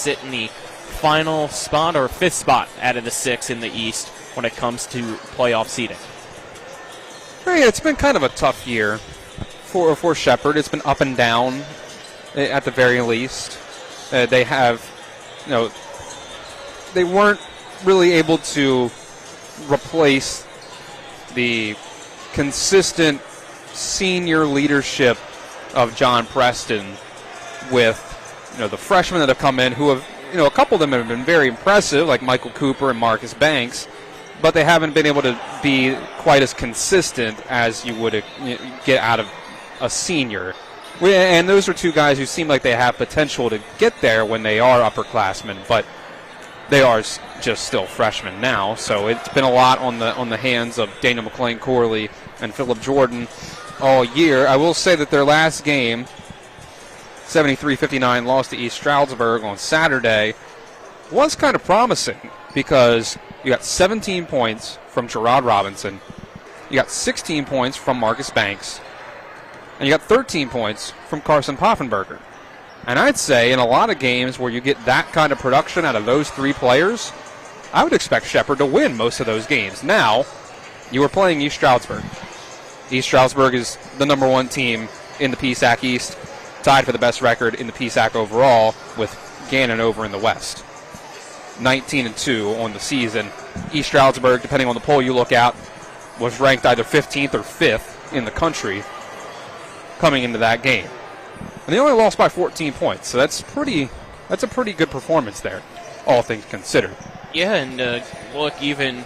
sit in the final spot or fifth spot out of the 6 in the East when it comes to playoff seeding. Yeah, it's been kind of a tough year for Shepherd. It's been up and down at the very least. They have, they weren't really able to replace the consistent senior leadership of John Preston with, the freshmen that have come in who have, a couple of them have been very impressive, like Michael Cooper and Marcus Banks, but they haven't been able to be quite as consistent as you would get out of a senior. And those are two guys who seem like they have potential to get there when they are upperclassmen, but they are just still freshmen now. So it's been a lot on the hands of Daniel McLean Corley and Philip Jordan all year. I will say that their last game, 73-59 loss to East Stroudsburg on Saturday, was kind of promising because you got 17 points from Gerard Robinson, you got 16 points from Marcus Banks, and you got 13 points from Carson Poffenberger. And I'd say in a lot of games where you get that kind of production out of those three players, I would expect Shepherd to win most of those games. Now, you were playing East Stroudsburg. East Stroudsburg is the number 1 team in the PSAC East, tied for the best record in the PSAC overall with Gannon over in the West. 19-2 on the season. East Stroudsburg, depending on the poll you look at, was ranked either 15th or 5th in the country coming into that game. And they only lost by 14 points, so that's a pretty good performance there, all things considered. Yeah, and look even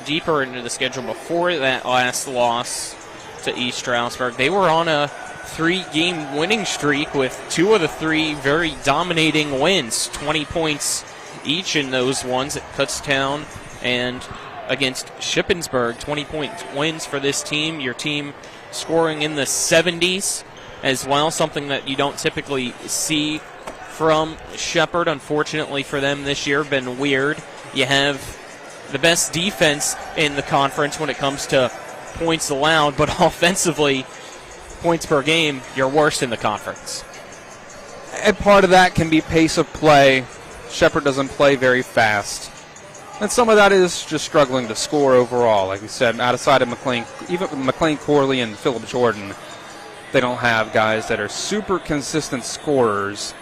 deeper into the schedule before that last loss to East Stroudsburg. They were on a 3-game winning streak with 2 of the 3 very dominating wins, 20 points each in those ones at Kutztown and against Shippensburg. 20-point wins for this team. Your team scoring in the 70s as well, something that you don't typically see from Shepherd. Unfortunately for them this year, been weird. You have the best defense in the conference when it comes to points allowed, but offensively, points per game, you're worst in the conference. And part of that can be pace of play. Shepherd doesn't play very fast. And some of that is just struggling to score overall. Like we said, outside of McLean Corley and Philip Jordan, they don't have guys that are super consistent scorers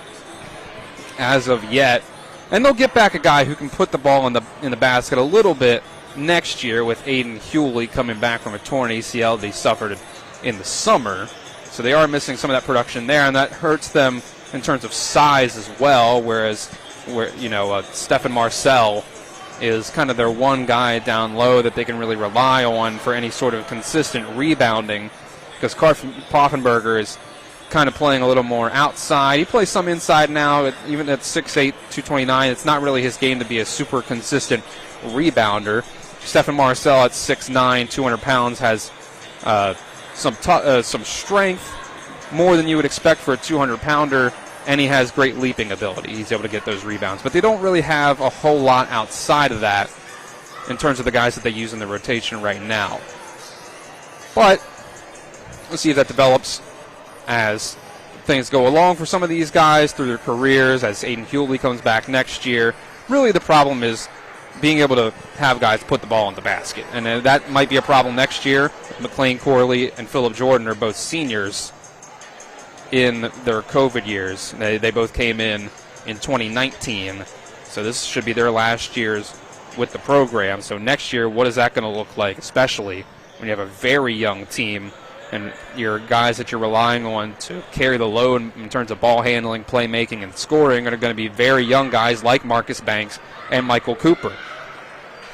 as of yet. And they'll get back a guy who can put the ball in the basket a little bit next year with Aiden Hewley coming back from a torn ACL that he suffered in the summer. So they are missing some of that production there, and that hurts them in terms of size as well, whereas Stephen Marcel is kind of their one guy down low that they can really rely on for any sort of consistent rebounding, because Carson Poffenberger is kind of playing a little more outside. He plays some inside now, even at 6'8", 229. It's not really his game to be a super consistent rebounder. Stephen Marcel at 6'9", 200 pounds has some strength, more than you would expect for a 200-pounder, and he has great leaping ability. He's able to get those rebounds. But they don't really have a whole lot outside of that in terms of the guys that they use in the rotation right now. But we'll see if that develops as things go along for some of these guys through their careers, as Aiden Hewley comes back next year. Really the problem is being able to have guys put the ball in the basket. And that might be a problem next year. McLean Corley and Philip Jordan are both seniors in their COVID years. They both came in 2019. So this should be their last years with the program. So next year, what is that going to look like, especially when you have a very young team and your guys that you're relying on to carry the load in terms of ball handling, playmaking, and scoring are going to be very young guys like Marcus Banks and Michael Cooper.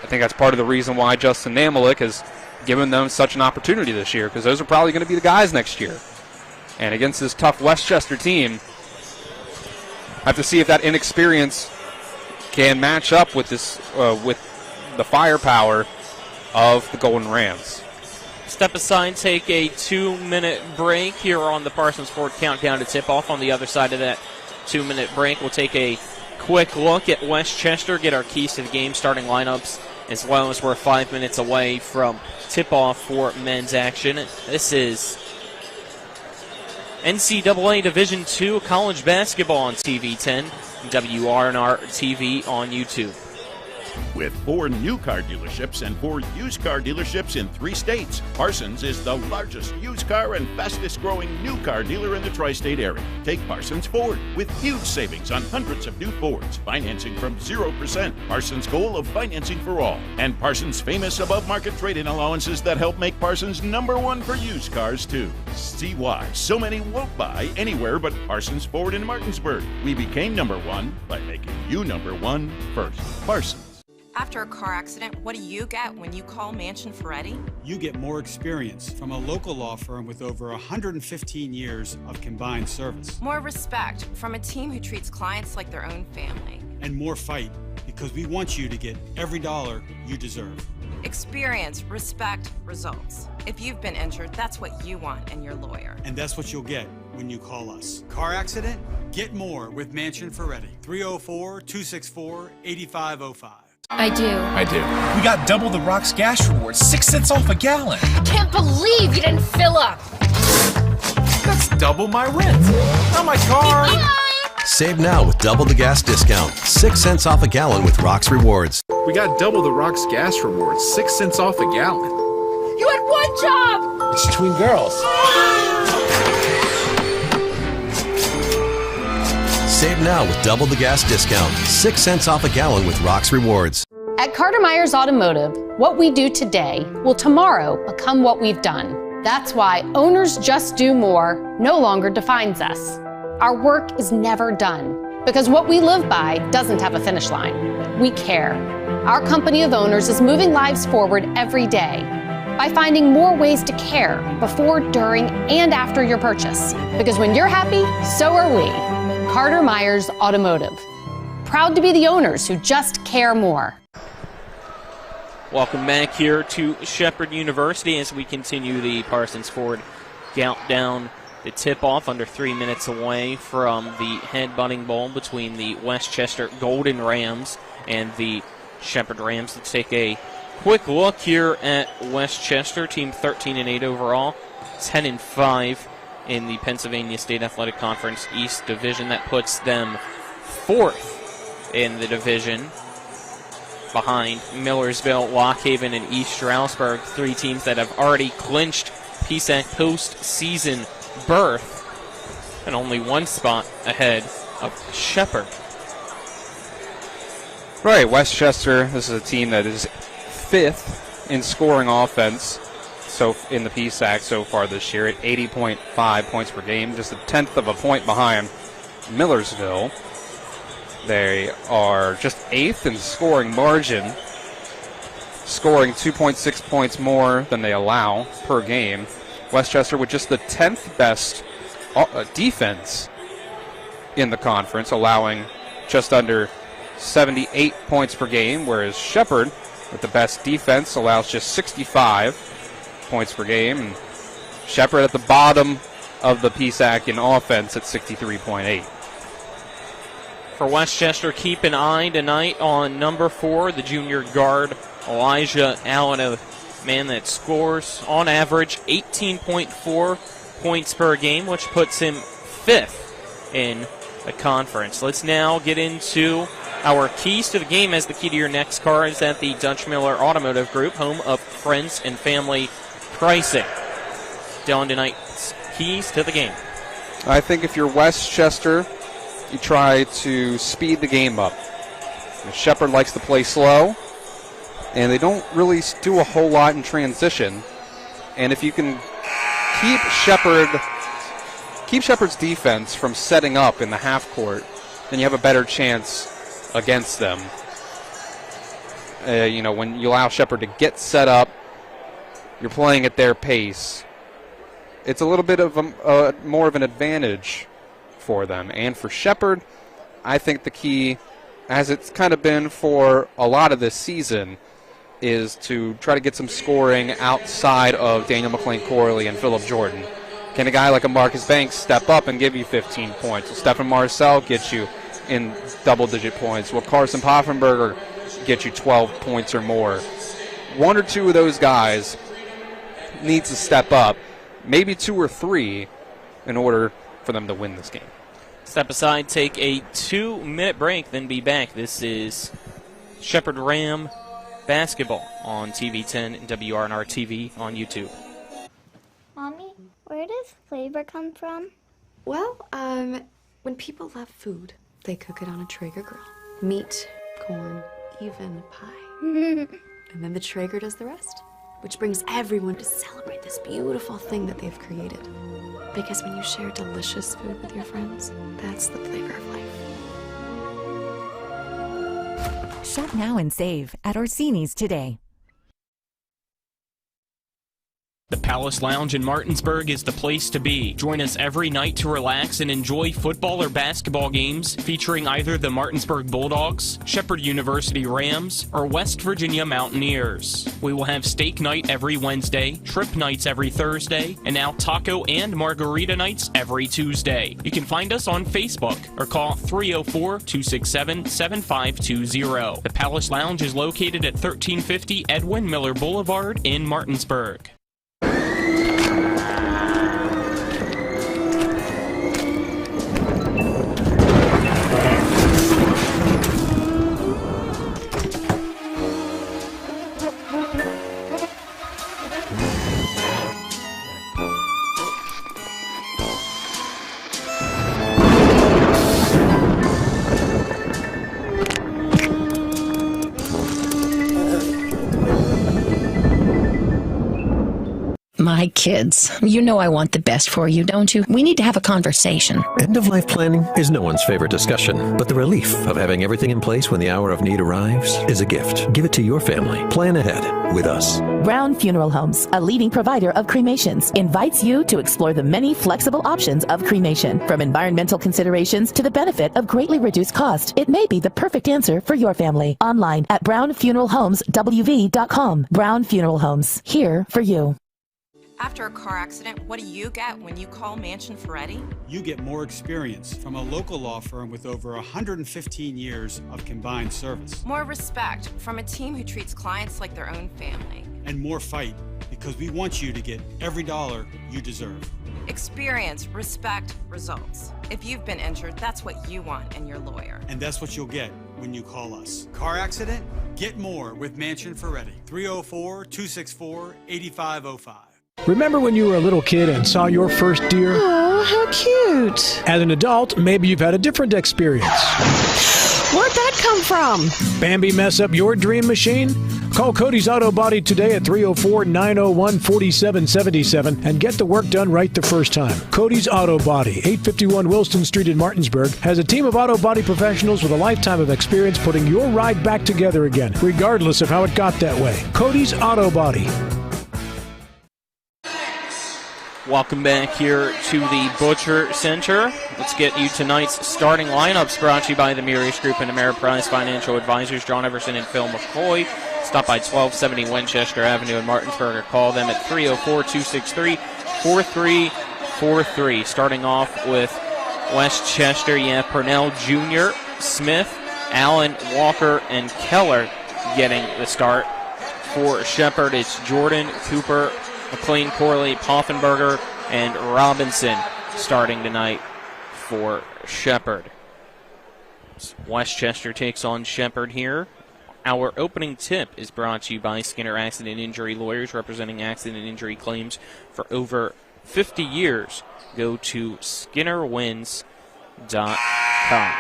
I think that's part of the reason why Justin Namalik has given them such an opportunity this year, because those are probably going to be the guys next year. And against this tough Westchester team, I have to see if that inexperience can match up with with the firepower of the Golden Rams. Step aside, take a 2-minute break here on the Parsons Ford Countdown to Tip-Off. On the other side of that 2-minute break, we'll take a quick look at Westchester, get our keys to the game, starting lineups, as well as we're 5 minutes away from tip-off for men's action. This is NCAA Division II college basketball on TV 10. WRNR TV on YouTube. With 4 new car dealerships and 4 used car dealerships in 3 states, Parsons is the largest used car and fastest growing new car dealer in the tri-state area. Take Parsons Ford with huge savings on hundreds of new Fords, financing from 0%, Parsons' goal of financing for all, and Parsons' famous above-market trade-in allowances that help make Parsons #1 for used cars too. See why so many won't buy anywhere but Parsons Ford in Martinsburg. We became #1 by making you #1 first. Parsons. After a car accident, what do you get when you call Mansion Ferretti? You get more experience from a local law firm with over 115 years of combined service. More respect from a team who treats clients like their own family. And more fight, because we want you to get every dollar you deserve. Experience, respect, results. If you've been injured, that's what you want in your lawyer. And that's what you'll get when you call us. Car accident? Get more with Mansion Ferretti. 304-264-8505. I do. We got double the Rock's gas rewards, 6 cents off a gallon. Can't believe you didn't fill up. That's double my rent. Not my car. Save now with double the gas discount. 6 cents off a gallon with Rock's Rewards. We got double the Rock's gas rewards, 6 cents off a gallon. You had one job. It's between girls. Save now with double the gas discount. 6 cents off a gallon with Rock's Rewards. At Carter Myers Automotive, what we do today will tomorrow become what we've done. That's why Owners Just Do More no longer defines us. Our work is never done because what we live by doesn't have a finish line. We care. Our company of owners is moving lives forward every day by finding more ways to care before, during, and after your purchase. Because when you're happy, so are we. Carter Myers Automotive. Proud to be the owners who just care more. Welcome back here to Shepherd University as we continue the Parsons Ford countdown. The tip-off under 3 minutes away from the headbutting bowl between the Westchester Golden Rams and the Shepherd Rams. Let's take a quick look here at Westchester, team 13-8 overall, 10-5 in the Pennsylvania State Athletic Conference East Division. That puts them 4th in the division behind Millersville, Lock Haven, and East Stroudsburg, 3 teams that have already clinched PSAC postseason berth, and only 1 spot ahead of Shepherd. Right, Westchester, this is a team that is 5th in scoring offense so in the PSAC so far this year at 80.5 points per game, just a 1/10 of a point behind Millersville. They are just 8th in scoring margin, scoring 2.6 points more than they allow per game. Westchester with just the 10th best defense in the conference, allowing just under 78 points per game, whereas Shepherd, with the best defense, allows just 65 points per game. And Shepherd at the bottom of the PSAC in offense at 63.8. For Westchester, keep an eye tonight on number 4, the junior guard, Elijah Allen, a man that scores on average 18.4 points per game, which puts him 5th in the conference. Let's now get into our keys to the game, as the key to your next car is at the Dutch Miller Automotive Group, home of friends and family pricing. Dylan, tonight's keys to the game. I think if you're Westchester, you try to speed the game up. Shepherd likes to play slow, and they don't really do a whole lot in transition. And if you can keep Shepherd's defense from setting up in the half court, then you have a better chance against them. When you allow Shepherd to get set up, you're playing at their pace. It's a little bit of more of an advantage for them. And for Shepherd, I think the key, as it's kind of been for a lot of this season, is to try to get some scoring outside of Daniel McLean-Corley and Phillip Jordan. Can a guy like a Marcus Banks step up and give you 15 points? Will Stephen Marcel get you in double-digit points? Will Carson Poffenberger get you 12 points or more? 1 or 2 of those guys needs to step up, maybe 2 or 3, in order for them to win this game. Step aside, take a 2-minute break, then be back. This is Shepherd Ram basketball on TV10 and WRNR TV on YouTube. Mommy, where does flavor come from? Well, when people love food, they cook it on a Traeger grill. Meat, corn, even pie. And then the Traeger does the rest, which brings everyone to celebrate this beautiful thing that they've created. Because when you share delicious food with your friends, that's the flavor of life. Shop now and save at Orsini's today. The Palace Lounge in Martinsburg is the place to be. Join us every night to relax and enjoy football or basketball games featuring either the Martinsburg Bulldogs, Shepherd University Rams, or West Virginia Mountaineers. We will have steak night every Wednesday, trip nights every Thursday, and now taco and margarita nights every Tuesday. You can find us on Facebook or call 304-267-7520. The Palace Lounge is located at 1350 Edwin Miller Boulevard in Martinsburg. My kids, you know I want the best for you, don't you? We need to have a conversation. End-of-life planning is no one's favorite discussion, but the relief of having everything in place when the hour of need arrives is a gift. Give it to your family. Plan ahead with us. Brown Funeral Homes, a leading provider of cremations, invites you to explore the many flexible options of cremation. From environmental considerations to the benefit of greatly reduced cost, it may be the perfect answer for your family. Online at brownfuneralhomeswv.com. Brown Funeral Homes, here for you. After a car accident, what do you get when you call Mansion Ferretti? You get more experience from a local law firm with over 115 years of combined service. More respect from a team who treats clients like their own family. And more fight, because we want you to get every dollar you deserve. Experience, respect, results. If you've been injured, that's what you want in your lawyer. And that's what you'll get when you call us. Car accident? Get more with Mansion Ferretti. 304-264-8505. Remember when you were a little kid and saw your first deer? Oh, how cute. As an adult, maybe you've had a different experience. Where'd that come from? Bambi mess up your dream machine? Call Cody's Auto Body today at 304-901-4777 and get the work done right the first time. Cody's Auto Body, 851 Wilston Street in Martinsburg, has a team of auto body professionals with a lifetime of experience putting your ride back together again, regardless of how it got that way. Cody's Auto Body. Welcome back here to the Butcher Center. Let's get you tonight's starting lineups brought to you by the Murius Group and Ameriprise Financial Advisors, John Everson and Phil McCoy. Stop by 1270 Winchester Avenue in Martinsburg or call them at 304-263-4343. Starting off with Westchester, you have Purnell Jr., Smith, Allen, Walker, and Keller getting the start. For Shepherd, it's Jordan, Cooper, McLean, Corley, Poffenberger, and Robinson starting tonight for Shepherd. Westchester takes on Shepherd here. Our opening tip is brought to you by Skinner Accident Injury Lawyers, representing accident injury claims for over 50 years. Go to skinnerwins.com.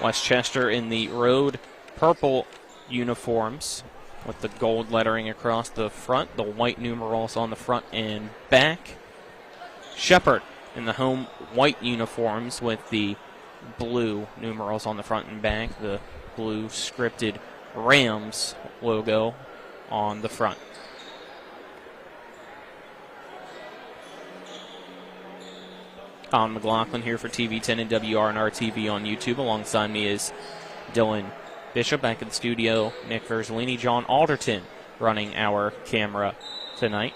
Westchester in the road purple uniforms with the gold lettering across the front, the white numerals on the front and back. Shepherd in the home white uniforms with the blue numerals on the front and back, the blue scripted Rams logo on the front. Colin McLaughlin here for TV10 and WRNR TV on YouTube. Alongside me is Dylan Bishop back in the studio. Nick Verzolini, John Alderton running our camera tonight.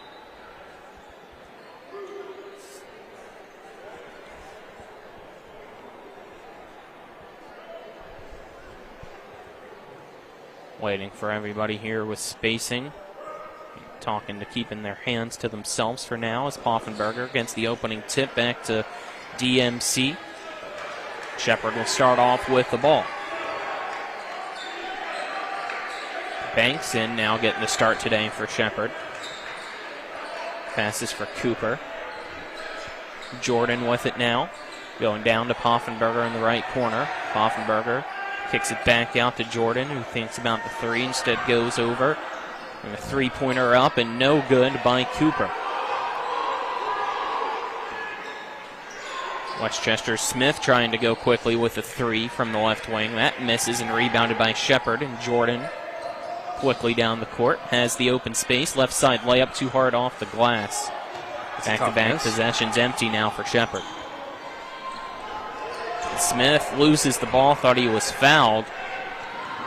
Waiting for everybody here with spacing. Talking to keeping their hands to themselves for now as Poffenberger against the opening tip back to DMC. Shepherd will start off with the ball. Banks in now getting the start today for Shepherd. Passes for Cooper. Jordan with it now. Going down to Poffenberger in the right corner. Poffenberger kicks it back out to Jordan, who thinks about the three, instead goes over. And a three-pointer up and no good by Cooper. Westchester Smith trying to go quickly with a three from the left wing. That misses and rebounded by Shepherd, and Jordan quickly down the court. Has the open space. Left side layup too hard off the glass. Back-to-back possessions empty now for Shepherd. Smith loses the ball, thought he was fouled.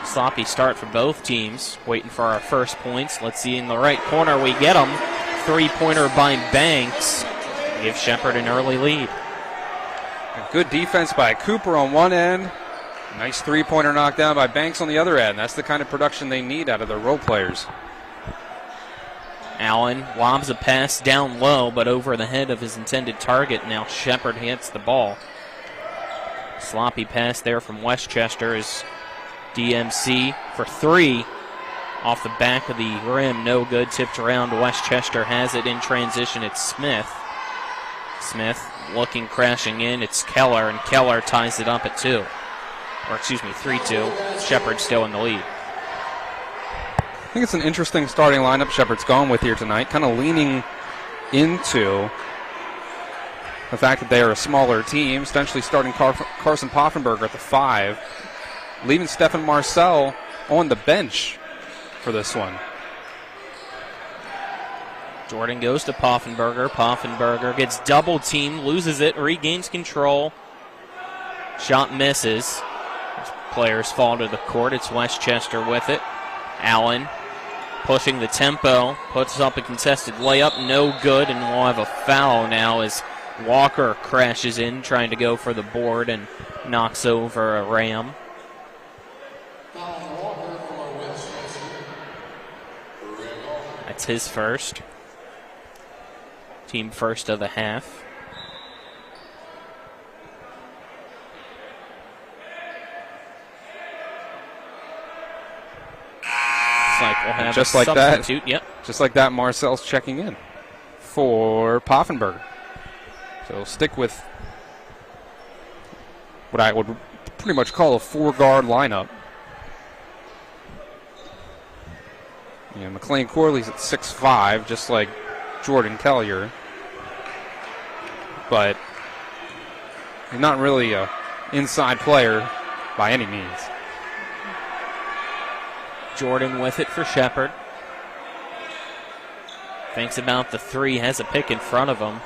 Sloppy start for both teams. Waiting for our first points. Let's see in the right corner we get them. Three-pointer by Banks. Give Shepherd an early lead. A good defense by Cooper on one end. Nice three-pointer knockdown by Banks on the other end. That's the kind of production they need out of their role players. Allen lobs a pass down low, but over the head of his intended target. Now Shepherd hits the ball. Sloppy pass there from Westchester is DMC for three. Off the back of the rim, no good. Tipped around. Westchester has it in transition. It's Smith. Smith looking, crashing in. It's Keller, and Keller ties it up at 2. Or excuse me, 3-2. Shepherd still in the lead. I think it's an interesting starting lineup Shepherd's gone with here tonight, kind of leaning into the fact that they are a smaller team, essentially starting Carson Poffenberger at the 5, leaving Stephen Marcel on the bench for this one. Jordan goes to Poffenberger. Poffenberger gets double teamed, loses it, regains control. Shot misses. Players fall to the court. It's Westchester with it. Allen pushing the tempo, puts up a contested layup, no good, and we'll have a foul now as Walker crashes in, trying to go for the board and knocks over a Ram. That's his first. Team first of the half. Like we'll have just a like substitute. that. Yep. Just like that, Marcel's checking in for Poffenberger. So we'll stick with what I would pretty much call a 4-guard lineup. Yeah, McLean Corley's at 6'5", just like Jordan Collier. But he's not really an inside player by any means. Jordan with it for Shepherd. Thinks about the three, has a pick in front of him.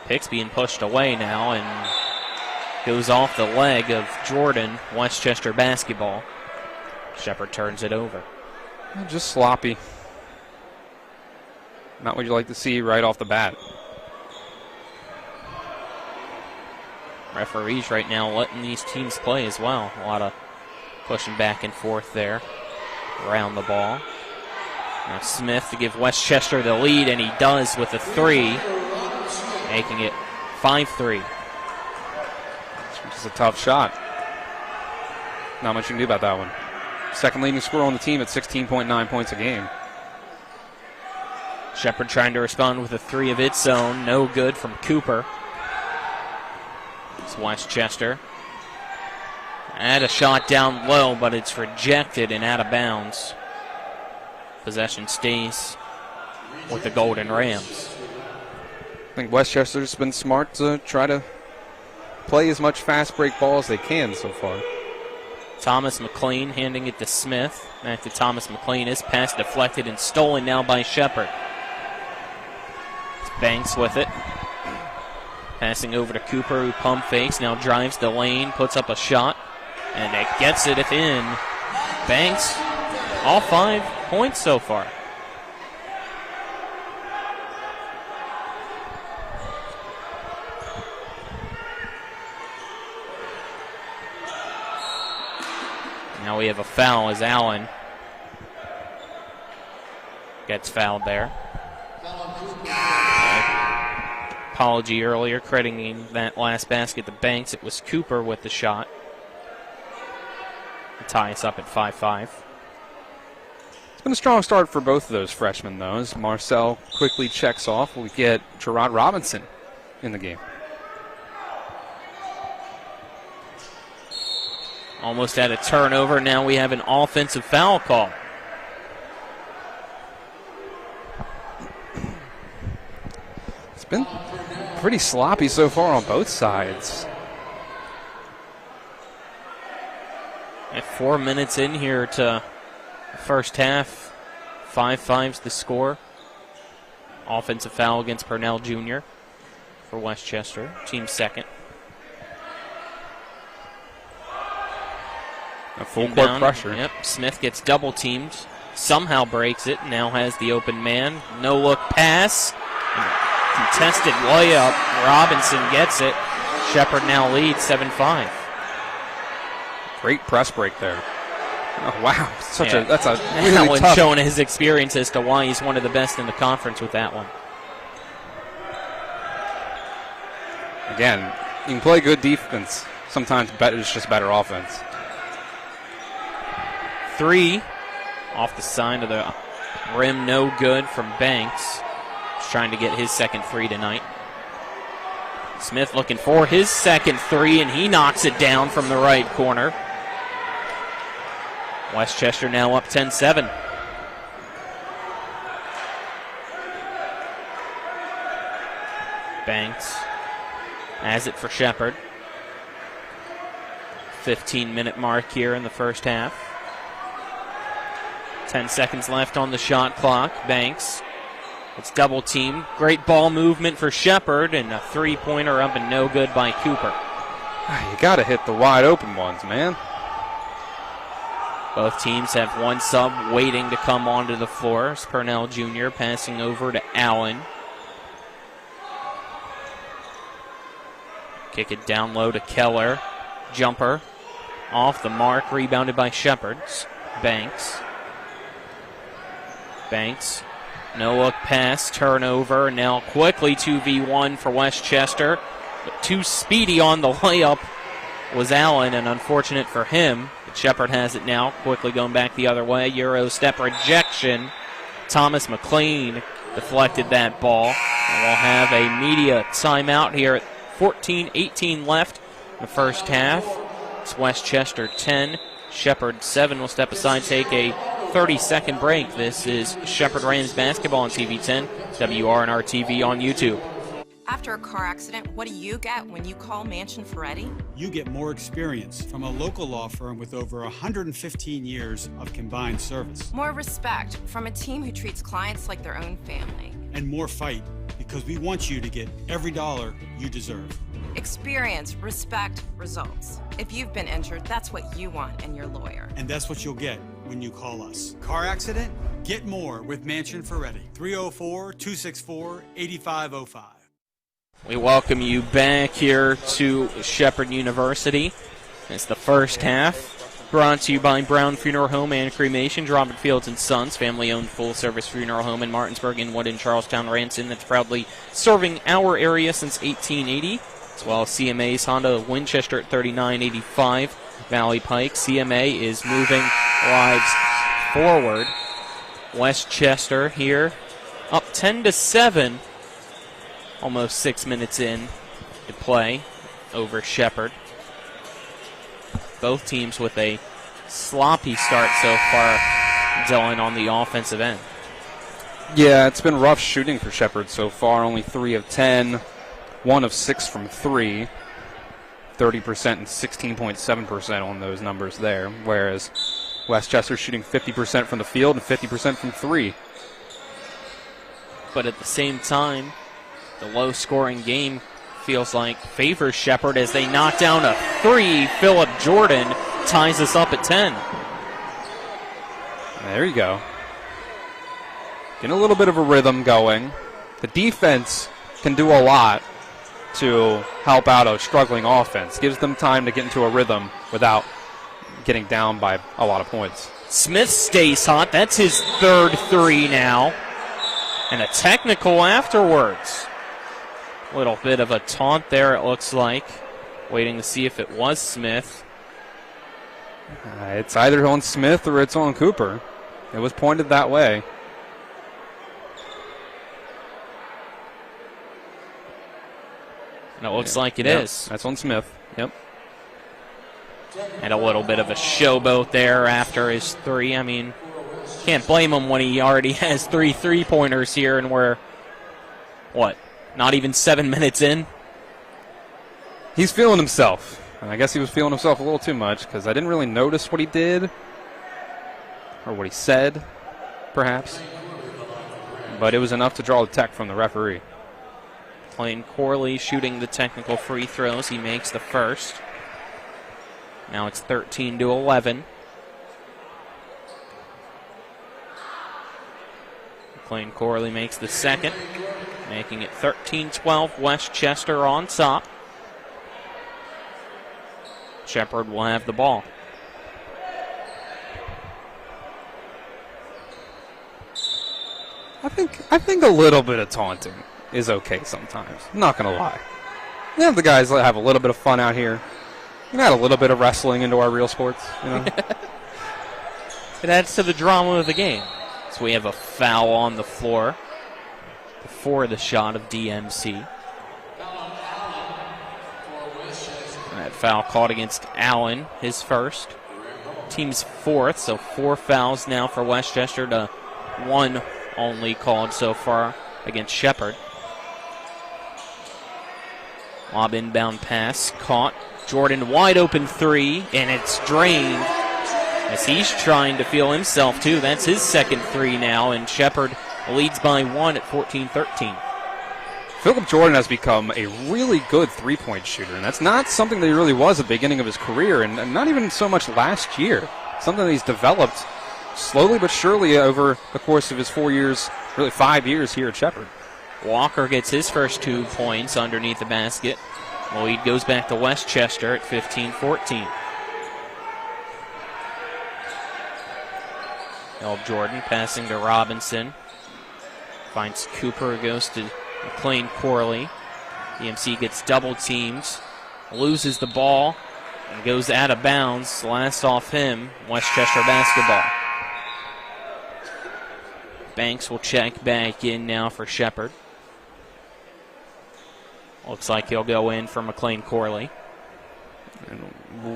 Pick's being pushed away now and goes off the leg of Jordan. Westchester basketball. Shepherd turns it over. Just sloppy. Not what you like to see right off the bat. Referees right now letting these teams play as well. A lot of pushing back and forth there around the ball. Now Smith to give Westchester the lead, and he does with a three, making it 5-3. Which is a tough shot. Not much you can do about that one. Second leading scorer on the team at 16.9 points a game. Shepherd trying to respond with a three of its own. No good from Cooper. It's Westchester. And a shot down low, but it's rejected and out of bounds. Possession stays with the Golden Rams. I think Westchester's been smart to try to play as much fast break ball as they can so far. Thomas McLean handing it to Smith. Back to Thomas McLean. His pass deflected and stolen now by Shepherd. It's Banks with it. Passing over to Cooper, who pump fakes, now drives the lane, puts up a shot, and it gets it in. Banks, all 5 points so far. Now we have a foul as Allen gets fouled there. apology earlier, crediting that last basket to Banks. It was Cooper with the shot. To tie us up at 5-5. It's been a strong start for both of those freshmen, though, as Marcel quickly checks off. We get Gerard Robinson in the game. Almost had a turnover. Now we have an offensive foul call. It's been pretty sloppy so far on both sides. At 4 minutes in here to the first half, 5-5's the score. Offensive foul against Purnell Jr. for Westchester, team second. A full court pressure. Yep, Smith gets double teamed, somehow breaks it, now has the open man. No look pass, contested layup. Robinson gets it. Shepherd now leads 7-5. Great press break there. Oh, wow. That's a really that one tough. Showing his experience as to why he's one of the best in the conference with that one. Again, you can play good defense. Sometimes it's just better offense. 3 off the side of the rim, no good from Banks. He's trying to get his second 3 tonight. Smith looking for his second 3, and he knocks it down from the right corner. Westchester now up 10-7. Banks has it for Shepherd. 15-minute mark here in the first half. 10 seconds left on the shot clock. Banks. It's double teamed. Great ball movement for Shepherd, and a three-pointer up and no good by Cooper. You got to hit the wide open ones, man. Both teams have one sub waiting to come onto the floor. It's Purnell Jr. passing over to Allen. Kick it down low to Keller. Jumper off the mark, rebounded by Shepherd. Banks. Banks. No look pass, turnover. Now quickly 2v1 for Westchester. But too speedy on the layup was Allen, and unfortunate for him. But Shepherd has it now, quickly going back the other way. Euro step rejection. Thomas McLean deflected that ball. And we'll have a media timeout here at 14-18 left in the first half. It's Westchester 10, Shepherd 7. We'll step aside, take a 30-second break. This is Shepherd Rams basketball on TV 10, WRNR TV on YouTube. After a car accident, what do you get when you call Mansion Ferretti? You get more experience from a local law firm with over 115 years of combined service. More respect from a team who treats clients like their own family. And more fight, because we want you to get every dollar you deserve. Experience, respect, results. If you've been injured, that's what you want in your lawyer. And that's what you'll get when you call us. Car accident? Get more with Mansion Ferretti. 304-264-8505. We welcome you back here to Shepherd University. It's the first half, brought to you by Brown Funeral Home and Cremation, Robert Fields & Sons, family-owned full-service funeral home in Martinsburg, Inwood, and Charlestown, Ranson, that's proudly serving our area since 1880, as well as CMA's Honda Winchester at 3985 Valley Pike. CMA is moving lives forward. Westchester here, up 10-7. Almost 6 minutes in to play over Shepherd. Both teams with a sloppy start so far, Dylan, on the offensive end. Yeah, it's been rough shooting for Shepherd so far. Only 3 of 10, 1 of 6 from 3. 30% and 16.7% on those numbers there, whereas Westchester shooting 50% from the field and 50% from 3. But at the same time, the low-scoring game feels like favors Shepherd as they knock down a 3. Phillip Jordan ties us up at 10. There you go. Getting a little bit of a rhythm going. The defense can do a lot to help out a struggling offense. Gives them time to get into a rhythm without getting down by a lot of points. Smith stays hot. That's his third 3 now. And a technical afterwards. Little bit of a taunt there, it looks like. Waiting to see if it was Smith. It's either on Smith or it's on Cooper. It was pointed that way. And it looks like it is. That's on Smith. Yep. And a little bit of a showboat there after his three. I mean, can't blame him when he already has 3 3-pointers here and we're, what, not even 7 minutes in? He's feeling himself. And I guess he was feeling himself a little too much because I didn't really notice what he did or what he said, perhaps. But it was enough to draw the tech from the referee. Clayton Corley shooting the technical free throws. He makes the first. Now it's 13-11. Clayton Corley makes the second, making it 13-12. Westchester on top. Shepherd will have the ball. I think a little bit of taunting is okay sometimes. I'm not going to lie. You have the guys that have a little bit of fun out here. You can add a little bit of wrestling into our real sports. You know? It adds to the drama of the game. So we have a foul on the floor before the shot of DMC. That foul called against Allen, his first. Team's fourth, so 4 fouls now for Westchester to 1 only called so far against Shepherd. Lob inbound pass caught. Jordan wide open 3, and it's drained as he's trying to feel himself too. That's his second 3 now, and Shepherd leads by 1 at 14-13. Philip Jordan has become a really good three-point shooter, and that's not something that he really was at the beginning of his career, and not even so much last year. Something that he's developed slowly but surely over the course of his 4 years, really 5 years here at Shepherd. Walker gets his first 2 points underneath the basket. Lloyd goes back to Westchester at 15-14. Jordan passing to Robinson. Finds Cooper, goes to McLean Corley. EMC gets double teamed, loses the ball, and goes out of bounds. Last off him, Westchester basketball. Banks will check back in now for Shepherd. Looks like he'll go in for McLean Corley. And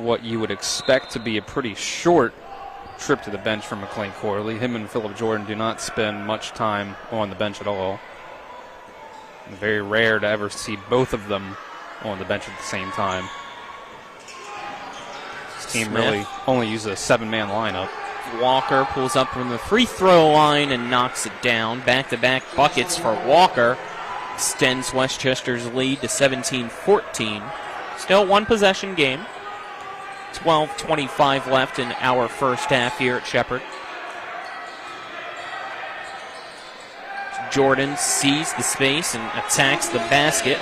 what you would expect to be a pretty short trip to the bench for McLean Corley. Him and Philip Jordan do not spend much time on the bench at all. Very rare to ever see both of them on the bench at the same time. This team really only uses a 7-man lineup. Walker pulls up from the free throw line and knocks it down. Back-to-back buckets for Walker. Extends Westchester's lead to 17-14. Still 1-possession game. 12:25 left in our first half here at Shepherd. Jordan sees the space and attacks the basket.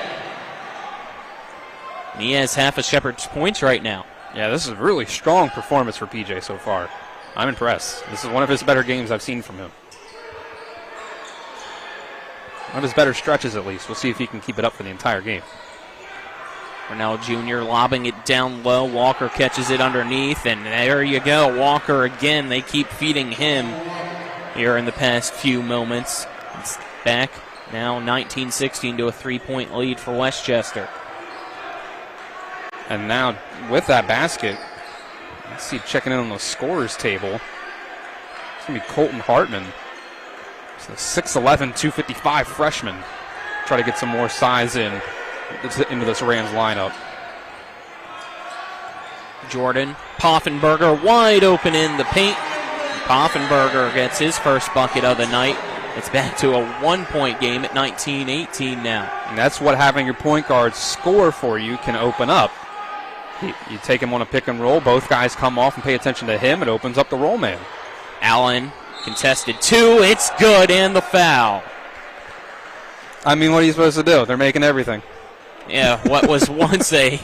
And he has half of Shepherd's points right now. Yeah, this is a really strong performance for PJ so far. I'm impressed. This is one of his better games I've seen from him. One of his better stretches, at least. We'll see if he can keep it up for the entire game. Cornell Jr. lobbing it down low. Walker catches it underneath, and there you go. Walker again. They keep feeding him here in the past few moments. It's back now 19-16 to a 3-point lead for Westchester. And now with that basket, let's see, checking in on the scorers table. It's going to be Colton Hartman. It's the 6'11", 255 freshman. Try to get some more size into this Rams lineup. Jordan, Poffenberger wide open in the paint. Poffenberger gets his first bucket of the night. It's back to a 1-point game at 19-18 now. And that's what having your point guard score for you can open up. You take him on a pick and roll, both guys come off and pay attention to him, it opens up the roll man. Allen, contested 2, it's good, and the foul. I mean, what are you supposed to do? They're making everything. Yeah, what was once a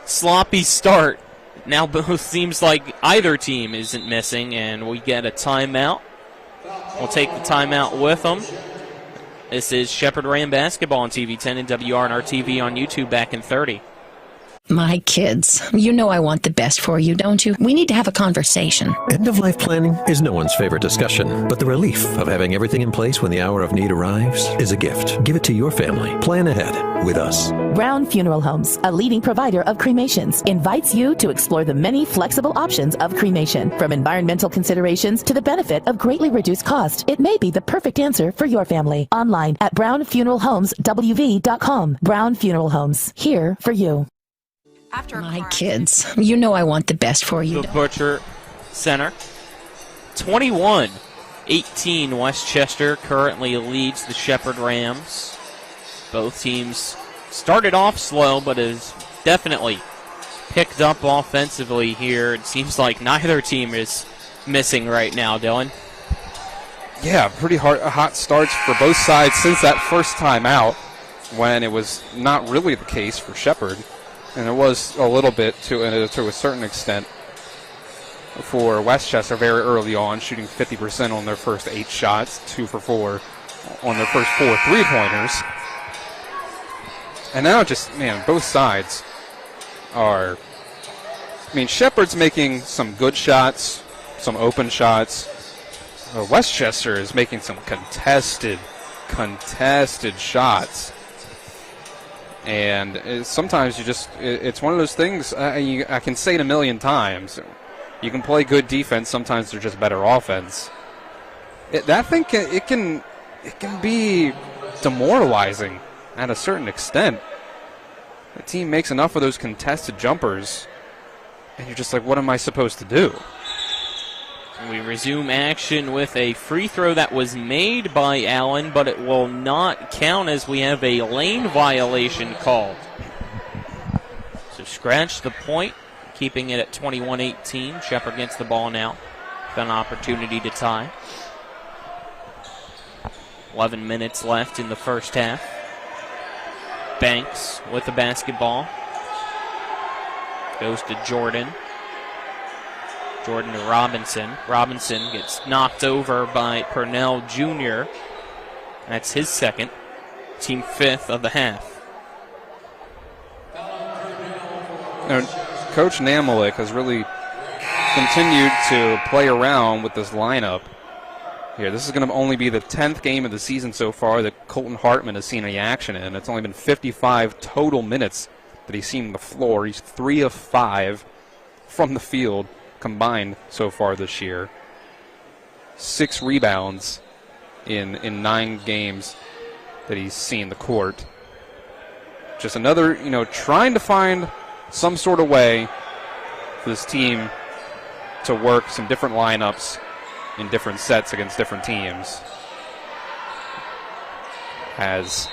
sloppy start, now both seems like either team isn't missing, and we get a timeout. We'll take the timeout with them. This is Shepherd Ram basketball on TV 10 and WRNR TV on YouTube back in 30. My kids, you know I want the best for you, don't you? We need to have a conversation. End-of-life planning is no one's favorite discussion, but the relief of having everything in place when the hour of need arrives is a gift. Give it to your family. Plan ahead with us. Brown Funeral Homes, a leading provider of cremations, invites you to explore the many flexible options of cremation. From environmental considerations to the benefit of greatly reduced cost, it may be the perfect answer for your family. Online at brownfuneralhomeswv.com. Brown Funeral Homes, here for you. My kids, you know I want the best for you. The Butcher Center. 21-18 Westchester currently leads the Shepherd Rams. Both teams started off slow, but has definitely picked up offensively here. It seems like neither team is missing right now, Dylan. Yeah, pretty hot starts for both sides since that first time out, when it was not really the case for Shepherd. And it was a little bit to a certain extent for Westchester very early on, shooting 50% on their first 8 shots, 2 for 4 on their first 4 3-pointers. And now just, man, both sides are, Shepherd's making some good shots, some open shots. Westchester is making some contested shots. And sometimes it's one of those things, I can say it a million times. You can play good defense, sometimes they're just better offense. That thing can be demoralizing at a certain extent. The team makes enough of those contested jumpers, and you're just like, what am I supposed to do? We resume action with a free throw that was made by Allen, but it will not count as we have a lane violation called. So scratch the point, keeping it at 21-18. Shepherd gets the ball now. Got an opportunity to tie. 11 minutes left in the first half. Banks with the basketball. Goes to Jordan. Jordan to Robinson. Robinson gets knocked over by Purnell Jr. That's his second. Team 5th of the half. Now, Coach Namalik has really continued to play around with this lineup here. This is going to only be the 10th game of the season so far that Colton Hartman has seen any action in. It's only been 55 total minutes that he's seen on the floor. He's 3 of 5 from the field combined so far this year. 6 rebounds in 9 games that he's seen the court. Just another, trying to find some sort of way for this team to work some different lineups in different sets against different teams. Has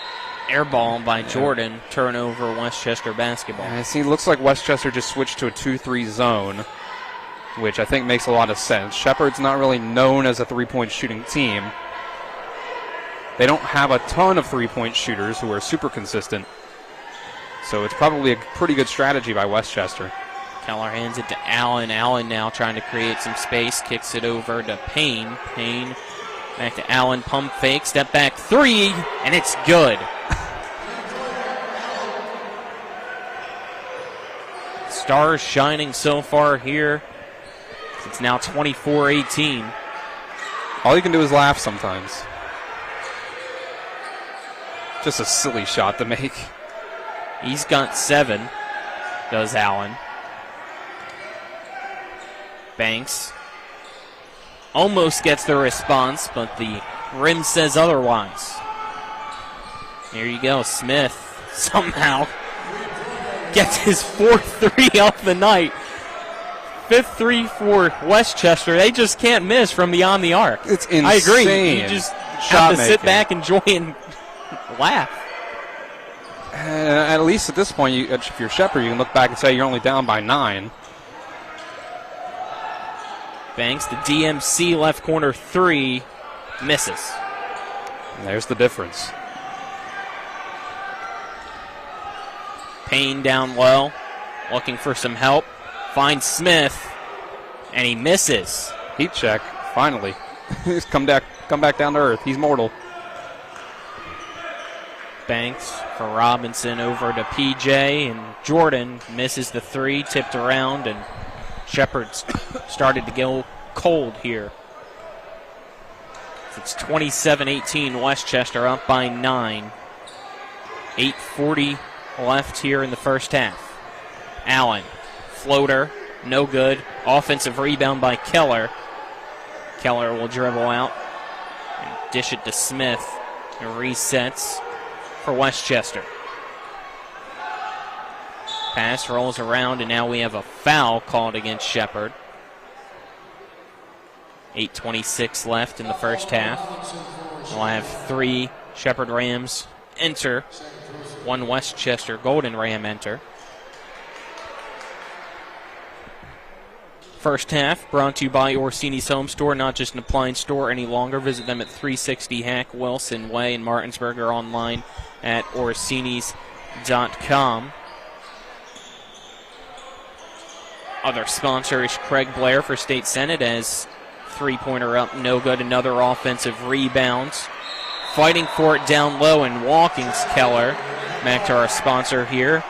air ball by Jordan, turnover Westchester basketball. It looks like Westchester just switched to a 2-3 zone, which I think makes a lot of sense. Shepherd's not really known as a three-point shooting team. They don't have a ton of three-point shooters who are super consistent, so it's probably a pretty good strategy by Westchester. Keller hands it to Allen. Allen now trying to create some space, kicks it over to Payne. Payne back to Allen, pump fake, step back 3, and it's good. Stars shining so far here. It's now 24-18. All you can do is laugh sometimes. Just a silly shot to make. He's got 7, does Allen. Banks almost gets the response, but the rim says otherwise. Here you go. Smith somehow gets his 4th 3 of the night. 5th 3 for Westchester. They just can't miss from beyond the arc. It's insane. I agree. You just have to sit back, enjoy, and laugh. At least at this point, if you're Shepherd, you can look back and say you're only down by 9. Banks, the DMC left corner 3, misses. And there's the difference. Payne down low, looking for some help. Finds Smith, and he misses. Heat check, finally. He's come back down to earth. He's mortal. Banks for Robinson over to PJ, and Jordan misses the three, tipped around, and Shepherd's started to go cold here. It's 27-18, Westchester up by 9. 8:40 left here in the first half. Allen, floater, no good. Offensive rebound by Keller. Keller will dribble out and dish it to Smith. And resets for Westchester. Pass rolls around, and now we have a foul called against Shepherd. 8:26 left in the first half. We'll have 3 Shepherd Rams enter, 1 Westchester Golden Ram enter. First half brought to you by Orsini's Home Store, not just an appliance store any longer. Visit them at 360 Hack Wilson Way in Martinsburg or online at orsinis.com. Other sponsor is Craig Blair for State Senate, as three-pointer up, no good. Another offensive rebound. Fighting for it down low and walking's Keller. Back to our sponsor here,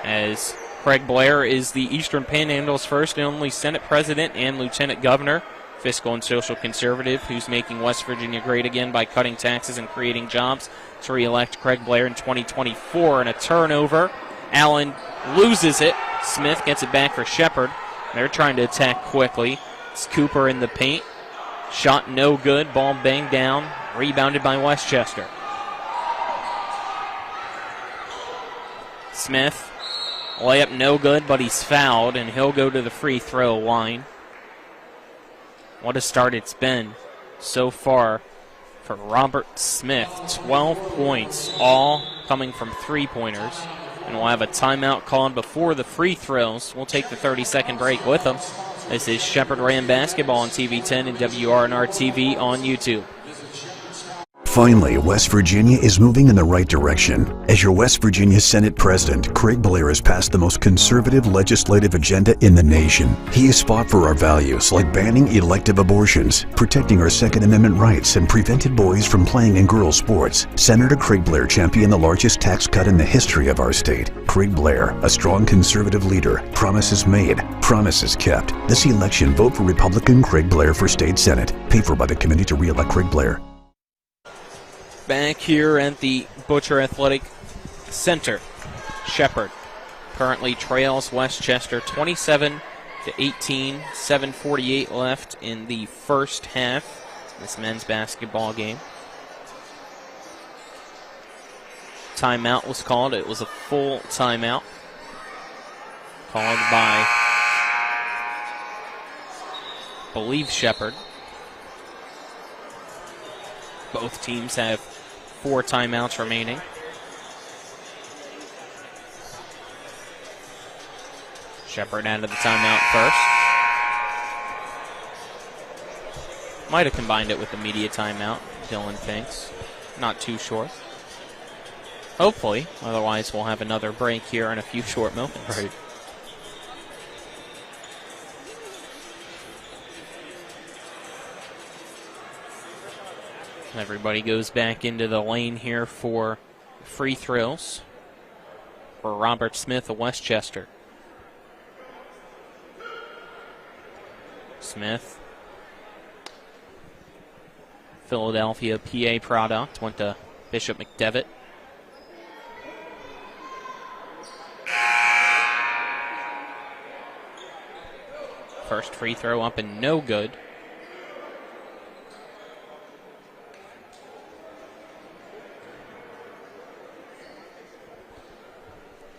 as Craig Blair is the Eastern Panhandle's first and only Senate President and Lieutenant Governor, fiscal and social conservative, who's making West Virginia great again by cutting taxes and creating jobs. To re-elect Craig Blair in 2024. And a turnover. Allen loses it. Smith gets it back for Shepherd. They're trying to attack quickly. It's Cooper in the paint. Shot no good. Ball banged down. Rebounded by Westchester. Smith. Layup no good, but he's fouled, and he'll go to the free throw line. What a start it's been so far for Robert Smith. 12 points, all coming from three-pointers. And we'll have a timeout called before the free throws. We'll take the 30-second break with them. This is Shepherd Ram basketball on TV10 and WRNR TV on YouTube. Finally, West Virginia is moving in the right direction. As your West Virginia Senate President, Craig Blair has passed the most conservative legislative agenda in the nation. He has fought for our values like banning elective abortions, protecting our Second Amendment rights, and prevented boys from playing in girls' sports. Senator Craig Blair championed the largest tax cut in the history of our state. Craig Blair, a strong conservative leader. Promises made, promises kept. This election, vote for Republican Craig Blair for State Senate. Paid for by the committee to re-elect Craig Blair. Back here at the Butcher Athletic Center, Shepherd currently trails Westchester 27-18, 7:48 left in the first half. This men's basketball game. Timeout was called. It was a full timeout called by, I believe, Shepherd. Both teams have 4 timeouts remaining. Shepherd out of the timeout first. Might have combined it with the media timeout, Dylan thinks. Not too sure. Hopefully, otherwise we'll have another break here in a few short moments. Right. Everybody goes back into the lane here for free throws for Robert Smith of Westchester. Smith, Philadelphia, PA product, went to Bishop McDevitt. First free throw up and no good.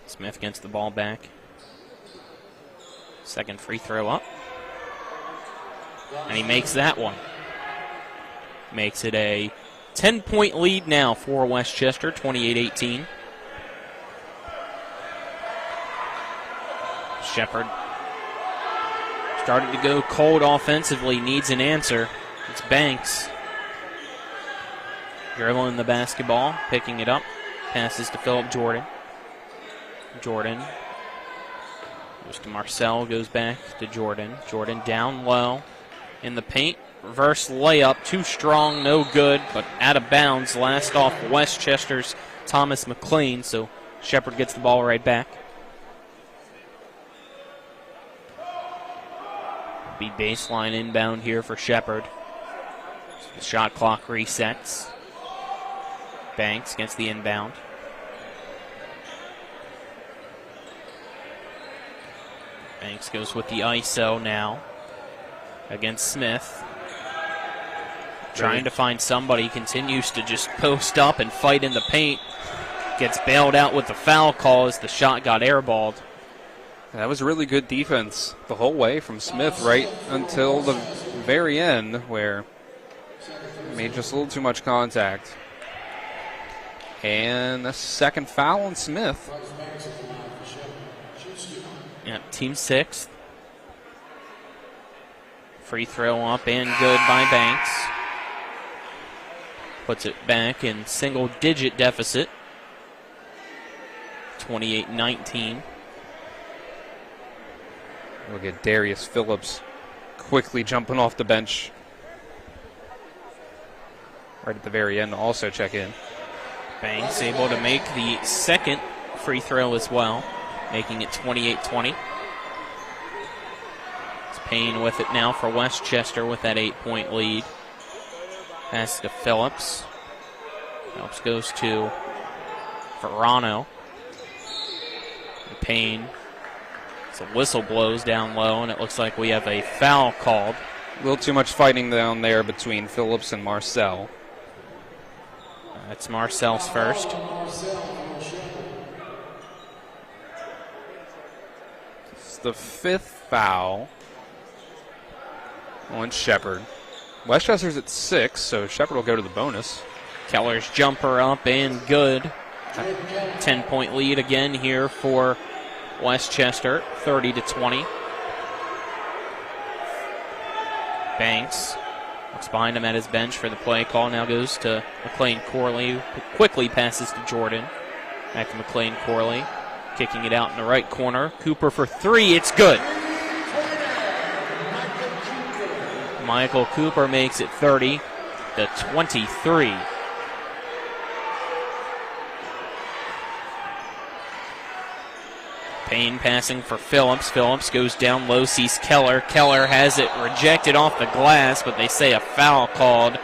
Smith gets the ball back. Second free throw up. And he makes that one. Makes it a 10-point lead now for Westchester, 28-18. Shepherd started to go cold offensively, needs an answer. It's Banks. Dribbling the basketball, picking it up. Passes to Philip Jordan. Jordan goes to Marcel, goes back to Jordan. Jordan down low in the paint. Reverse layup, too strong, no good, but out of bounds. Last off Westchester's Thomas McLean, so Shepherd gets the ball right back. Be baseline inbound here for Shepherd. The shot clock resets. Banks gets the inbound. Banks goes with the ISO now against Smith. Trying to find somebody, continues to just post up and fight in the paint. Gets bailed out with the foul call as the shot got airballed. That was really good defense the whole way from Smith right until the very end, where he made just a little too much contact. And the second foul on Smith. Yeah, team 6th. Free throw up and good by Banks. Puts it back in single-digit deficit. 28-19. Look at Darius Phillips quickly jumping off the bench right at the very end to also check in. Banks able to make the second free throw as well, making it 28-20. It's Payne with it now for Westchester with that 8-point lead. Pass to Phillips. Phillips goes to Verano. And Payne. So whistle blows down low, and it looks like we have a foul called. A little too much fighting down there between Phillips and Marcel. That's Marcel's first. It's the 5th foul on Shepherd. Westchester's at 6, so Shepherd will go to the bonus. Keller's jumper up and good. 10-point lead again here for Westchester, 30-20. Banks looks behind him at his bench for the play call. Now goes to McLean Corley, who quickly passes to Jordan. Back to McLean Corley, kicking it out in the right corner. Cooper for 3, it's good. Michael Cooper makes it 30-23. Payne passing for Phillips. Phillips goes down low, sees Keller. Keller has it rejected off the glass, but they say a foul called.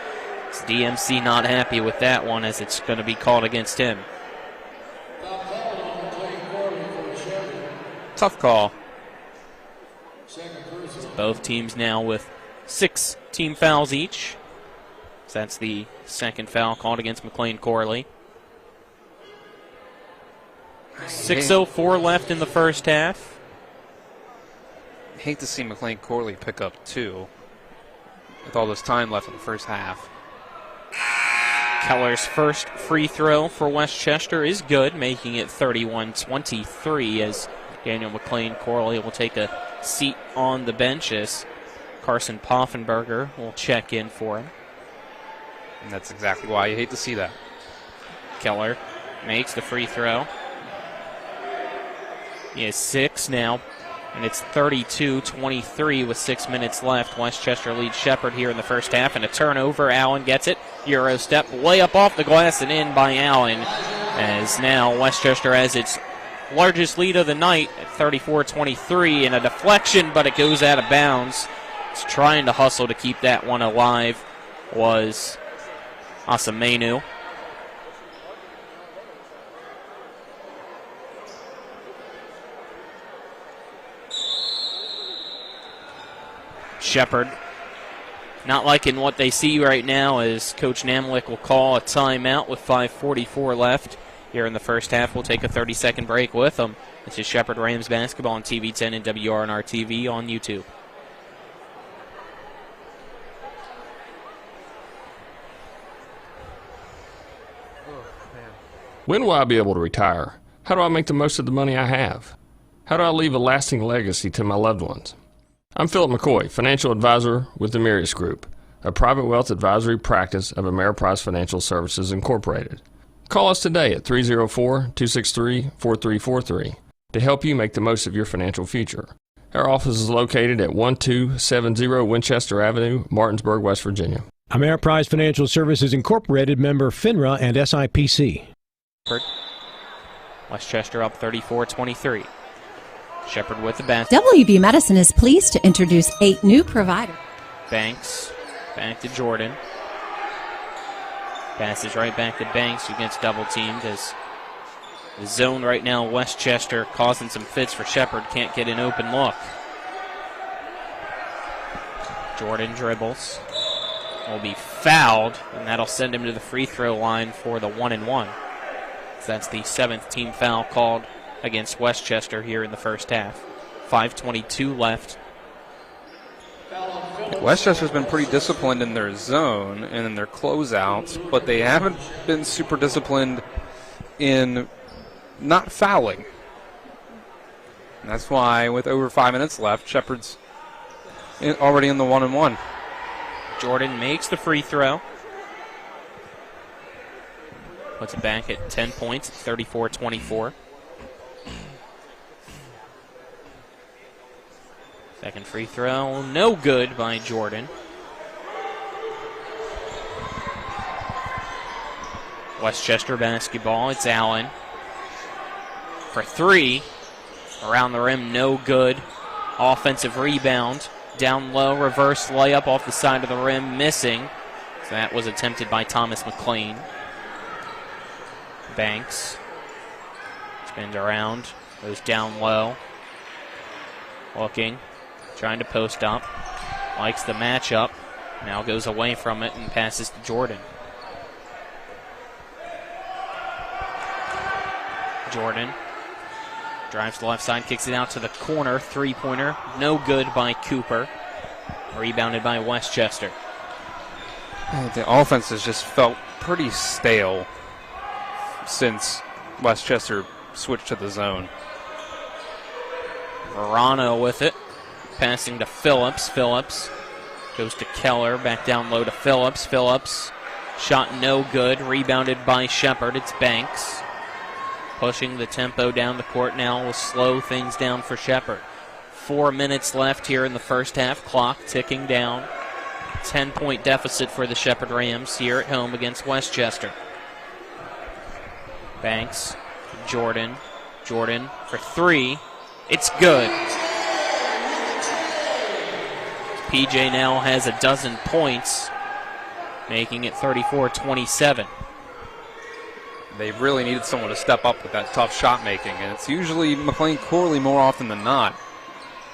It's DMC not happy with that one, as it's going to be called against him. Tough call. Both teams now with 6 team fouls each. So that's the second foul called against McLean Corley. 6:04 left in the first half. Hate to see McLean Corley pick up 2 with all this time left in the first half. Keller's first free throw for Westchester is good, making it 31-23 as Daniel McLean Corley will take a seat on the bench as Carson Poffenberger will check in for him. And that's exactly why you hate to see that. Keller makes the free throw. He has 6 now, and it's 32-23 with 6 minutes left. Westchester leads Shepherd here in the first half, and a turnover. Allen gets it. Euro step, layup off the glass and in by Allen, as now Westchester has its largest lead of the night at 34-23, and a deflection, but it goes out of bounds. It's trying to hustle to keep that one alive was Asamenu. Shepherd not liking what they see right now as Coach Namlick will call a timeout with 5:44 left here in the first half. We'll take a 30-second break with them. This is Shepherd Rams basketball on TV10 and WRNR TV on YouTube. When will I be able to retire? How do I make the most of the money I have? How do I leave a lasting legacy to my loved ones? I'm Philip McCoy, financial advisor with the Mirius Group, a private wealth advisory practice of Ameriprise Financial Services Incorporated. Call us today at 304-263-4343 to help you make the most of your financial future. Our office is located at 1270 Winchester Avenue, Martinsburg, West Virginia. Ameriprise Financial Services Incorporated, member FINRA and SIPC. Westchester up 34-23. Shepherd with the basket. WB Medicine is pleased to introduce 8 new providers. Banks back to Jordan. Passes right back to Banks, who gets double teamed as the zone right now, Westchester causing some fits for Shepherd. Can't get an open look. Jordan dribbles. Will be fouled, and that'll send him to the free throw line for the 1-and-1. So that's the 7th team foul called against Westchester here in the first half. 5:22 left. Westchester's been pretty disciplined in their zone and in their closeouts, but they haven't been super disciplined in not fouling. And that's why, with over 5 minutes left, Shepherd's already in the 1-and-1. Jordan makes the free throw. Puts it back at 10 points, 34-24. Second free throw, no good by Jordan. Westchester basketball, it's Allen. For 3, around the rim, no good. Offensive rebound, down low, reverse layup off the side of the rim, missing. So that was attempted by Thomas McLean. Banks spins around, goes down low. Looking, trying to post up. Likes the matchup. Now goes away from it and passes to Jordan. Jordan drives to the left side, kicks it out to the corner. Three-pointer, no good by Cooper. Rebounded by Westchester. The offense has just felt pretty stale since Westchester switched to the zone. Verano with it. Passing to Phillips. Phillips goes to Keller. Back down low to Phillips. Phillips shot no good. Rebounded by Shepherd. It's Banks. Pushing the tempo down the court now will slow things down for Shepherd. 4 minutes left here in the first half. Clock ticking down. 10-point deficit for the Shepherd Rams here at home against Westchester. Banks, Jordan. Jordan for 3. It's good. PJ now has a dozen points, making it 34-27. They really needed someone to step up with that tough shot making, and it's usually McLean Corley more often than not.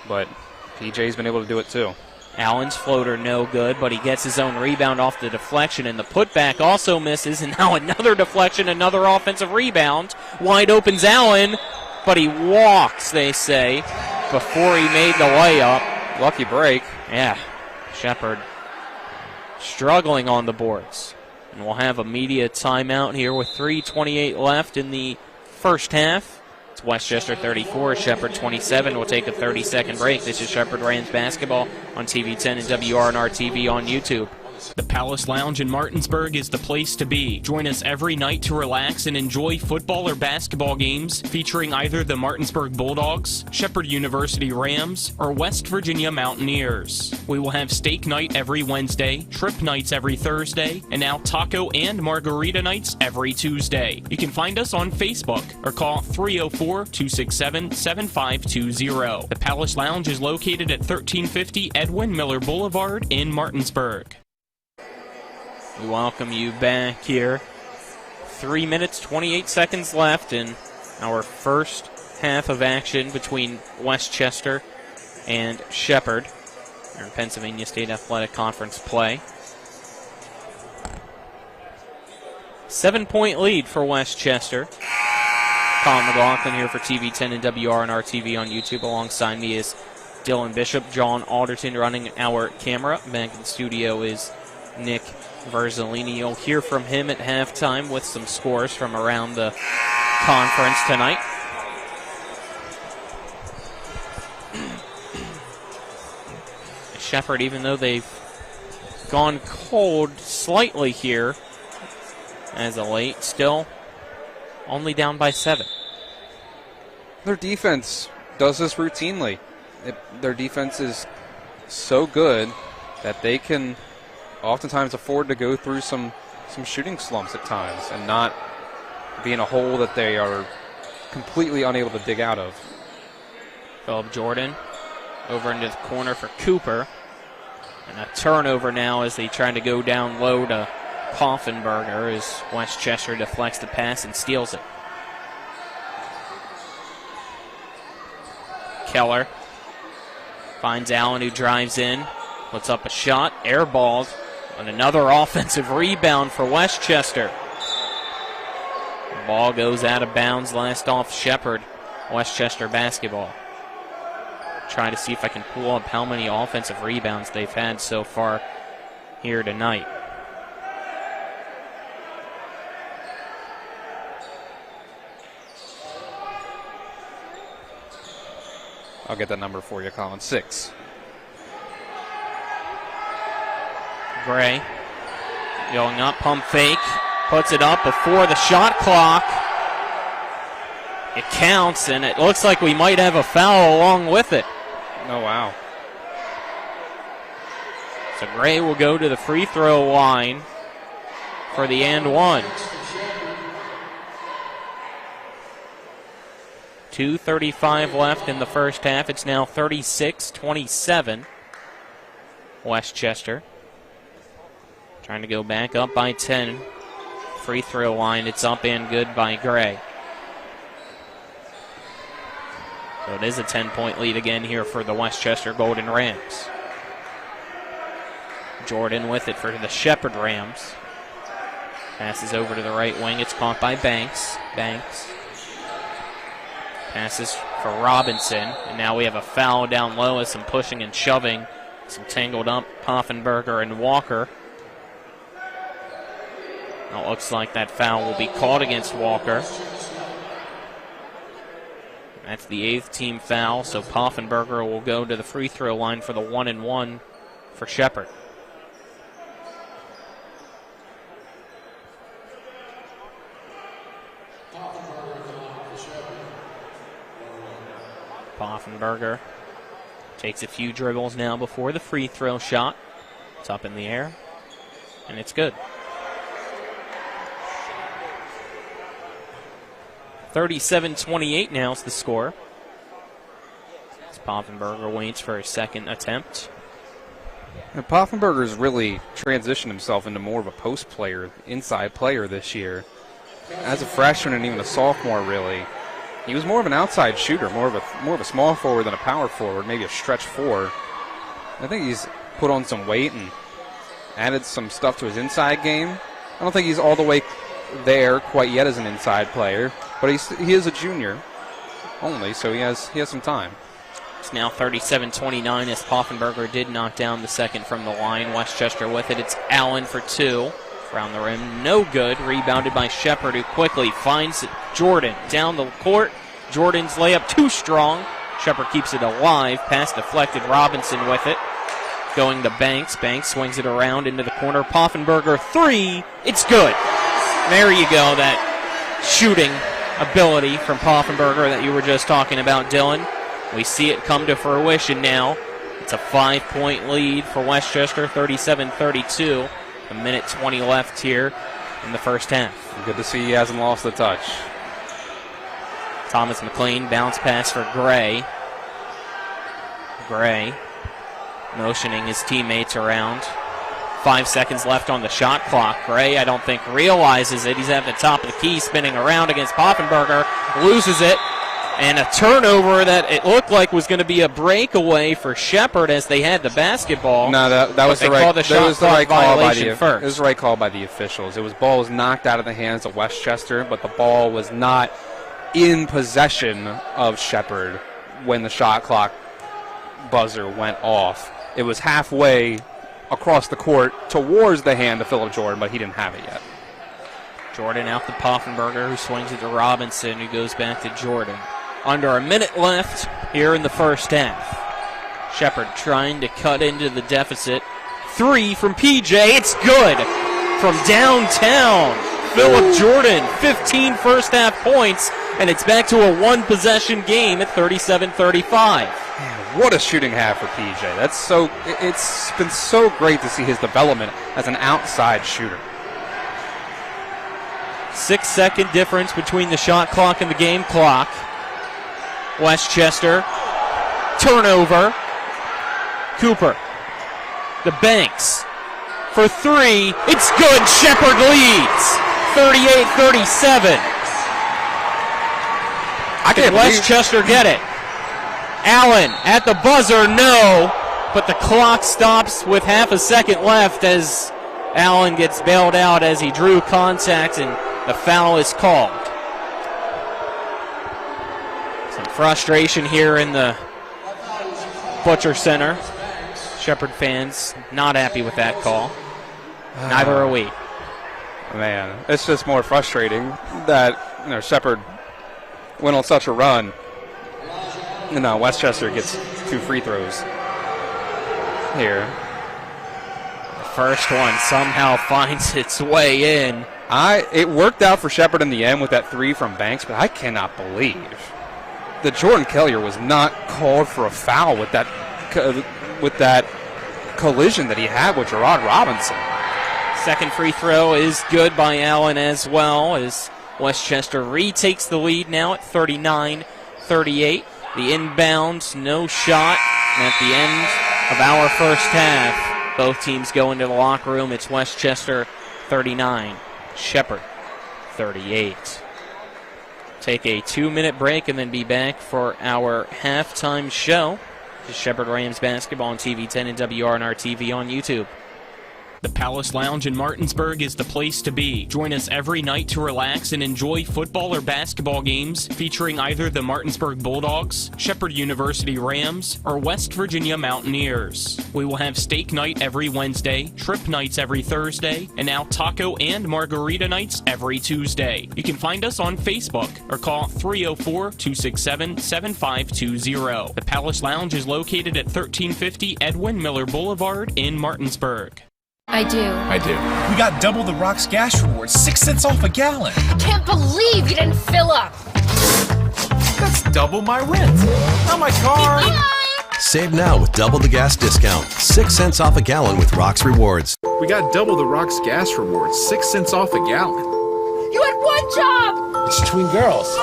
But PJ's been able to do it too. Allen's floater no good, but he gets his own rebound off the deflection, and the putback also misses, and now another deflection, another offensive rebound. Wide open's Allen, but he walks, they say, before he made the layup. Lucky break. Yeah, Shepherd struggling on the boards. And we'll have a media timeout here with 3:28 left in the first half. It's Westchester 34, Shepherd 27. We'll take a 30-second break. This is Shepherd Rams basketball on TV 10 and WRNR TV on YouTube. The Palace Lounge in Martinsburg is the place to be. Join us every night to relax and enjoy football or basketball games featuring either the Martinsburg Bulldogs, Shepherd University Rams, or West Virginia Mountaineers. We will have steak night every Wednesday, trip nights every Thursday, and now taco and margarita nights every Tuesday. You can find us on Facebook or call 304-267-7520. The Palace Lounge is located at 1350 Edwin Miller Boulevard in Martinsburg. We welcome you back here. 3 minutes, 28 seconds left in our first half of action between Westchester and Shepherd in Pennsylvania State Athletic Conference play. 7-point lead for Westchester. Colin McLaughlin here for TV 10 and WRNR TV on YouTube. Alongside me is Dylan Bishop, John Alderton running our camera. Back in the studio is Nick Verzolini. You'll hear from him at halftime with some scores from around the conference tonight. Shepherd, even though they've gone cold slightly here as of late, still only down by 7. Their defense does this routinely. Their defense is so good that they can oftentimes afford to go through some shooting slumps at times and not be in a hole that they are completely unable to dig out of. Philip Jordan over into the corner for Cooper. And a turnover now as they try to go down low to Poffenberger as Westchester deflects the pass and steals it. Keller finds Allen, who drives in, puts up a shot, airballed, and another offensive rebound for Westchester. The ball goes out of bounds, last off Shepherd. Westchester basketball. Trying to see if I can pull up how many offensive rebounds they've had so far here tonight. I'll get that number for you, Colin. 6. Gray going up, pump fake, puts it up before the shot clock. It counts, and it looks like we might have a foul along with it. Oh, wow. So Gray will go to the free throw line for the and one. 2:35 left in the first half. It's now 36-27. Westchester trying to go back up by 10. Free throw line, it's up and good by Gray. So it is a 10-point lead again here for the Westchester Golden Rams. Jordan with it for the Shepherd Rams. Passes over to the right wing. It's caught by Banks. Banks passes for Robinson. And now we have a foul down low as some pushing and shoving. Some tangled up Poffenberger and Walker. Now it looks like that foul will be called against Walker. That's the 8th team foul, so Poffenberger will go to the free throw line for the 1-and-1 for Shepherd. Poffenberger takes a few dribbles now before the free throw shot. It's up in the air, and it's good. 37-28 now is the score. As Poffenberger waits for his second attempt. And Poffenberger's really transitioned himself into more of a post player, inside player this year. As a freshman and even a sophomore, really, he was more of an outside shooter, more of a small forward than a power forward, maybe a stretch 4. I think he's put on some weight and added some stuff to his inside game. I don't think he's all the way there quite yet as an inside player, but he is a junior only, so he has some time. It's now 37-29 as Poffenberger did knock down the second from the line. Westchester with it. It's Allen for 2. Around the rim, no good. Rebounded by Shepherd, who quickly finds Jordan down the court. Jordan's layup too strong. Shepherd keeps it alive. Pass deflected. Robinson with it. Going to Banks. Banks swings it around into the corner. Poffenberger 3. It's good. There you go. That shooting ability from Poffenberger that you were just talking about, Dylan. We see it come to fruition now. It's a 5-point lead for Westchester, 37-32. A minute 20 left here in the first half. Good to see he hasn't lost the touch. Thomas McLean, bounce pass for Gray. Gray motioning his teammates around. 5 seconds left on the shot clock. Gray, I don't think, realizes it. He's at the top of the key, spinning around against Poffenberger. Loses it. And a turnover that it looked like was going to be a breakaway for Shepherd as they had the basketball. No, that was the right call by the first. It was the right call by the officials. Ball was knocked out of the hands of Westchester, but the ball was not in possession of Shepherd when the shot clock buzzer went off. It was halfway across the court towards the hand of Philip Jordan, but he didn't have it yet. Jordan out to Poffenberger, who swings it to Robinson, who goes back to Jordan. Under a minute left here in the first half. Shepherd trying to cut into the deficit. 3 from PJ. It's good from downtown. Philip Jordan, 15 first half points, and it's back to a one-possession game at 37-35. What a shooting half for PJ. It's been so great to see his development as an outside shooter. 6-second difference between the shot clock and the game clock. Westchester, turnover. Cooper, the Banks for three. It's good. Shepherd leads 38-37. Can Westchester get it? Allen at the buzzer, no. But the clock stops with half a second left as Allen gets bailed out as he drew contact and the foul is called. Some frustration here in the Butcher Center. Shepherd fans not happy with that call. Neither are we. Man, it's just more frustrating that Shepherd went on such a run. Westchester gets 2 free throws here. The first one somehow finds its way in. It worked out for Shepherd in the end with that 3 from Banks, but I cannot believe that Jordan Kellier was not called for a foul with that collision that he had with Gerard Robinson. Second free throw is good by Allen as well as Westchester retakes the lead now at 39-38. The inbound, no shot. And at the end of our first half, both teams go into the locker room. It's Westchester 39, Shepherd 38. Take a 2-minute break and then be back for our halftime show. Shepherd Rams basketball on TV 10 and WRNR TV on YouTube. The Palace Lounge in Martinsburg is the place to be. Join us every night to relax and enjoy football or basketball games featuring either the Martinsburg Bulldogs, Shepherd University Rams, or West Virginia Mountaineers. We will have steak night every Wednesday, trip nights every Thursday, and now taco and margarita nights every Tuesday. You can find us on Facebook or call 304-267-7520. The Palace Lounge is located at 1350 Edwin Miller Boulevard in Martinsburg. I do. We got double the Rock's gas rewards, 6 cents off a gallon. I can't believe you didn't fill up. That's double my rent. Not my car. Save now with double the gas discount. 6 cents off a gallon with Rock's Rewards. We got double the Rock's gas rewards, 6 cents off a gallon. You had one job. It's between girls.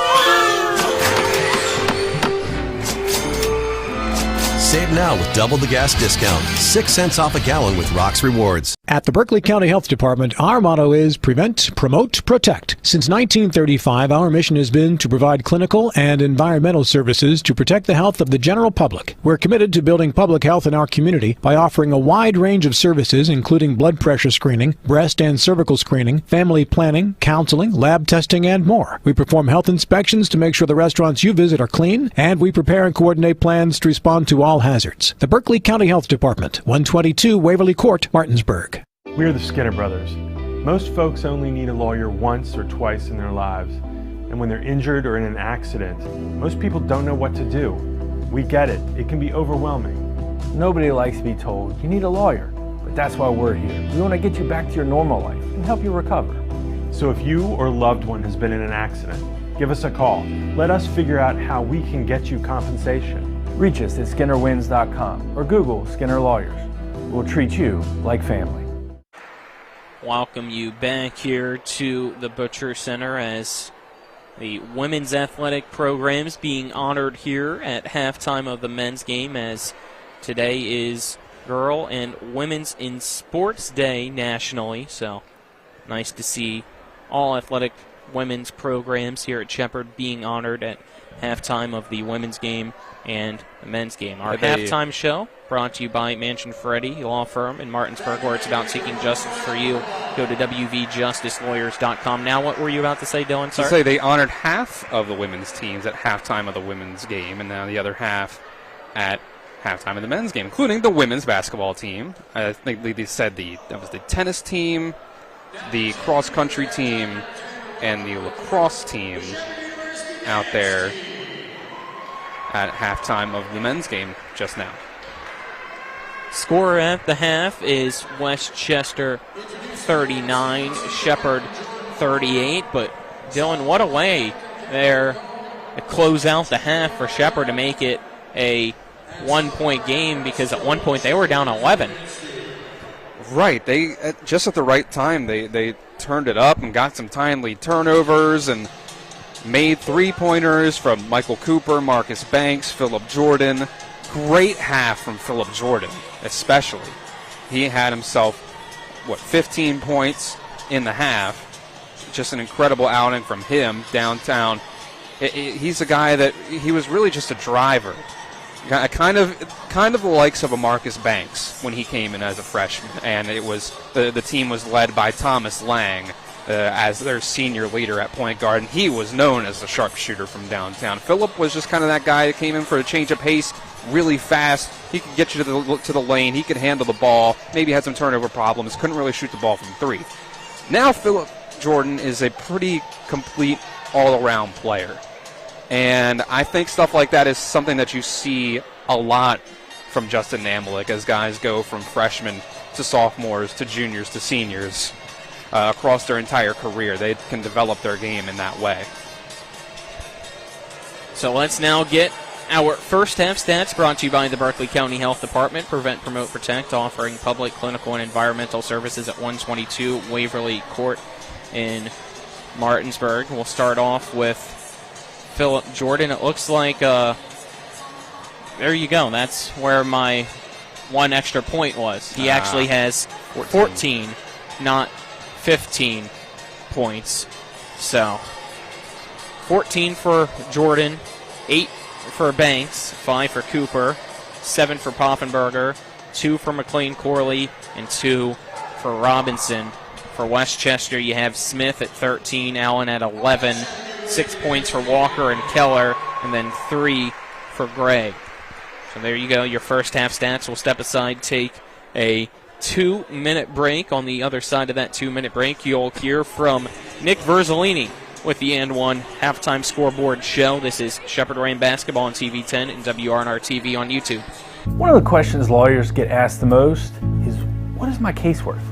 Save now with double the gas discount. 6 cents off a gallon with Rock's Rewards. At the Berkeley County Health Department, our motto is prevent, promote, protect. Since 1935, our mission has been to provide clinical and environmental services to protect the health of the general public. We're committed to building public health in our community by offering a wide range of services, including blood pressure screening, breast and cervical screening, family planning, counseling, lab testing, and more. We perform health inspections to make sure the restaurants you visit are clean, and we prepare and coordinate plans to respond to all hazards. The Berkeley County Health Department, 122 Waverly Court, Martinsburg. We're the Skinner Brothers. Most folks only need a lawyer once or twice in their lives. And when they're injured or in an accident, most people don't know what to do. We get it. It can be overwhelming. Nobody likes to be told, you need a lawyer. But that's why we're here. We want to get you back to your normal life and help you recover. So if you or loved one has been in an accident, give us a call. Let us figure out how we can get you compensation. Reach us at SkinnerWins.com or Google Skinner Lawyers. We'll treat you like family. Welcome you back here to the Butcher Center as the women's athletic programs being honored here at halftime of the men's game, as today is Girl and Women's in Sports Day nationally. So nice to see all athletic women's programs here at Shepherd being honored at halftime of the women's game and the men's game. Our halftime show brought to you by Mansion Ferretti Law Firm in Martinsburg, where it's about seeking justice for you. Go to wvjusticelawyers.com. Now, what were you about to say, Dylan? To say they honored half of the women's teams at halftime of the women's game, and now the other half at halftime of the men's game, including the women's basketball team. I think they said that was the tennis team, the cross-country team, and the lacrosse team out there at halftime of the men's game just now. Score at the half is Westchester 39, Shepherd 38. But, Dylan, what a way there to close out the half for Shepherd to make it a one-point game, because at one point they were down 11. Right. They just at the right time, they turned it up and got some timely turnovers and made three-pointers from Michael Cooper, Marcus Banks, Phillip Jordan. Great half from Phillip Jordan, especially. He had himself, 15 points in the half. Just an incredible outing from him downtown. He's a guy that he was really just a driver. Kind of the likes of a Marcus Banks when he came in as a freshman, and it was the team was led by Thomas Lang as their senior leader at point guard, and he was known as the sharpshooter from downtown. Phillip was just kind of that guy that came in for a change of pace, really fast. He could get you to the lane. He could handle the ball. Maybe had some turnover problems. Couldn't really shoot the ball from three. Now Phillip Jordan is a pretty complete all-around player. And I think stuff like that is something that you see a lot from Justin Namalik as guys go from freshmen to sophomores to juniors to seniors across their entire career. They can develop their game in that way. So let's now get our first half stats brought to you by the Berkeley County Health Department. Prevent, Promote, Protect, offering public, clinical, and environmental services at 122 Waverly Court in Martinsburg. We'll start off with Phillip Jordan. It looks like, there you go. That's where my one extra point was. He actually has 14, not 15 points. So, 14 for Jordan, 8 for Banks, 5 for Cooper, 7 for Poffenberger, 2 for McLean Corley, and 2 for Robinson. For Westchester, you have Smith at 13, Allen at 11, 6 points for Walker and Keller, and then 3 for Gregg. So there you go, your first half stats. We'll step aside, take a 2-minute break. On the other side of that 2-minute break, you'll hear from Nick Verzolini with the And One halftime scoreboard show. This is Shepherd Rain Basketball on TV 10 and WRNR TV on YouTube. One of the questions lawyers get asked the most is, what is my case worth?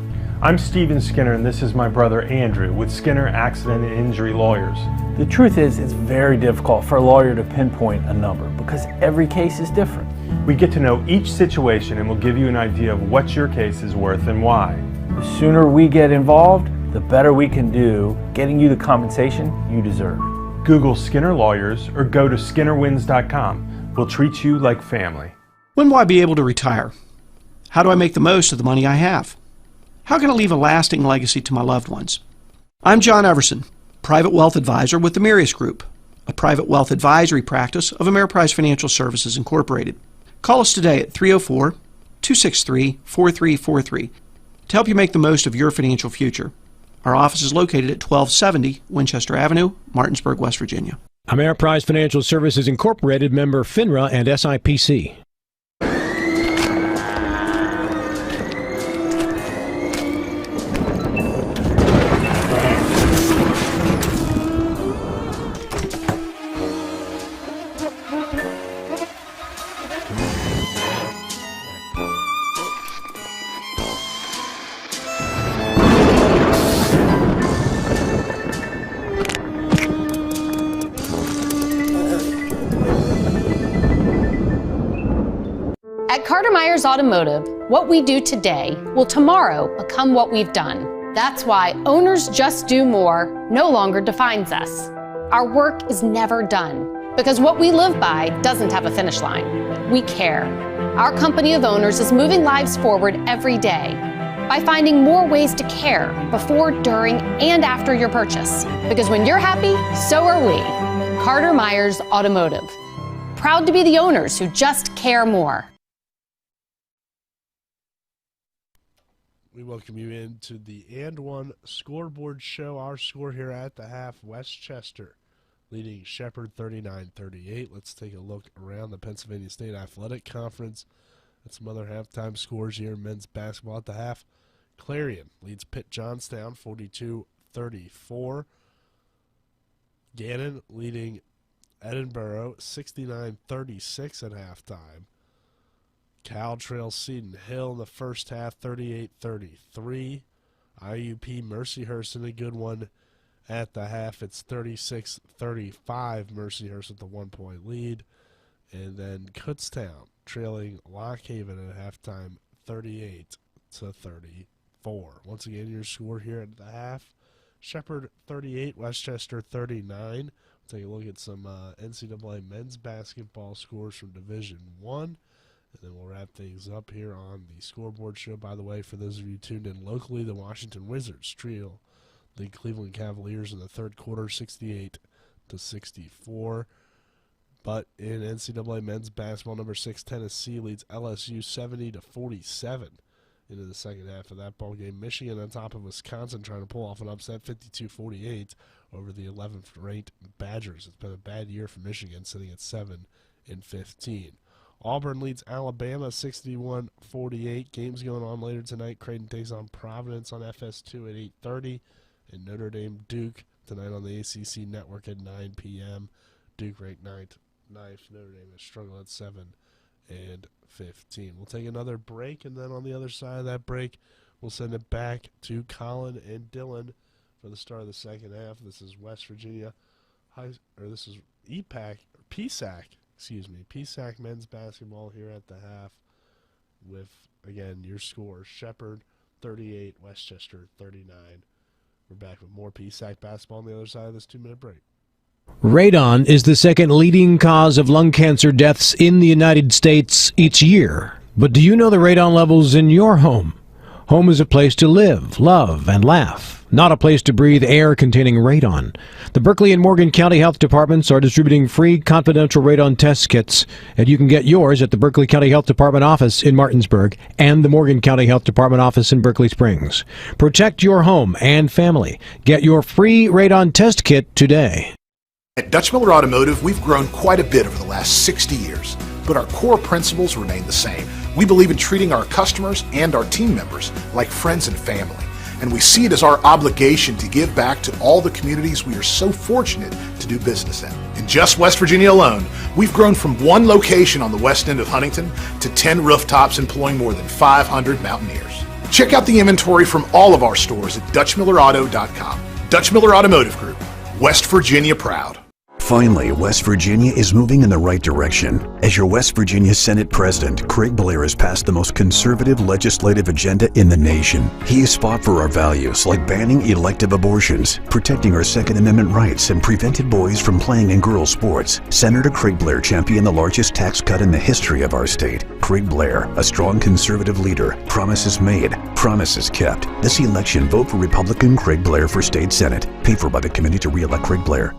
I'm Steven Skinner, and this is my brother Andrew with Skinner Accident and Injury Lawyers. The truth is, it's very difficult for a lawyer to pinpoint a number because every case is different. We get to know each situation and we'll give you an idea of what your case is worth and why. The sooner we get involved, the better we can do getting you the compensation you deserve. Google Skinner Lawyers or go to skinnerwins.com. We'll treat you like family. When will I be able to retire? How do I make the most of the money I have? How can I leave a lasting legacy to my loved ones? I'm John Everson, Private Wealth Advisor with the Marius Group, a private wealth advisory practice of Ameriprise Financial Services Incorporated. Call us today at 304-263-4343 to help you make the most of your financial future. Our office is located at 1270 Winchester Avenue, Martinsburg, West Virginia. Ameriprise Financial Services Incorporated, member FINRA and SIPC. At Carter Myers Automotive, what we do today will tomorrow become what we've done. That's why Owners Just Do More no longer defines us. Our work is never done because what we live by doesn't have a finish line. We care. Our company of owners is moving lives forward every day by finding more ways to care before, during, and after your purchase. Because when you're happy, so are we. Carter Myers Automotive. Proud to be the owners who just care more. We welcome you into the And One scoreboard show. Our score here at the half, Westchester leading Shepherd 39-38. Let's take a look around the Pennsylvania State Athletic Conference at some other halftime scores here in men's basketball at the half. Clarion leads Pitt Johnstown 42-34. Gannon leading Edinburgh 69-36 at halftime. Cal trails Seton Hill in the first half, 38-33. IUP Mercyhurst in a good one at the half. It's 36-35. Mercyhurst with the 1-point lead. And then Kutztown trailing Lock Haven at halftime, 38-34. 34. Once again, your score here at the half. Shepherd 38, Westchester 39. We'll take a look at some NCAA men's basketball scores from Division I. And then we'll wrap things up here on the scoreboard show. By the way, for those of you tuned in locally, the Washington Wizards trail the Cleveland Cavaliers in the third quarter, 68-64. But in NCAA men's basketball, number 6 Tennessee leads LSU 70-47 into the second half of that ball game. Michigan on top of Wisconsin trying to pull off an upset, 52-48 over the 11th-ranked Badgers. It's been a bad year for Michigan, sitting at 7-15. Auburn leads Alabama 61-48. Games going on later tonight. Creighton takes on Providence on FS2 at 8:30, and Notre Dame Duke tonight on the ACC network at 9 p.m. Duke ranked ninth. Notre Dame has struggled at 7-15. We'll take another break, and then on the other side of that break, we'll send it back to Colin and Dylan for the start of the second half. This is West Virginia this is PSAC men's basketball here at the half with, again, your scores. Shepherd 38, Westchester 39. We're back with more PSAC basketball on the other side of this 2-minute break. Radon is the second leading cause of lung cancer deaths in the United States each year. But do you know the radon levels in your home? Home is a place to live, love, and laugh, not a place to breathe air containing radon. The Berkeley and Morgan County Health Departments are distributing free confidential radon test kits, and you can get yours at the Berkeley County Health Department office in Martinsburg and the Morgan County Health Department office in Berkeley Springs. Protect your home and family. Get your free radon test kit today. At Dutch Miller Automotive, we've grown quite a bit over the last 60 years, but our core principles remain the same. We believe in treating our customers and our team members like friends and family, and we see it as our obligation to give back to all the communities we are so fortunate to do business in. In just West Virginia alone, we've grown from one location on the west end of Huntington to 10 rooftops employing more than 500 Mountaineers. Check out the inventory from all of our stores at DutchMillerAuto.com. Dutch Miller Automotive Group, West Virginia proud. Finally, West Virginia is moving in the right direction. As your West Virginia Senate President, Craig Blair has passed the most conservative legislative agenda in the nation. He has fought for our values like banning elective abortions, protecting our Second Amendment rights, and prevented boys from playing in girls' sports. Senator Craig Blair championed the largest tax cut in the history of our state. Craig Blair, a strong conservative leader. Promises made, promises kept. This election, vote for Republican Craig Blair for State Senate. Paid for by the committee to re-elect Craig Blair.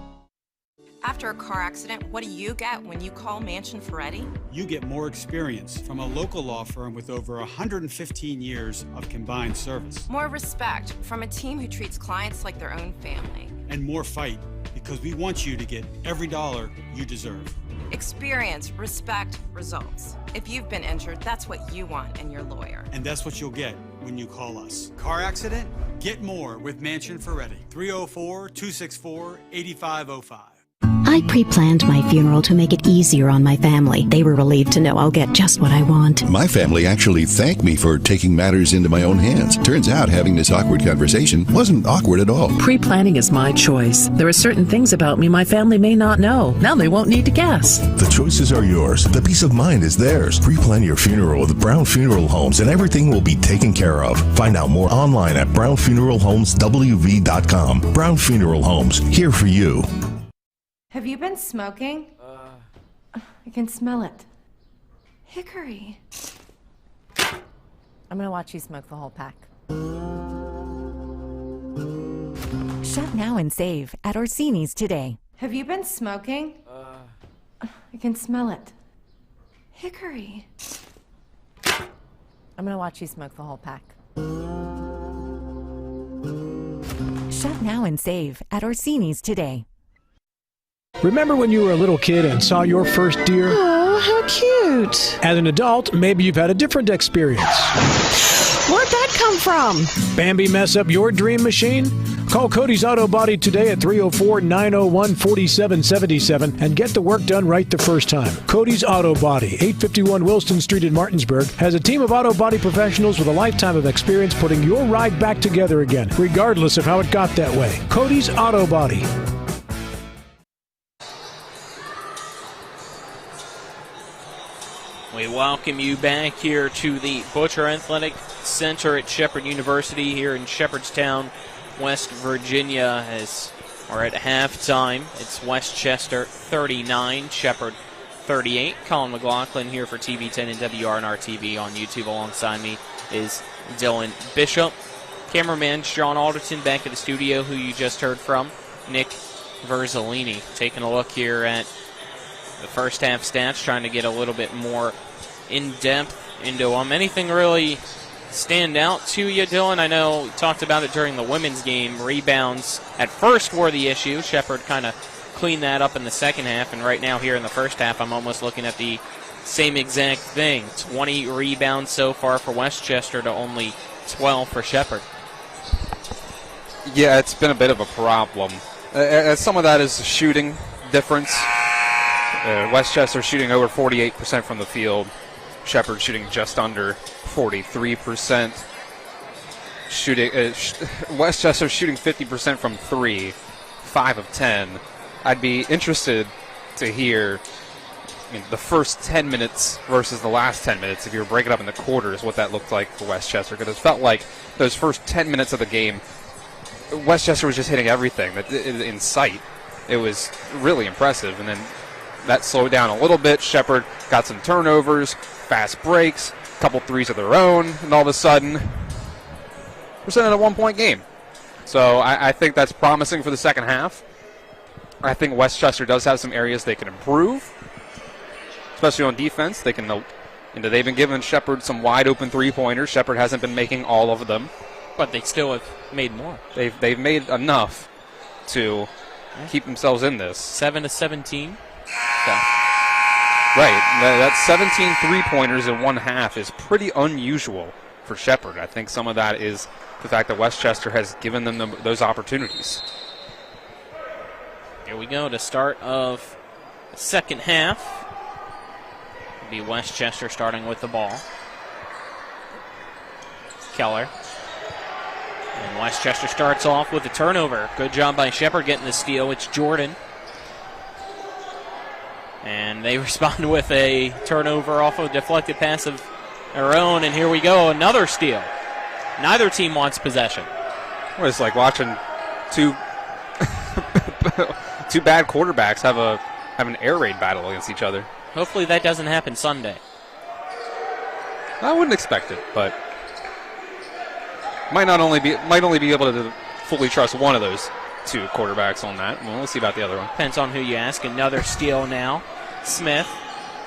After a car accident, what do you get when you call Mansion Ferretti? You get more experience from a local law firm with over 115 years of combined service. More respect from a team who treats clients like their own family. And more fight, because we want you to get every dollar you deserve. Experience, respect, results. If you've been injured, that's what you want in your lawyer. And that's what you'll get when you call us. Car accident? Get more with Mansion Ferretti. 304-264-8505. I pre-planned my funeral to make it easier on my family. They were relieved to know I'll get just what I want. My family actually thanked me for taking matters into my own hands. Turns out having this awkward conversation wasn't awkward at all. Pre-planning is my choice. There are certain things about me my family may not know. Now they won't need to guess. The choices are yours. The peace of mind is theirs. Pre-plan your funeral with Brown Funeral Homes and everything will be taken care of. Find out more online at brownfuneralhomeswv.com. Brown Funeral Homes, here for you. Have you been smoking? I can smell it. Hickory. I'm gonna watch you smoke the whole pack. Shop now and save at Orsini's today. Have you been smoking? I can smell it. Hickory. I'm gonna watch you smoke the whole pack. Shop now and save at Orsini's today. Remember when you were a little kid and saw your first deer? Oh, how cute. As an adult, maybe you've had a different experience. Where'd that come from? Bambi mess up your dream machine? Call Cody's Auto Body today at 304-901-4777 and get the work done right the first time. Cody's Auto Body, 851 Wilston Street in Martinsburg, has a team of auto body professionals with a lifetime of experience putting your ride back together again, regardless of how it got that way. Cody's Auto Body. We welcome you back here to the Butcher Athletic Center at Shepherd University here in Shepherdstown, West Virginia, as we're at halftime. It's Westchester 39, Shepherd 38. Colin McLaughlin here for TV10 and WRNR TV on YouTube. Alongside me is Dylan Bishop. Cameraman John Alderton back at the studio, who you just heard from. Nick Verzolini taking a look here at the first half stats, trying to get a little bit more in-depth into them. Anything really stand out to you, Dylan? I know we talked about it during the women's game. Rebounds at first were the issue. Shepherd kind of cleaned that up in the second half, and right now here in the first half, I'm almost looking at the same exact thing. 20 rebounds so far for Westchester to only 12 for Shepherd. Yeah, it's been a bit of a problem. Some of that is the shooting difference. Westchester shooting over 48% from the field. Shepherd shooting just under 43%. Westchester shooting 50% from 3, 5 of 10. I'd be interested to hear the first 10 minutes versus the last 10 minutes, if you were breaking up in the quarters, what that looked like for Westchester, because it felt like those first 10 minutes of the game, Westchester was just hitting everything in sight. It was really impressive, and then that slowed down a little bit. Shepherd got some turnovers, fast breaks, a couple threes of their own, and all of a sudden, we're sitting in a one-point game. So I think that's promising for the second half. I think Westchester does have some areas they can improve, especially on defense. They've been giving Shepherd some wide-open three-pointers. Shepherd hasn't been making all of them. But they still have made more. They've made enough to keep themselves in this. 7 to 17. Right. That 17 three-pointers in one half is pretty unusual for Shepherd. I think some of that is the fact that Westchester has given them those opportunities. Here we go to start of the second half. It'll be Westchester starting with the ball. Keller. And Westchester starts off with a turnover. Good job by Shepherd getting the steal. It's Jordan. And they respond with a turnover off of a deflected pass of their own. And here we go, another steal. Neither team wants possession. Well, it's like watching two bad quarterbacks have an air raid battle against each other. Hopefully that doesn't happen Sunday. I wouldn't expect it, but might only be able to fully trust one of those two quarterbacks on that. Well, we'll see about the other one. Depends on who you ask. Another steal now. Smith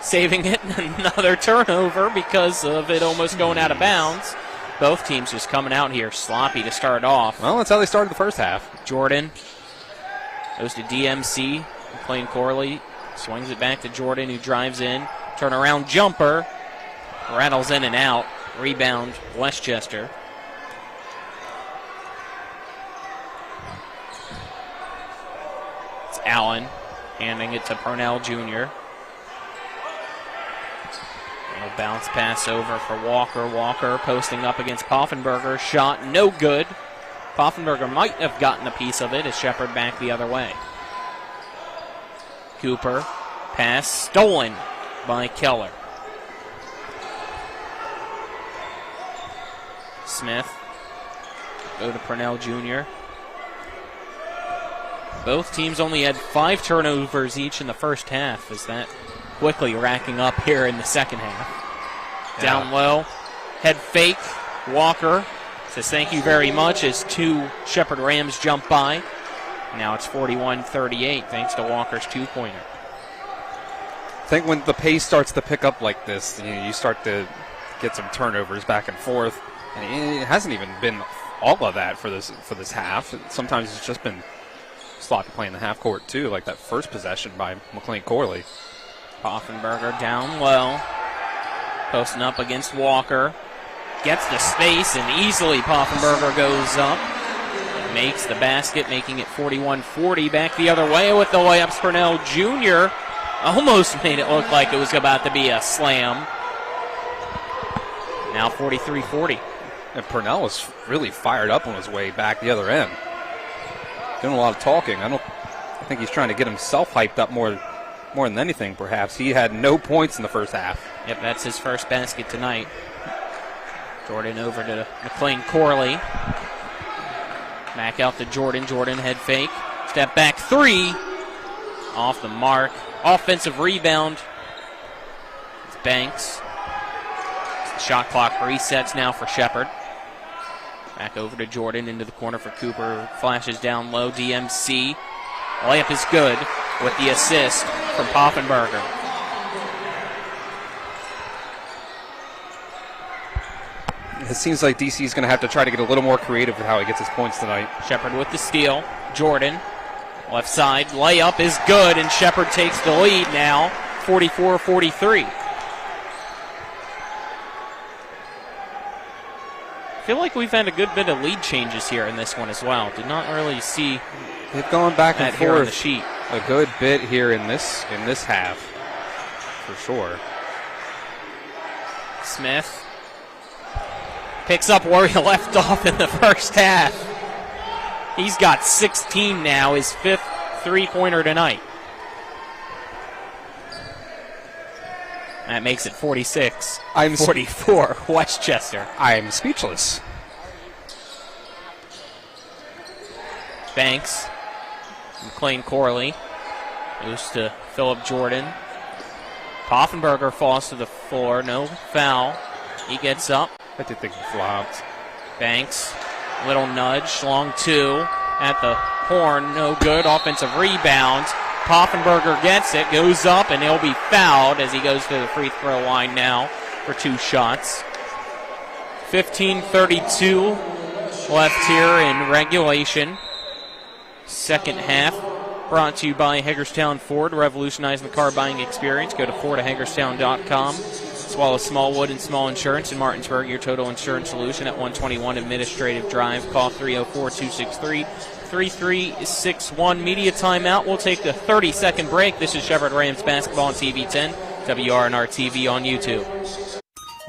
saving it. Another turnover because of it almost going out of bounds. Both teams just coming out here sloppy to start off. Well, that's how they started the first half. Jordan goes to DMC. McLean Corley swings it back to Jordan, who drives in. Turnaround jumper. Rattles in and out. Rebound, Westchester. It's Allen handing it to Purnell Jr. A bounce pass over for Walker. Walker posting up against Poffenberger. Shot no good. Poffenberger might have gotten a piece of it as Shepherd back the other way. Cooper. Pass stolen by Keller. Smith. Go to Purnell Jr. Both teams only had 5 turnovers each in the first half, as that quickly racking up here in the second half. Yeah. Down low, head fake. Walker says thank you very much as 2 Shepherd Rams jump by. Now it's 41-38 thanks to Walker's 2-pointer. I think when the pace starts to pick up like this, you start to get some turnovers back and forth. And it hasn't even been all of that for this half. Sometimes it's just been sloppy playing the half court too, like that first possession by McLean Corley. Poffenberger down low, posting up against Walker. Gets the space, and easily Poffenberger goes up. Makes the basket, making it 41-40. Back the other way with the layups. Purnell Jr. almost made it look like it was about to be a slam. Now 43-40. And Purnell was really fired up on his way back the other end. Doing a lot of talking. I think he's trying to get himself hyped up more more than anything, perhaps. He had no points in the first half. Yep, that's his first basket tonight. Jordan over to McLean Corley. Back out to Jordan. Jordan head fake. Step back three. Off the mark. Offensive rebound. It's Banks. Shot clock resets now for Shepherd. Back over to Jordan into the corner for Cooper. Flashes down low. DMC. Layup is good with the assist from Poffenberger. It seems like DC is going to have to try to get a little more creative with how he gets his points tonight. Shepherd with the steal. Jordan, left side. Layup is good, and Shepherd takes the lead now, 44-43. I feel like we've had a good bit of lead changes here in this one as well. Did not really see it going back and forth on the sheet. A good bit here in this half, for sure. Smith picks up where he left off in the first half. He's got 16 now, his fifth three-pointer tonight. That makes it 46-44 Westchester. I'm speechless. Banks. McLean Corley goes to Philip Jordan. Poffenberger falls to the floor. No foul. He gets up. I did think he flopped. Banks. Little nudge. Long two. At the horn. No good. Offensive rebound. Poffenberger gets it. Goes up, and he'll be fouled as he goes to the free throw line now for two shots. 15:32 left here in regulation. Second half. Brought to you by Hagerstown Ford, revolutionizing the car buying experience. Go to FordHagerstown.com. As well as Smallwood and Small Insurance in Martinsburg, your total insurance solution at 121 Administrative Drive. Call 304-263-3361. Media timeout. We'll take a 30-second break. This is Shepherd Rams basketball on TV 10, WRNR TV on YouTube.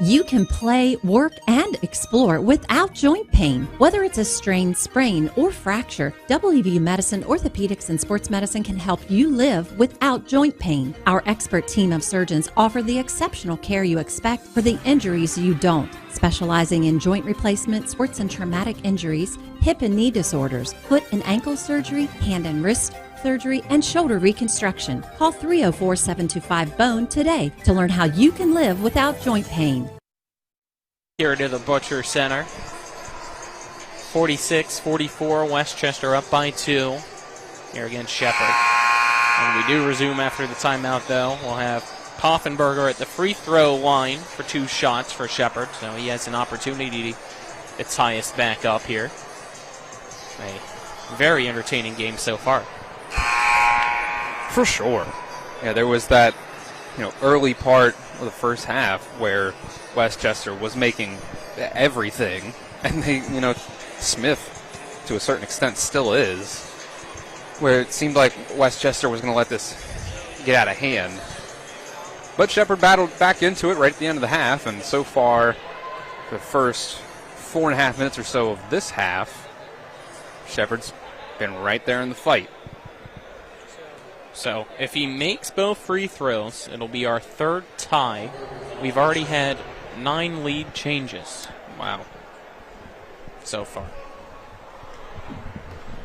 You can play, work, and explore without joint pain. Whether it's a strain, sprain, or fracture, WVU Medicine, Orthopedics, and Sports Medicine can help you live without joint pain. Our expert team of surgeons offer the exceptional care you expect for the injuries you don't. Specializing in joint replacement, sports and traumatic injuries, hip and knee disorders, foot and ankle surgery, hand and wrist surgery, and shoulder reconstruction. Call 304-725-BONE today to learn how you can live without joint pain. Here to the Butcher Center. 46-44, Westchester up by 2. Here against Shepherd. And we do resume after the timeout, though. We'll have Poffenberger at the free throw line for two shots for Shepherd, so he has an opportunity to tie us back up here. A very entertaining game so far. For sure. Yeah, there was that, early part of the first half where Westchester was making everything, and they, Smith, to a certain extent, still is, where it seemed like Westchester was going to let this get out of hand. But Shepherd battled back into it right at the end of the half, and so far, the first 4.5 minutes or so of this half, Shepherd's been right there in the fight. So if he makes both free throws, it'll be our third tie. We've already had 9 lead changes. Wow. So far.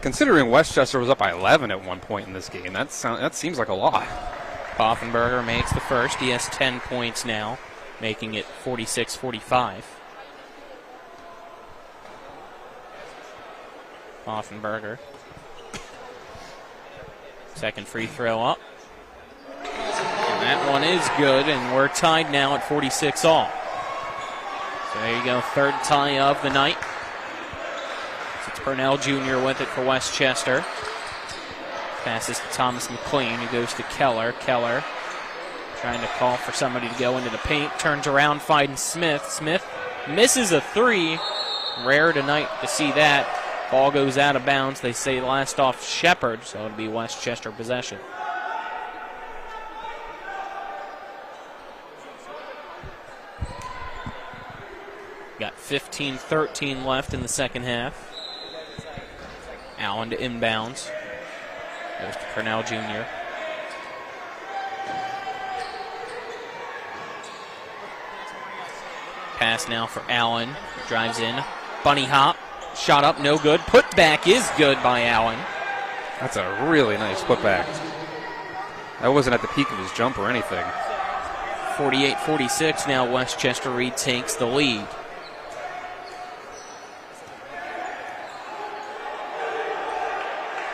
Considering Westchester was up by 11 at one point in this game, that seems like a lot. Poffenberger makes the first. He has 10 points now, making it 46-45. Poffenberger. Second free throw up. And that one is good, and we're tied now at 46 all. So there you go, third tie of the night. So it's Purnell Jr. with it for Westchester. Passes to Thomas McLean, who goes to Keller. Keller trying to call for somebody to go into the paint. Turns around, finding Smith. Smith misses a three. Rare tonight to see that. Ball goes out of bounds. They say last off Shepherd, so it'll be Westchester possession. Got 15-13 left in the second half. Allen to inbounds. Goes to Purnell Jr. pass now for Allen. Drives in. Bunny hop. Shot up, no good. Putback is good by Allen. That's a really nice putback. That wasn't at the peak of his jump or anything. 48-46, now Westchester retakes the lead.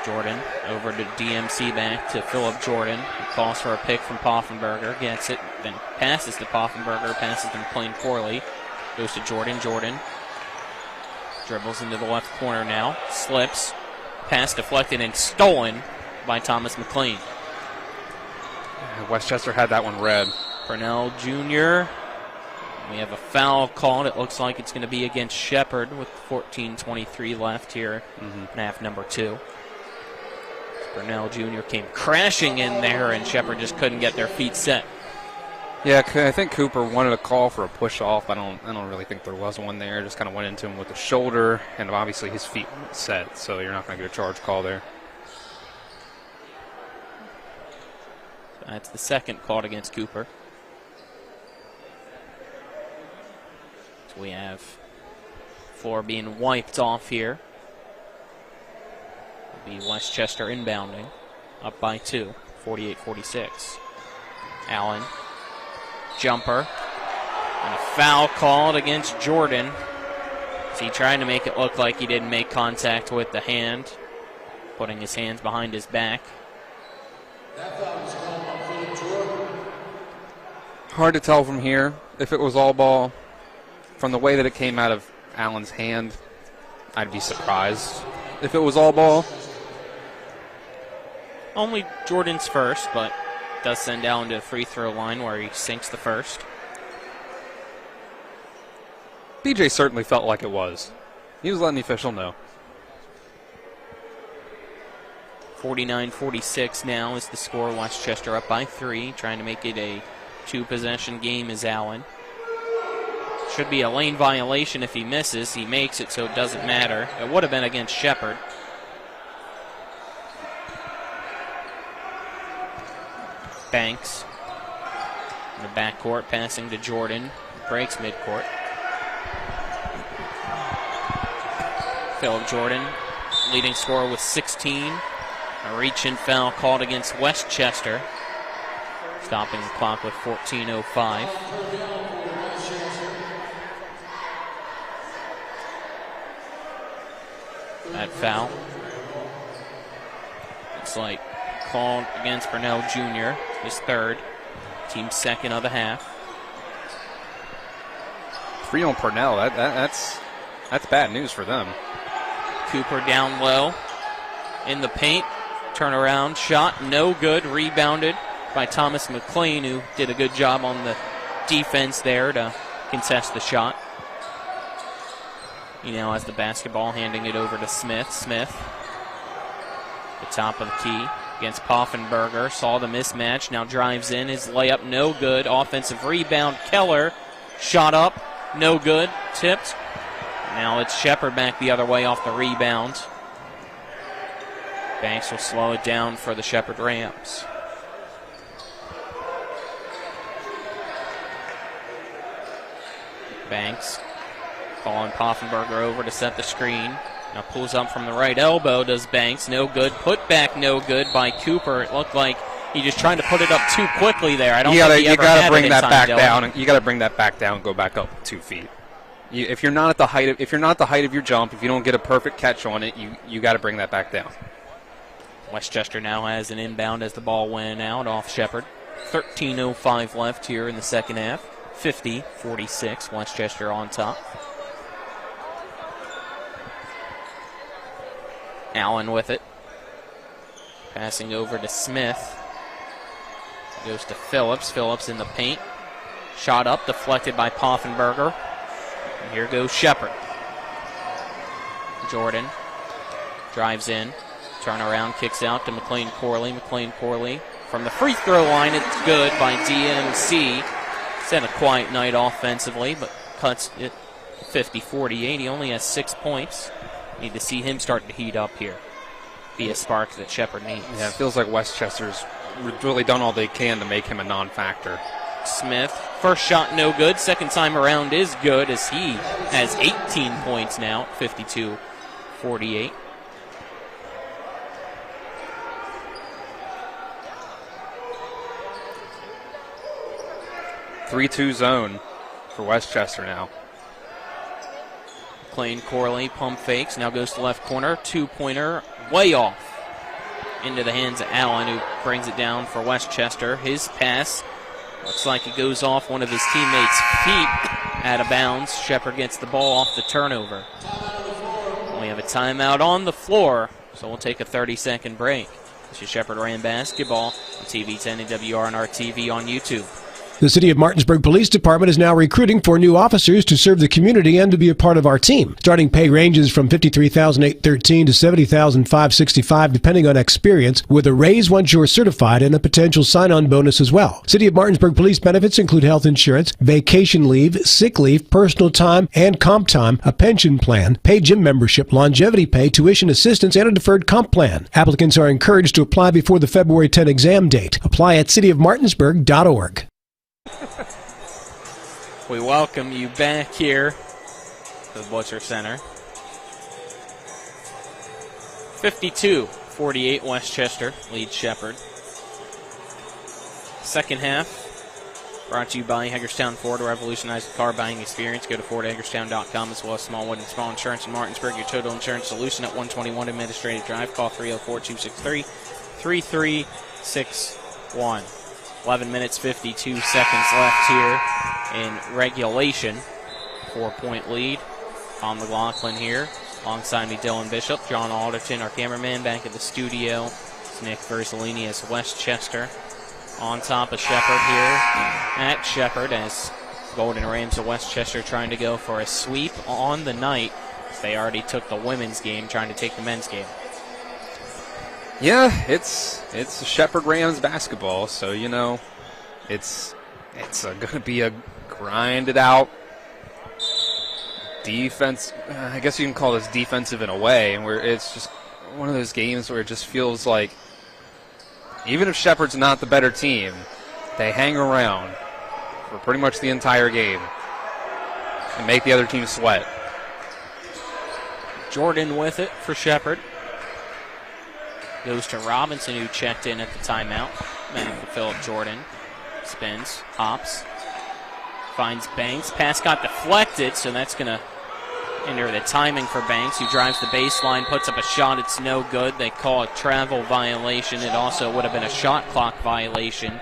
Jordan over to DMC, back to Philip Jordan. He calls for a pick from Poffenberger, gets it, then passes to Poffenberger, passes to McLean poorly. Goes to Jordan. Jordan dribbles into the left corner now, slips, pass deflected and stolen by Thomas McLean. Westchester had that one read. Purnell Jr. We have a foul called. It looks like it's going to be against Shepherd with 14:23 left here in half number 2. Purnell Jr. came crashing in there, and Shepherd just couldn't get their feet set. Yeah, I think Cooper wanted a call for a push-off. I don't really think there was one there. Just kind of went into him with the shoulder, and obviously his feet weren't set, so you're not going to get a charge call there. That's the second called against Cooper. So we have floor being wiped off here. It'll be Westchester inbounding, up by 2, 48-46. Allen, jumper, and a foul called against Jordan. So he tried to make it look like he didn't make contact with the hand, putting his hands behind his back. Hard to tell from here if it was all ball. From the way that it came out of Allen's hand, I'd be surprised if it was all ball. Only Jordan's first, but does send Allen to the free throw line where he sinks the first. BJ certainly felt like it was. He was letting the official know. 49-46 now is the score. Westchester up by 3, trying to make it a 2-possession game is Allen. Should be a lane violation if he misses. He makes it, so it doesn't matter. It would have been against Shepherd. Banks in the backcourt, passing to Jordan. Breaks midcourt. Philip Jordan, leading scorer with 16. A reach-in foul called against Westchester, stopping the clock with 14:05. That foul looks like called against Purnell Jr., his third, team's second of the half. 3 on Purnell, that's bad news for them. Cooper down low in the paint. Turnaround shot, no good. Rebounded by Thomas McLean, who did a good job on the defense there to contest the shot. He now has the basketball, handing it over to Smith. Smith, the top of the key against Poffenberger. Saw the mismatch, now drives in. His layup, no good. Offensive rebound, Keller. Shot up, no good. Tipped. Now it's Shepherd back the other way off the rebound. Banks will slow it down for the Shepherd Rams. Banks calling Poffenberger over to set the screen. Now pulls up from the right elbow, does Banks. No good. Put back, no good by Cooper. It looked like he just trying to put it up too quickly there. I don't think he ever had it in time, bring that back Dylan. down. You got to bring that back down and go back up 2 feet. If you're not at the height of your jump, if you don't get a perfect catch on it, you got to bring that back down. Westchester now has an inbound as the ball went out off Shepherd. 13:05 left here in the second half. 50-46, Westchester on top. Allen with it. Passing over to Smith. Goes to Phillips. Phillips in the paint. Shot up, deflected by Poffenberger. And here goes Shepherd. Jordan drives in. Turnaround, kicks out to McLean Corley. McLean Corley from the free throw line. It's good by DMC. He's had a quiet night offensively, but cuts it 50-48. He only has 6 points. Need to see him start to heat up here. Be a spark that Shepherd needs. Yeah, it feels like Westchester's really done all they can to make him a non-factor. Smith. First shot no good. Second time around is good as he has 18 points now, 52-48. Three-two zone for Westchester now. McLean Corley pump fakes, now goes to left corner. Two-pointer way off into the hands of Allen, who brings it down for Westchester. His pass looks like it goes off one of his teammates' feet, out of bounds. Shepherd gets the ball off the turnover. We have a timeout on the floor, so we'll take a 30-second break. This is Shepherd Ram Basketball on TV10 and WRNR TV on YouTube. The City of Martinsburg Police Department is now recruiting for new officers to serve the community and to be a part of our team. Starting pay ranges from $53,813 to $70,565 depending on experience, with a raise once you're certified and a potential sign-on bonus as well. City of Martinsburg police benefits include health insurance, vacation leave, sick leave, personal time, and comp time, a pension plan, paid gym membership, longevity pay, tuition assistance, and a deferred comp plan. Applicants are encouraged to apply before the February 10 exam date. Apply at cityofmartinsburg.org. We welcome you back here to the Butcher Center. 52-48 Westchester leads Shepherd. Second half brought to you by Hagerstown Ford. Revolutionize the car buying experience. Go to FordHagerstown.com, as well as Smallwood and Small Insurance in Martinsburg, your total insurance solution at 121 Administrative Drive. Call 304-263-3361. 11 minutes, 52 seconds left here in regulation. 4-point lead. Tom McLaughlin here. Alongside me, Dylan Bishop. John Alderton, our cameraman, back at the studio. It's Nick Verzolini as Westchester. On top of Shepherd here at Shepherd, as Golden Rams of Westchester trying to go for a sweep on the night. They already took the women's game, trying to take the men's game. Yeah, it's Shepherd Rams basketball, so you know it's going to be a grinded out defense. I guess you can call this defensive in a way, and where it's just one of those games where it just feels like even if Shepherd's not the better team, they hang around for pretty much the entire game and make the other team sweat. Jordan with it for Shepherd. Goes to Robinson, who checked in at the timeout. Back for Philip Jordan. Spins, hops, finds Banks. Pass got deflected, so that's going to hinder the timing for Banks, who drives the baseline, puts up a shot. It's no good. They call a travel violation. It also would have been a shot clock violation.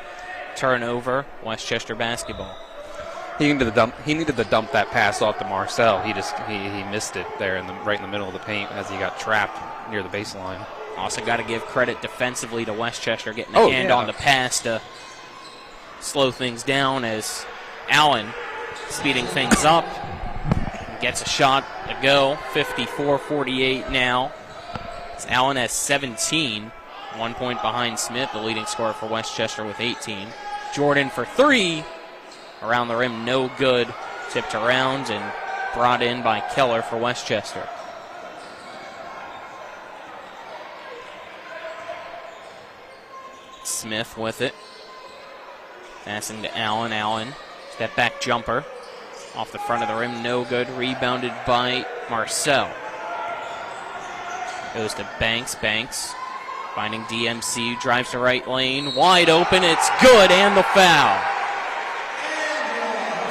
Turnover, Westchester basketball. He needed to dump that pass off to Marcel. He missed it there right in the middle of the paint as he got trapped near the baseline. Also got to give credit defensively to Westchester, getting a hand on the pass to slow things down, as Allen speeding things up. Gets a shot to go. 54-48 now. As Allen has 17. 1 point behind Smith, the leading scorer for Westchester with 18. Jordan for three. Around the rim, no good. Tipped around and brought in by Keller for Westchester. Smith with it. Passing to Allen. Allen, step back jumper. Off the front of the rim, no good. Rebounded by Marcel. Goes to Banks. Banks finding DMC, drives to right lane. Wide open, it's good, and the foul.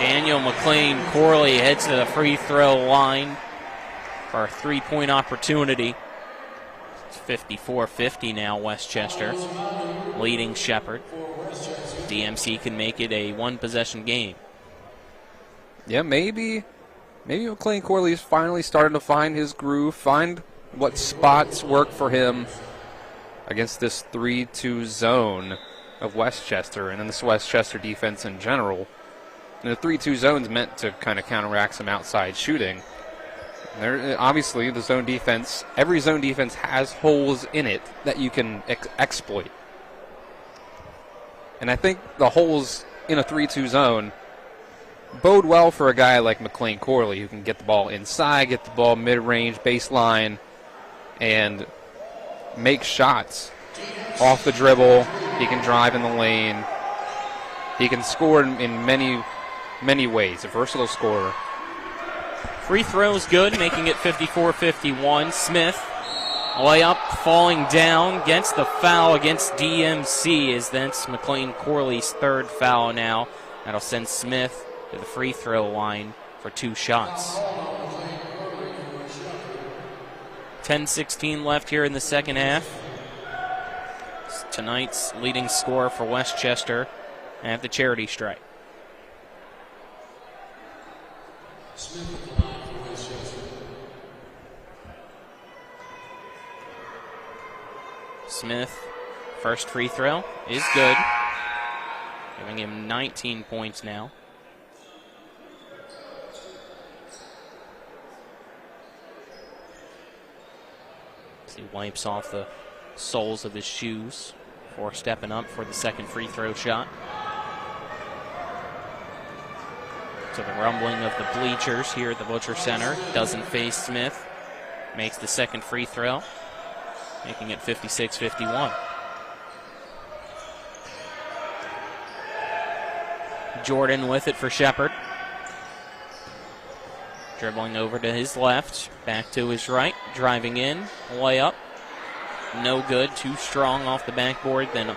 Daniel McLean Corley heads to the free throw line for a three-point opportunity. It's 54-50 now, Westchester leading Shepherd. DMC can make it a one-possession game. Yeah, maybe McLean Corley is finally starting to find his groove, find what spots work for him against this 3-2 zone of Westchester and in this Westchester defense in general. And the 3-2 zone is meant to kind of counteract some outside shooting. Obviously, the zone defense, every zone defense has holes in it that you can exploit. And I think the holes in a 3-2 zone bode well for a guy like McLean Corley, who can get the ball inside, get the ball mid-range, baseline, and make shots off the dribble. He can drive in the lane. He can score in many, many ways. A versatile scorer. Free throw's good, making it 54-51. Smith, layup, falling down, gets the foul against DMC, as that's McLean Corley's third foul now. That'll send Smith to the free throw line for 2 shots. 10:16 left here in the second half. It's tonight's leading scorer for Westchester at the charity stripe. Smith, first free throw is good, giving him 19 points now. He wipes off the soles of his shoes before stepping up for the second free throw shot. So the rumbling of the bleachers here at the Butcher Center doesn't face Smith. Makes the second free throw, making it 56-51. Jordan with it for Shepherd. Dribbling over to his left, back to his right, driving in, layup. No good, too strong off the backboard, then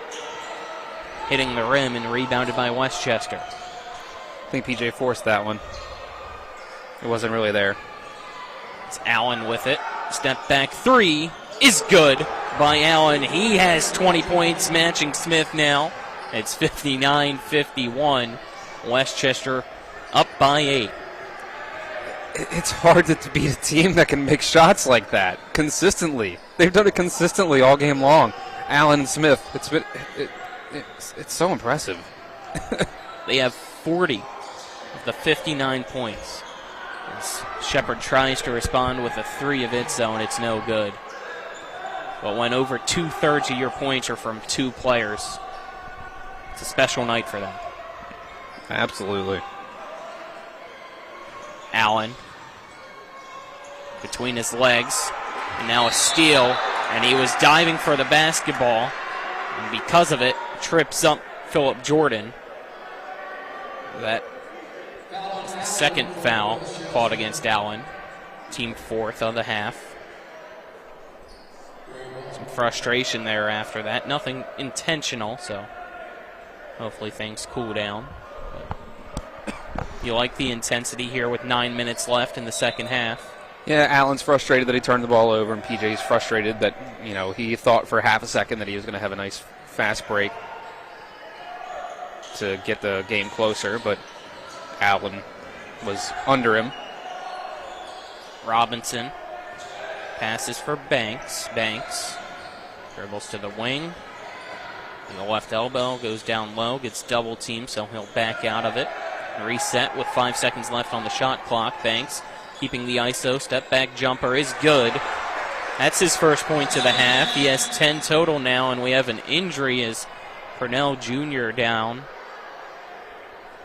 hitting the rim and rebounded by Westchester. I think PJ forced that one. It wasn't really there. It's Allen with it. Step back three is good by Allen. He has 20 points, matching Smith now. It's 59-51. Westchester up by 8. It's hard to beat a team that can make shots like that consistently. They've done it consistently all game long. Allen and Smith, it's so impressive. They have 40 of the 59 points. As Shepherd tries to respond with a 3 of its own, it's no good. But when over 2/3 of your points are from 2 players, it's a special night for them. Absolutely. Allen between his legs, and now a steal, and he was diving for the basketball, and because of it, trips up Phillip Jordan. That is the second foul called against Allen, team 4th of the half. Some frustration there after that, nothing intentional, so hopefully things cool down. You like the intensity here with 9 minutes left in the second half. Yeah, Allen's frustrated that he turned the ball over, and PJ's frustrated that, he thought for half a second that he was going to have a nice fast break to get the game closer, but Allen was under him. Robinson passes for Banks. Banks dribbles to the wing. And the left elbow goes down low, gets double teamed, so he'll back out of it. Reset with 5 seconds left on the shot clock. Banks keeping the ISO. Step back jumper is good. That's his first points of the half. He has 10 total now, and we have an injury as Purnell Jr. down.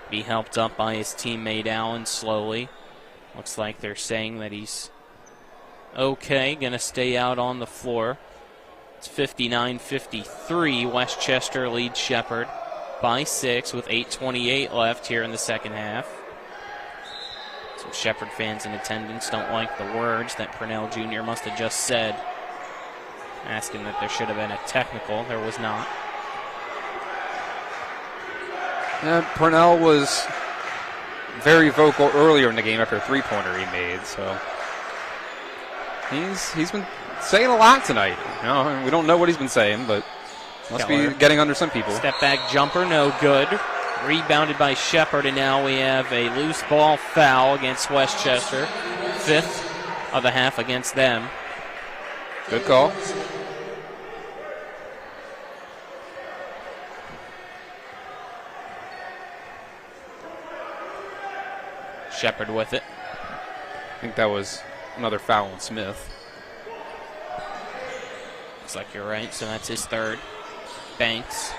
Be helped up by his teammate Allen slowly. Looks like they're saying that he's okay, going to stay out on the floor. It's 59-53. Westchester leads Shepherd by 6 with 8:28 left here in the second half. Some Shepherd fans in attendance don't like the words that Purnell Jr. must have just said, asking that there should have been a technical. There was not. Yeah, Purnell was very vocal earlier in the game after a three-pointer he made, so he's been saying a lot tonight. We don't know what he's been saying, but must be getting under some people. Step back jumper, no good. Rebounded by Shepherd, and now we have a loose ball foul against Westchester. 5th of the half against them. Good call. Shepherd with it. I think that was another foul on Smith. Looks like you're right, so that's his 3rd. Banks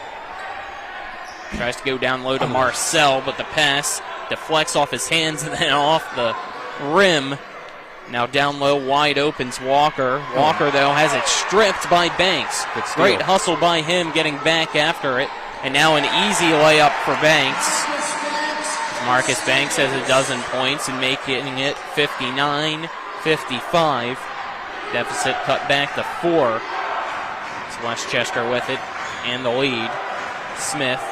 tries to go down low to Marcel, but the pass deflects off his hands and then off the rim. Now down low, wide opens Walker. Walker, though, has it stripped by Banks. Great hustle by him, getting back after it. And now an easy layup for Banks. Marcus Banks has a dozen points and making it 59-55. Deficit cut back to 4. It's Westchester with it and the lead. Smith.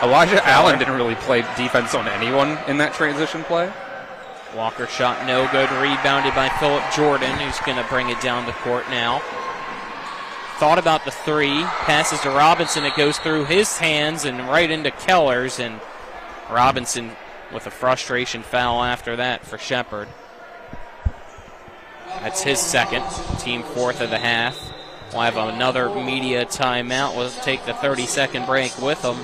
Elijah Allen didn't really play defense on anyone in that transition play. Walker shot no good. Rebounded by Phillip Jordan, who's going to bring it down the court now. Thought about the 3. Passes to Robinson. It goes through his hands and right into Keller's. And Robinson with a frustration foul after that for Shepherd. That's his second. Team 4th of the half. We'll have another media timeout. We'll take the 30-second break with them.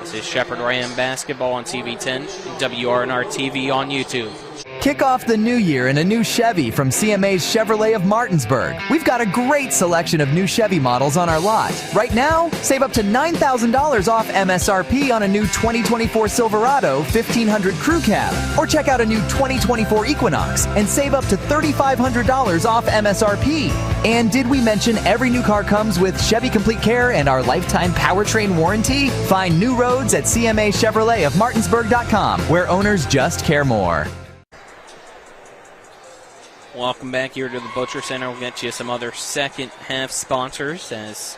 This is Shepherd Ram basketball on TV10, WRNR TV on YouTube. Kick off the new year in a new Chevy from CMA's Chevrolet of Martinsburg. We've got a great selection of new Chevy models on our lot. Right now, save up to $9,000 off MSRP on a new 2024 Silverado 1500 Crew Cab. Or check out a new 2024 Equinox and save up to $3,500 off MSRP. And did we mention every new car comes with Chevy Complete Care and our lifetime powertrain warranty? Find new roads at CMA Chevrolet of Martinsburg.com, where owners just care more. Welcome back here to the Butcher Center. We'll get you some other second half sponsors as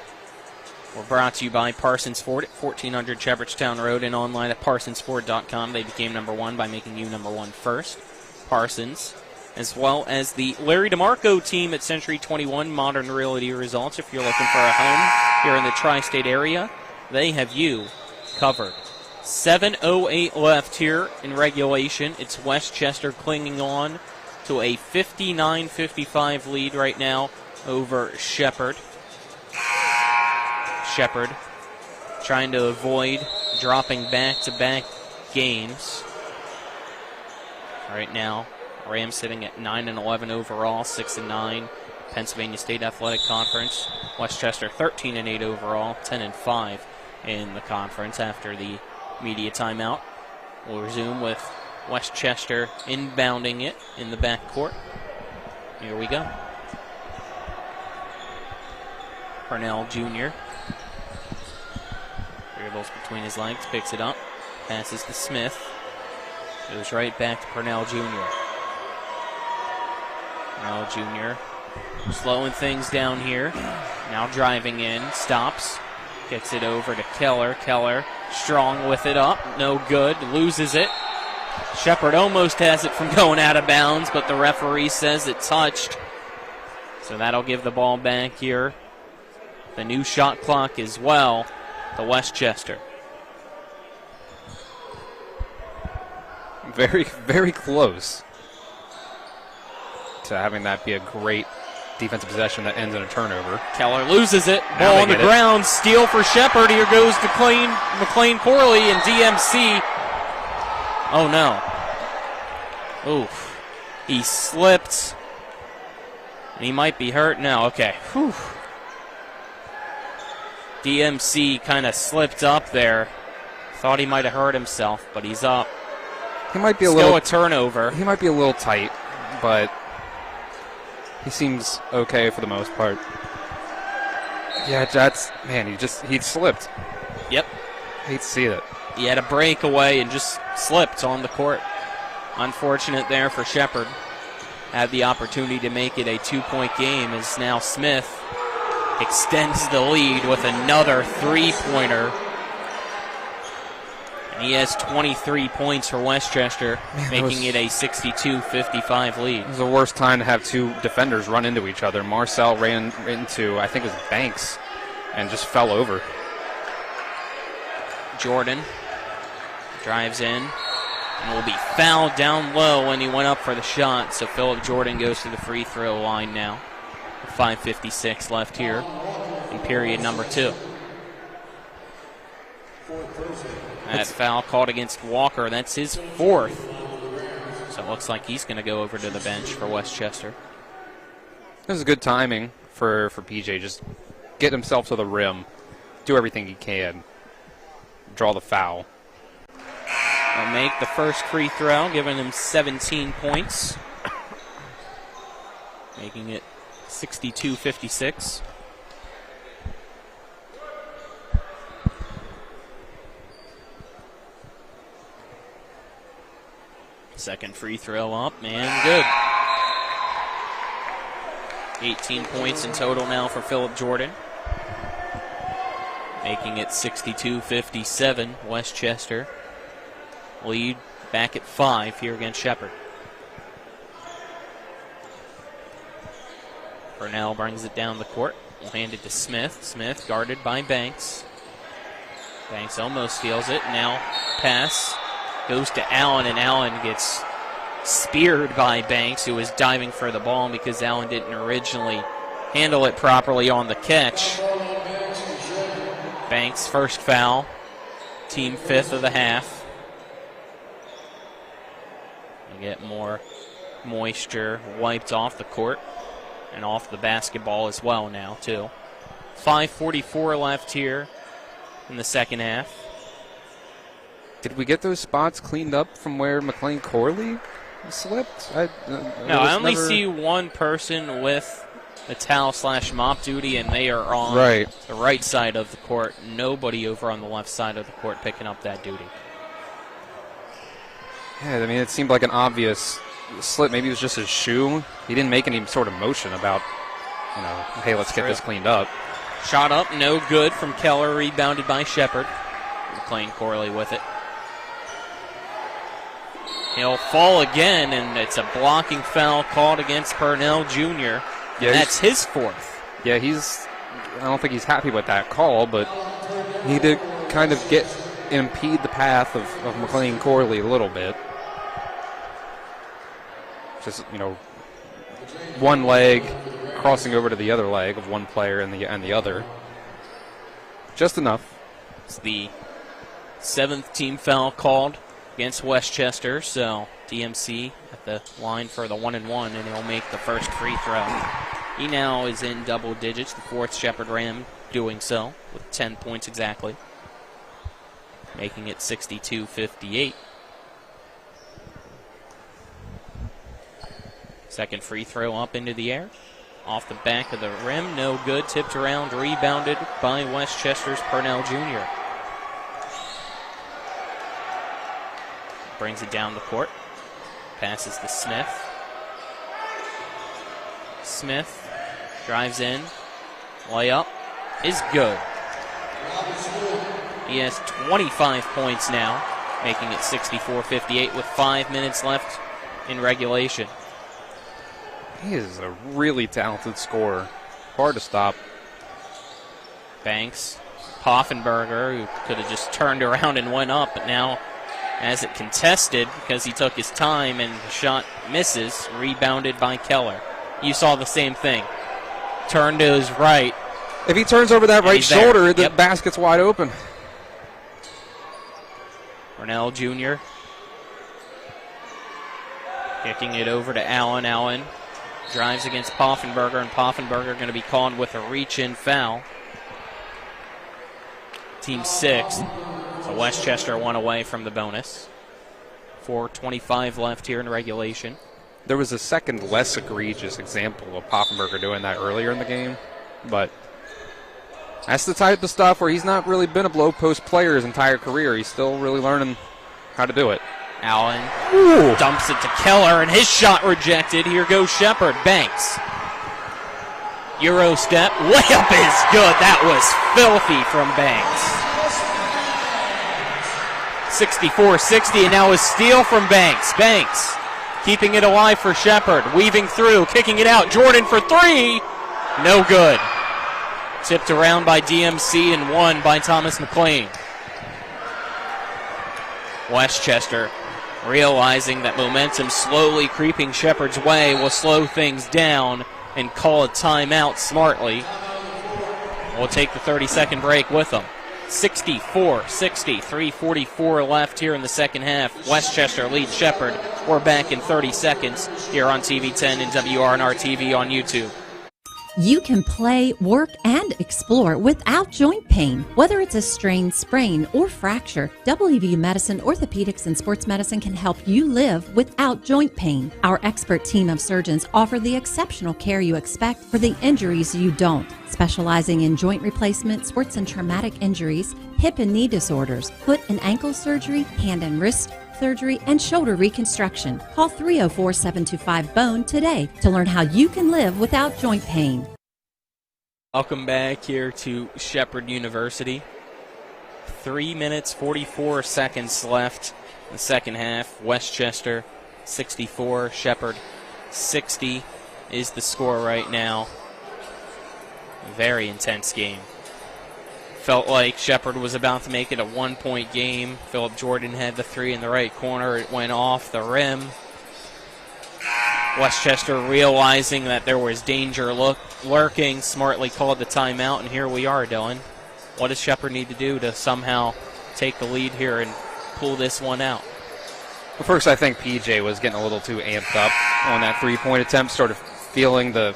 we're brought to you by Parsons Ford at 1400 Shepherdstown Road and online at parsonsford.com. They became number 1 by making you number 1 first. Parsons, as well as the Larry DeMarco team at Century 21 Modern Realty Results. If you're looking for a home here in the tri-state area, they have you covered. 7:08 left here in regulation. It's Westchester clinging on to a 59-55 lead right now over Shepherd. Shepherd trying to avoid dropping back-to-back games. Right now, Rams sitting at 9-11 overall, 6-9. Pennsylvania State Athletic Conference. Westchester 13-8 overall, 10-5 in the conference after the media timeout. We'll resume with Westchester inbounding it in the backcourt. Here we go. Purnell Jr. dribbles between his legs, picks it up, passes to Smith. Goes right back to Purnell Jr. Purnell Jr. slowing things down here. Now driving in, stops, gets it over to Keller. Keller strong with it up, no good, loses it. Shepherd almost has it from going out of bounds, but the referee says it touched. So that'll give the ball back here. The new shot clock as well to Westchester. Very, very close to having that be a great defensive possession that ends in a turnover. Keller loses it. Ball on the ground. Steal for Shepherd. Here goes McLean Corley and DMC. Oh, no. Oof. He slipped. And he might be hurt now. Okay. Whew. DMC kind of slipped up there. Thought he might have hurt himself, but he's up. He might be Still a turnover. He might be a little tight, but he seems okay for the most part. Yeah, he slipped. Yep. Hate to see it. He had a breakaway and just slipped on the court. Unfortunate there for Shepherd. Had the opportunity to make it a 2-point game as now Smith extends the lead with another three-pointer. And he has 23 points for Westchester, making it a 62-55 lead. It was the worst time to have two defenders run into each other. Marcel ran into, I think it was Banks, and just fell over. Jordan drives in and will be fouled down low when he went up for the shot. So Phillip Jordan goes to the free throw line now. 5:56 left here in period number 2. That foul called against Walker. That's his 4th. So it looks like he's going to go over to the bench for Westchester. This is good timing for PJ. Just get himself to the rim, do everything he can, draw the foul. He'll make the first free throw, giving him 17 points. Making it 62-56. Second free throw up, and good. 18 points in total now for Philip Jordan. Making it 62-57. Westchester lead back at 5 here against Shepherd. Purnell brings it down the court. Will hand it to Smith. Smith guarded by Banks. Banks almost steals it. Now pass goes to Allen, and Allen gets speared by Banks, who was diving for the ball because Allen didn't originally handle it properly on the catch. Banks' first foul. Team 5th of the half. We get more moisture wiped off the court and off the basketball as well now, too. 5:44 left here in the second half. Did we get those spots cleaned up from where McLean Corley slipped? I only see one person with a towel/mop duty, and they are on the right side of the court. Nobody over on the left side of the court picking up that duty. Yeah, I mean, it seemed like an obvious slip. Maybe it was just his shoe. He didn't make any sort of motion about, hey, let's get this cleaned up. Shot up, no good from Keller, rebounded by Shepherd. McLean Corley with it. He'll fall again, and it's a blocking foul called against Purnell Jr. Yeah, that's his 4th. Yeah, I don't think he's happy with that call, but he did kind of impede the path of McLean Corley a little bit. Just, one leg crossing over to the other leg of one player and the other. Just enough. It's the 7th team foul called against Westchester, so DMC at the line for the 1-and-1, and he'll make the first free throw. He now is in double digits, the 4th Shepherd Ram doing so with 10 points exactly, making it 62-58. Second free throw up into the air. Off the back of the rim, no good. Tipped around, rebounded by Westchester's Purnell Jr. Brings it down the court. Passes to Smith. Smith drives in. Layup is good. He has 25 points now, making it 64-58 with 5 minutes left in regulation. He is a really talented scorer. Hard to stop. Banks. Poffenberger, who could have just turned around and went up, but now has it contested because he took his time and the shot misses. Rebounded by Keller. You saw the same thing. Turn to his right. If he turns over that right shoulder, the basket's wide open. Purnell Jr. kicking it over to Allen. Allen drives against Poffenberger, and Poffenberger going to be called with a reach-in foul. Team 6th. So Westchester one away from the bonus. 4:25 left here in regulation. There was a second less egregious example of Poffenberger doing that earlier in the game, but that's the type of stuff where he's not really been a low post player his entire career. He's still really learning how to do it. Allen dumps it to Keller, and his shot rejected. Here goes Shepherd. Banks. Euro step. Layup is good. That was filthy from Banks. 64-60, and now a steal from Banks. Banks keeping it alive for Shepherd. Weaving through, kicking it out. Jordan for 3. No good. Tipped around by DMC and won by Thomas McLean. Westchester realizing that momentum slowly creeping Shepherd's way will slow things down and call a timeout smartly. We'll take the 30-second break with them. 64-60, 3:44 left here in the second half. Westchester leads Shepherd. We're back in 30 seconds here on TV 10 and WRNR TV on YouTube. You can play, work, and explore without joint pain. Whether it's a strain, sprain, or fracture, WVU Medicine, Orthopedics, and Sports Medicine can help you live without joint pain. Our expert team of surgeons offer the exceptional care you expect for the injuries you don't, specializing in joint replacement, sports and traumatic injuries, hip and knee disorders, foot and ankle surgery, hand and wrist, surgery, and shoulder reconstruction. Call 304-725-BONE today to learn how you can live without joint pain. Welcome back here to Shepherd University. 3 minutes, 44 seconds left in the second half. Westchester 64, Shepherd 60 is the score right now. Very intense game. Felt like Shepherd was about to make it a 1-point game. Philip Jordan had the three in the right corner. It went off the rim. Westchester, realizing that there was danger lurking, smartly called the timeout, and here we are, Dylan. What does Shepherd need to do to somehow take the lead here and pull this one out? Well, first, I think PJ was getting a little too amped up on that three-point attempt, sort of feeling the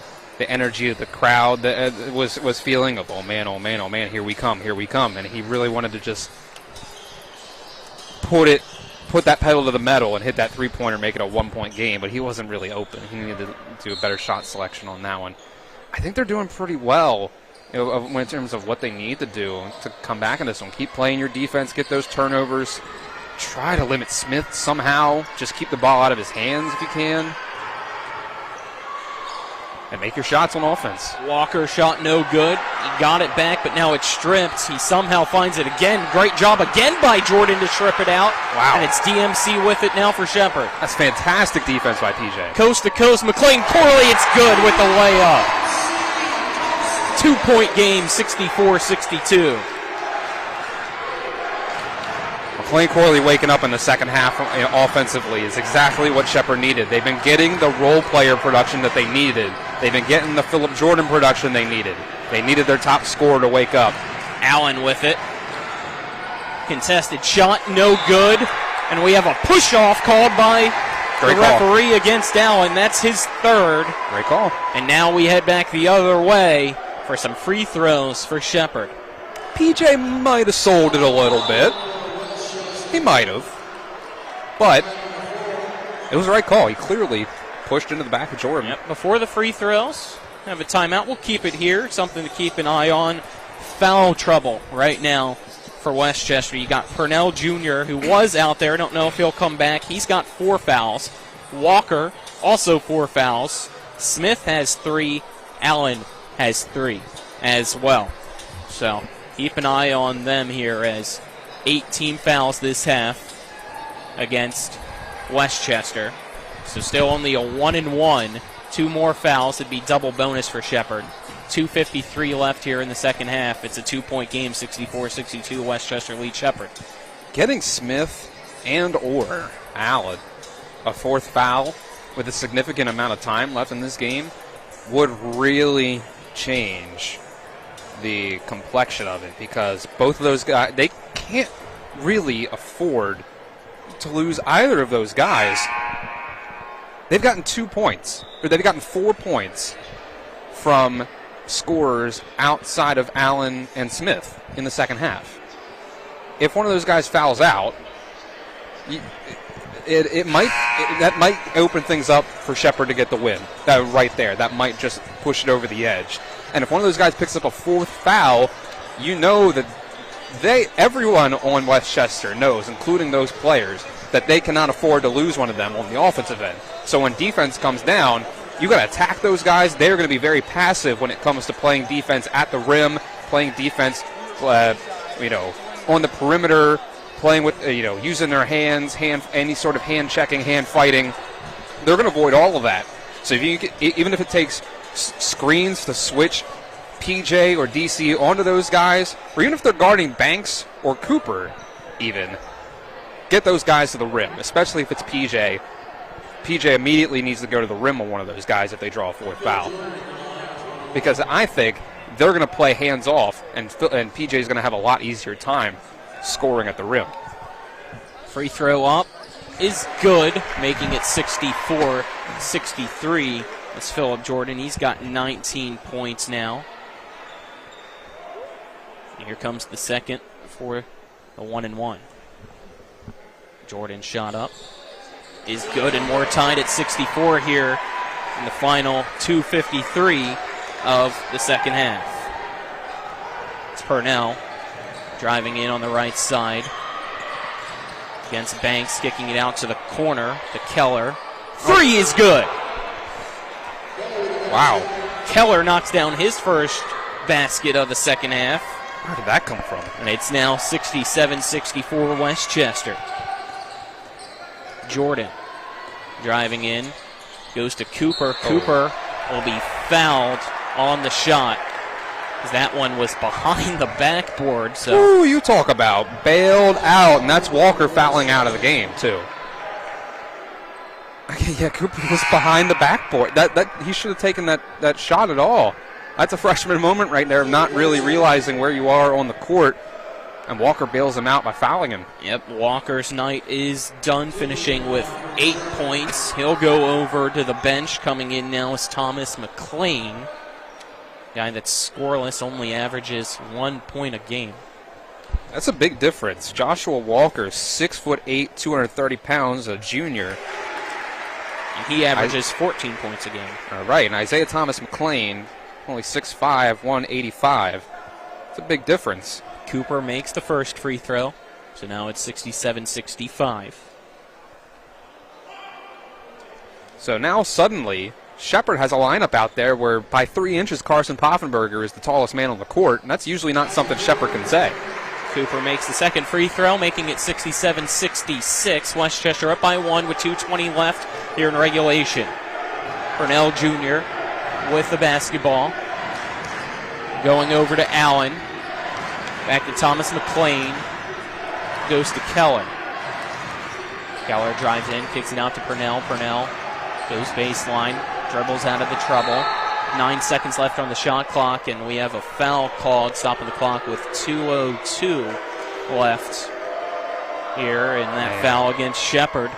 energy of the crowd that was feeling of, oh man, here we come, and he really wanted to just put that pedal to the metal and hit that three-pointer, make it a 1-point game, but he wasn't really open. He needed to do a better shot selection on that one. I think they're doing pretty well in terms of what they need to do to come back in this one. Keep playing your defense, get those turnovers, try to limit Smith somehow, just keep the ball out of his hands if you can. And make your shots on offense. Walker shot no good. He got it back, but now it's stripped. He somehow finds it again. Great job again by Jordan to strip it out. Wow. And it's DMC with it now for Shepherd. That's fantastic defense by PJ. Coast to coast. McLean Corley, it's good with the layup. 2-point game, 64-62. McLean Corley waking up in the second half offensively is exactly what Shepherd needed. They've been getting the role player production that they needed. They've been getting the Philip Jordan production they needed. They needed their top scorer to wake up. Allen with it. Contested shot, no good. And we have a push-off called by the referee against Allen. That's his third. Great call. And now we head back the other way for some free throws for Shepherd. PJ might have sold it a little bit. He might have. But it was the right call. He clearly pushed into the back of Jordan. Yep. Before the free throws, have a timeout. We'll keep it here. Something to keep an eye on. Foul trouble right now for Westchester. You got Purnell Jr., who was out there. Don't know if he'll come back. He's got 4 fouls. Walker, also 4 fouls. Smith has 3. Allen has 3 as well. So keep an eye on them here as 18 fouls this half against Westchester. So still only a 1-and-1. 2 more fouls. It'd be double bonus for Shepherd. 2:53 left here in the second half. It's a 2-point game, 64-62. Westchester leads Shepherd. Getting Smith and or Allen a 4th foul with a significant amount of time left in this game would really change the complexion of it, because both of those guys, they can't really afford to lose either of those guys. They've gotten 2 points, or they've gotten 4 points from scorers outside of Allen and Smith in the second half. If one of those guys fouls out, that might open things up for Shepherd to get the win. Right there, that might just push it over the edge. And if one of those guys picks up a 4th foul, you know that everyone on Westchester knows, including those players, that they cannot afford to lose one of them on the offensive end. So when defense comes down, you got to attack those guys. They're going to be very passive when it comes to playing defense at the rim, playing defense, on the perimeter, playing with, using their hands, any sort of hand checking, hand fighting. They're going to avoid all of that. So even if it takes screens to switch PJ or DC onto those guys, or even if they're guarding Banks or Cooper, even get those guys to the rim, especially if it's PJ. PJ immediately needs to go to the rim on one of those guys if they draw a 4th foul, because I think they're going to play hands off, and PJ is going to have a lot easier time scoring at the rim. Free throw up is good, making it 64-63. That's Philip Jordan. He's got 19 points now. And here comes the second for the 1-and-1. Jordan shot up is good, and we're tied at 64 here in the final 2:53 of the second half. It's Purnell driving in on the right side. against Banks, kicking it out to the corner to Keller. Three is good. Wow. Keller knocks down his first basket of the second half. Where did that come from? And it's now 67-64 Westchester. Jordan driving in, goes to Cooper. Cooper will be fouled on the shot, because that one was behind the backboard. So ooh, you talk about bailed out, and that's Walker fouling out of the game too. Okay, yeah, Cooper was behind the backboard. That he should have taken that shot at all. That's a freshman moment right there of not really realizing where you are on the court, and Walker bails him out by fouling him. Yep, Walker's night is done, finishing with 8 points. He'll go over to the bench. Coming in now is Thomas McLean, guy that's scoreless, only averages 1 point a game. That's a big difference. Joshua Walker, 6'8", 230 pounds, a junior. And he averages 14 points a game. All right, and Isaiah Thomas McLean, only 6'5", 185. It's a big difference. Cooper makes the first free throw, so now it's 67-65. So now suddenly, Shepherd has a lineup out there where by 3 inches Carson Poffenberger is the tallest man on the court, and that's usually not something Shepherd can say. Cooper makes the second free throw, making it 67-66. Westchester up by 1 with 2:20 left here in regulation. Purnell Jr. with the basketball. Going over to Allen. Back to Thomas McLean. Goes to Keller. Keller drives in, kicks it out to Purnell. Purnell goes baseline, dribbles out of the trouble. 9 seconds left on the shot clock, and we have a foul called, stopping the clock with 2:02 left here, and that foul against Shepherd.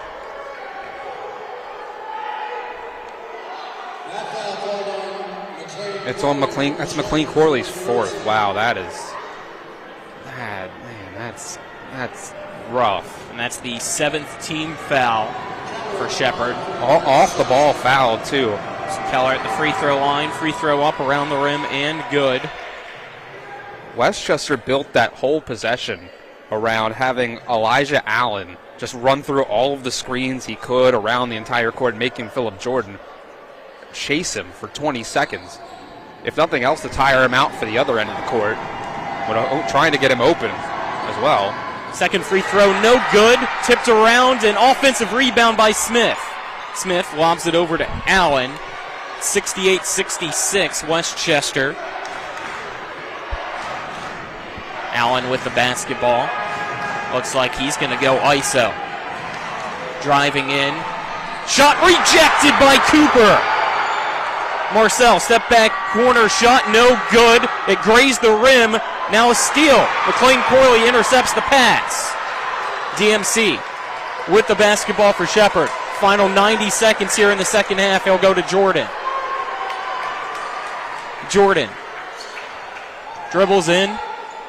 It's on McLean. That's McLean Corley's fourth. Wow, that is bad, man. That's rough. And that's the 7th team foul for Shepherd. Off the ball foul too. So Keller at the free throw line, free throw up around the rim and good. Westchester built that whole possession around having Elijah Allen just run through all of the screens he could around the entire court, making Phillip Jordan chase him for 20 seconds. If nothing else, to tire him out for the other end of the court, but trying to get him open as well. Second free throw, no good. Tipped around, an offensive rebound by Smith. Smith lobs it over to Allen. 68-66, Westchester. Allen with the basketball. Looks like he's going to go ISO. Driving in. Shot rejected by Cooper. Marcel, step back, corner shot, no good. It grazed the rim. Now a steal. McLean Corley intercepts the pass. DMC with the basketball for Shepherd. Final 90 seconds here in the second half. He'll go to Jordan. Jordan dribbles in,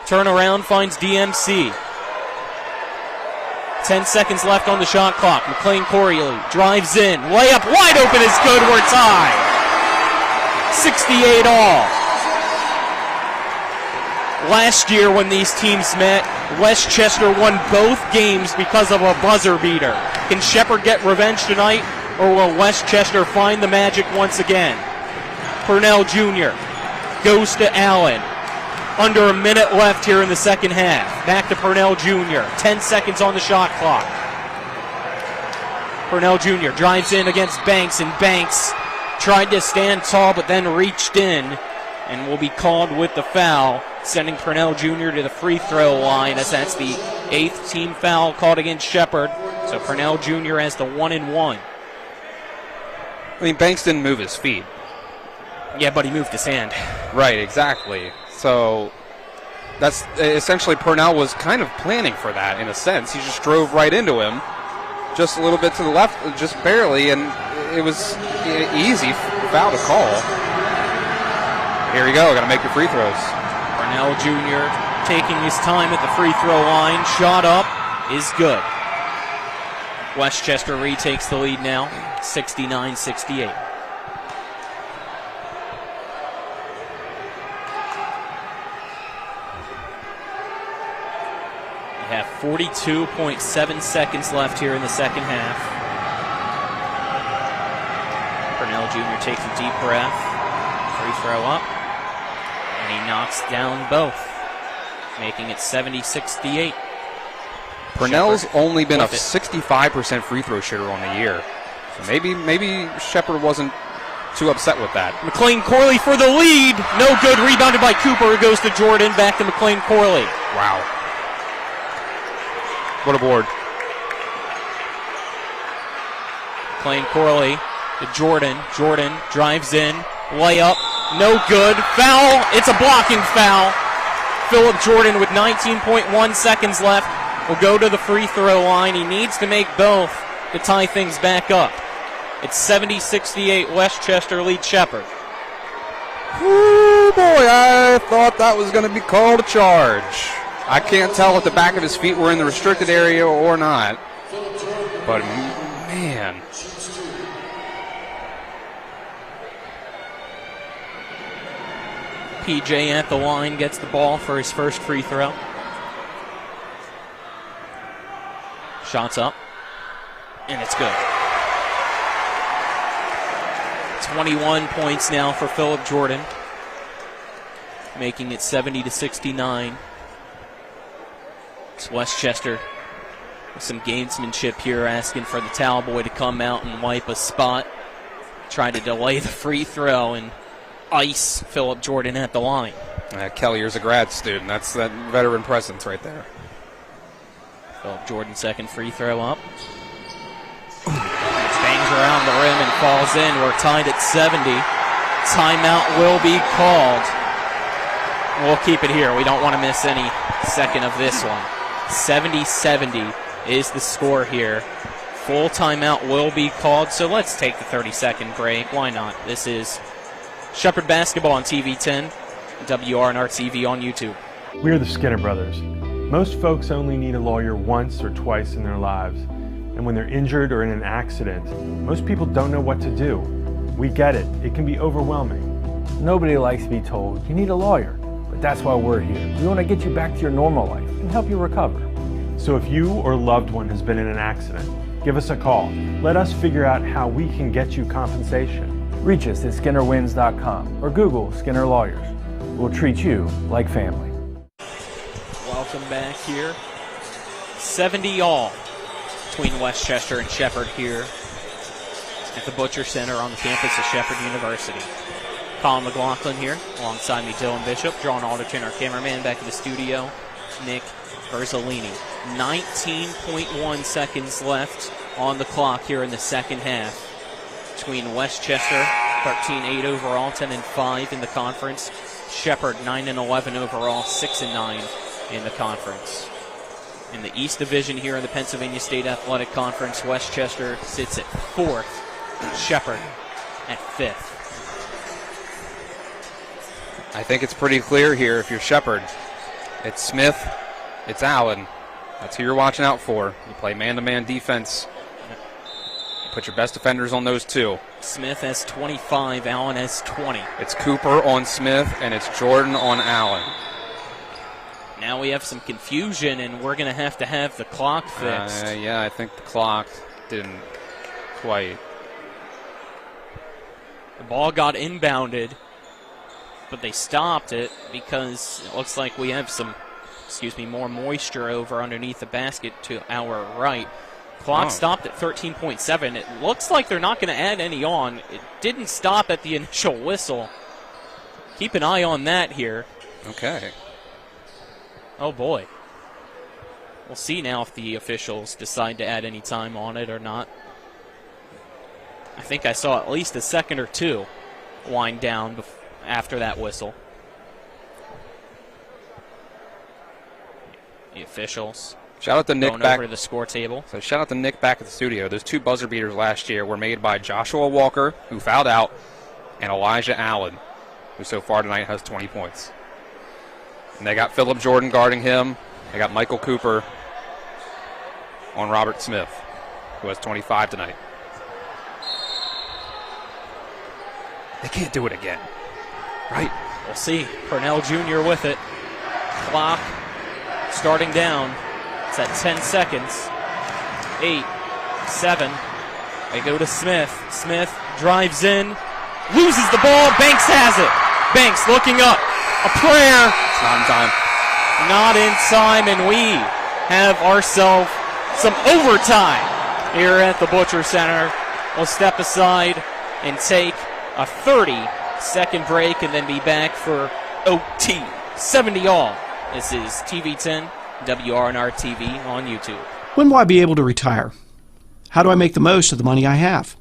turn around, finds DMC. 10 seconds left on the shot clock. McLean Corley drives in, layup wide open is good. We're tied. 68 all. Last year when these teams met, Westchester won both games because of a buzzer beater. Can Shepherd get revenge tonight, or will Westchester find the magic once again? Purnell Jr. goes to Allen. Under a minute left here in the second half. Back to Purnell Jr. 10 seconds on the shot clock. Purnell Jr. drives in against Banks, and Banks tried to stand tall but then reached in and will be called with the foul, sending Purnell Jr. to the free throw line, as that's the 8th team foul called against Shepherd. So Purnell Jr. has the 1-and-1. I mean, Banks didn't move his feet. Yeah, but he moved his hand. Right, exactly. So that's essentially, Purnell was kind of planning for that in a sense. He just drove right into him, just a little bit to the left, just barely, and it was easy foul to call. Here we go, got to make your free throws. Purnell Jr. taking his time at the free throw line. Shot up is good. Westchester retakes the lead now, 69-68. We have 42.7 seconds left here in the second half. Purnell Jr. takes a deep breath. Free throw up. And he knocks down both, making it 70-68. Purnell's Shepherd only been a with it. 65% free throw shooter on the year. So maybe Shepherd wasn't too upset with that. McLean Corley for the lead. No good. Rebounded by Cooper. It goes to Jordan. Back to McLean Corley. Wow. What a board. McLean Corley to Jordan. Jordan drives in. Layup. No good. Foul. It's a blocking foul. Philip Jordan with 19.1 seconds left will go to the free throw line. He needs to make both to tie things back up. It's 70-68. Westchester leads Shepherd. Ooh, boy, I thought that was going to be called a charge. I can't tell if the back of his feet were in the restricted area or not. But, man. PJ at the line gets the ball for his first free throw. Shots up. And it's good. 21 points now for Philip Jordan, making it 70-69. It's Westchester with some gamesmanship here, asking for the towel boy to come out and wipe a spot. Try to delay the free throw and ice Philip Jordan at the line. Kellier's a grad student. That's that veteran presence right there. Philip Jordan, second free throw up. Bangs around the rim and falls in. We're tied at 70. Timeout will be called. We'll keep it here. We don't want to miss any second of this one. 70-70 is the score here. Full timeout will be called, so let's take the 30-second break. Why not? This is Shepherd Basketball on TV 10, WRNR TV on YouTube. We are the Skinner Brothers. Most folks only need a lawyer once or twice in their lives. And when they're injured or in an accident, most people don't know what to do. We get it. It can be overwhelming. Nobody likes to be told you need a lawyer, but that's why we're here. We want to get you back to your normal life and help you recover. So if you or a loved one has been in an accident, give us a call. Let us figure out how we can get you compensation. Reach us at SkinnerWins.com or Google Skinner Lawyers. We'll treat you like family. Welcome back here. 70-all. Between Westchester and Shepherd here at the Butcher Center on the campus of Shepherd University. Colin McLaughlin here, alongside me Dylan Bishop, John Alderton, our cameraman, back in the studio, Nick Verzolini. 19.1 seconds left on the clock here in the second half between Westchester, 13-8 overall, 10-5 in the conference. Shepherd, 9-11 overall, 6-9 in the conference. In the East Division here in the Pennsylvania State Athletic Conference, Westchester sits at 4th, Shepherd at 5th. I think it's pretty clear here if you're Shepherd. It's Smith, it's Allen. That's who you're watching out for. You play man-to-man defense. You put your best defenders on those two. Smith has 25, Allen has 20. It's Cooper on Smith, and it's Jordan on Allen. Now we have some confusion, and we're going to have the clock fixed. Yeah, I think the clock didn't quite. The ball got inbounded, but they stopped it because it looks like we have some, more moisture over underneath the basket to our right. Clock stopped at 13.7. It looks like they're not going to add any on. It didn't stop at the initial whistle. Keep an eye on that here. Okay. Oh, boy. We'll see now if the officials decide to add any time on it or not. I think I saw at least a second or two wind down after that whistle. The officials. Shout out to Nick going back over to the score table. So shout out to Nick back at the studio. Those two buzzer beaters last year were made by Joshua Walker, who fouled out, and Elijah Allen, who so far tonight has 20 points. And they got Philip Jordan guarding him. They got Michael Cooper on Robert Smith, who has 25 tonight. They can't do it again, right? We'll see. Purnell Jr. with it. Clock starting down. It's at 10 seconds. 8, 7. They go to Smith. Smith drives in, loses the ball. Banks has it. Banks looking up. A prayer. It's not in time. Not in time, and we have ourselves some overtime here at the Butcher Center. We'll step aside and take a 30-second break and then be back for OT. 70 all. This is TV10, WRNR TV on YouTube. When will I be able to retire? How do I make the most of the money I have?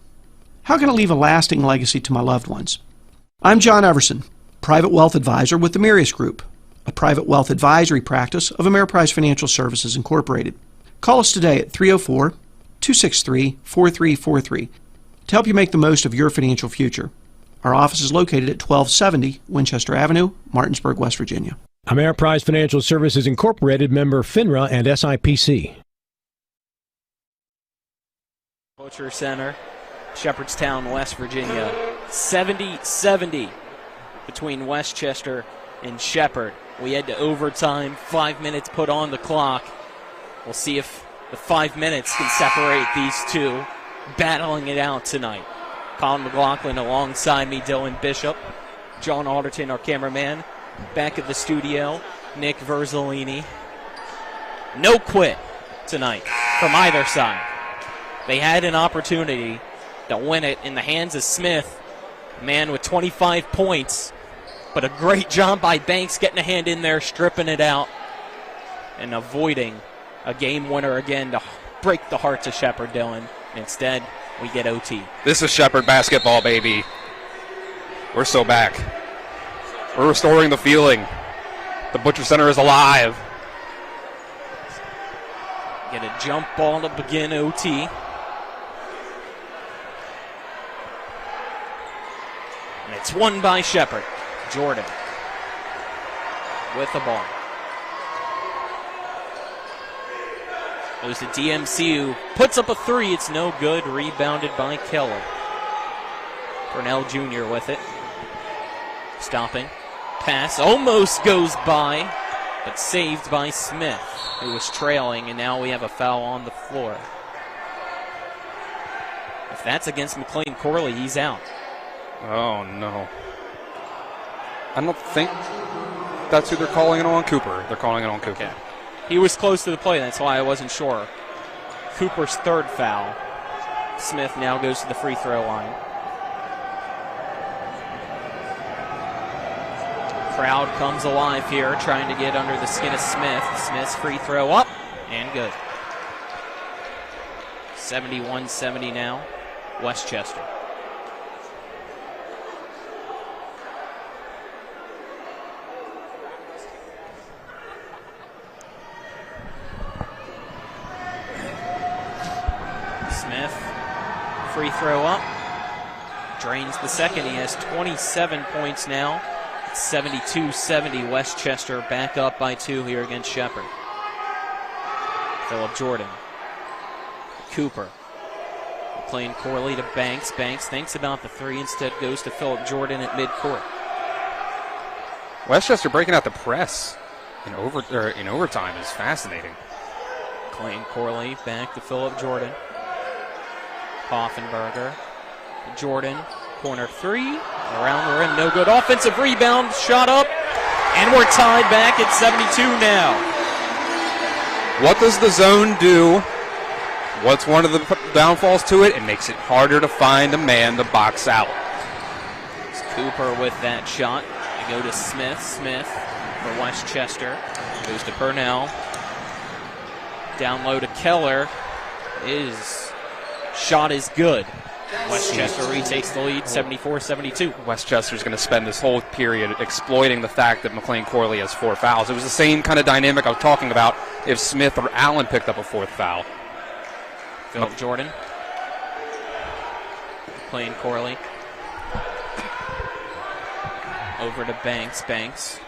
How can I leave a lasting legacy to my loved ones? I'm John Everson, Private Wealth Advisor with the Mirius Group, a private wealth advisory practice of Ameriprise Financial Services Incorporated. Call us today at 304-263-4343 to help you make the most of your financial future. Our office is located at 1270 Winchester Avenue, Martinsburg, West Virginia. Ameriprise Financial Services Incorporated, member FINRA and SIPC. Butcher Center, Shepherdstown, West Virginia. 70-70 between Westchester and Shepherd. We head to overtime, 5 minutes put on the clock. We'll see if the 5 minutes can separate these two battling it out tonight. Colin McLaughlin alongside me, Dylan Bishop. John Alderton, our cameraman, back at the studio. Nick Verzolini. No quit tonight from either side. They had an opportunity to win it in the hands of Smith, man with 25 points, but a great job by Banks getting a hand in there, stripping it out, and avoiding a game winner again to break the hearts of Shepherd, Dylan. Instead, we get OT. This is Shepherd basketball, baby. We're so back. We're restoring the feeling. The Butcher Center is alive. Get a jump ball to begin OT. And it's won by Shepherd. Jordan with the ball. Goes to DMC, who puts up a three. It's no good. Rebounded by Keller. Purnell Jr. with it. Stopping. Pass almost goes by, but saved by Smith, who was trailing, and now we have a foul on the floor. If that's against McLean Corley, he's out. Oh, no. I don't think that's who they're calling it on. Cooper. They're calling it on Cooper. Okay. He was close to the play, that's why I wasn't sure. Cooper's third foul. Smith now goes to the free throw line. Crowd comes alive here, trying to get under the skin of Smith. Smith's free throw up, and good. 71-70 now, Westchester. Smith, free throw up, drains the second. He has 27 points now. 72-70, Westchester back up by 2 here against Shepherd. Phillip Jordan. Cooper. McLean Corley to Banks. Banks thinks about the three, instead goes to Phillip Jordan at midcourt. Westchester breaking out the press in overtime is fascinating. McLean Corley back to Phillip Jordan. Hoffenberger. Jordan. Corner three. Around the rim. No good. Offensive rebound. Shot up. And we're tied back at 72 now. What does the zone do? What's one of the downfalls to it? It makes it harder to find a man to box out. It's Cooper with that shot. They go to Smith. Smith for Westchester. Goes to Purnell. Down low to Keller. His shot is good. Westchester retakes the lead, 74-72. Westchester's going to spend this whole period exploiting the fact that McLean Corley has 4 fouls. It was the same kind of dynamic I was talking about if Smith or Allen picked up a 4th foul. Phillip Jordan. McLean Corley. Over to Banks. Banks.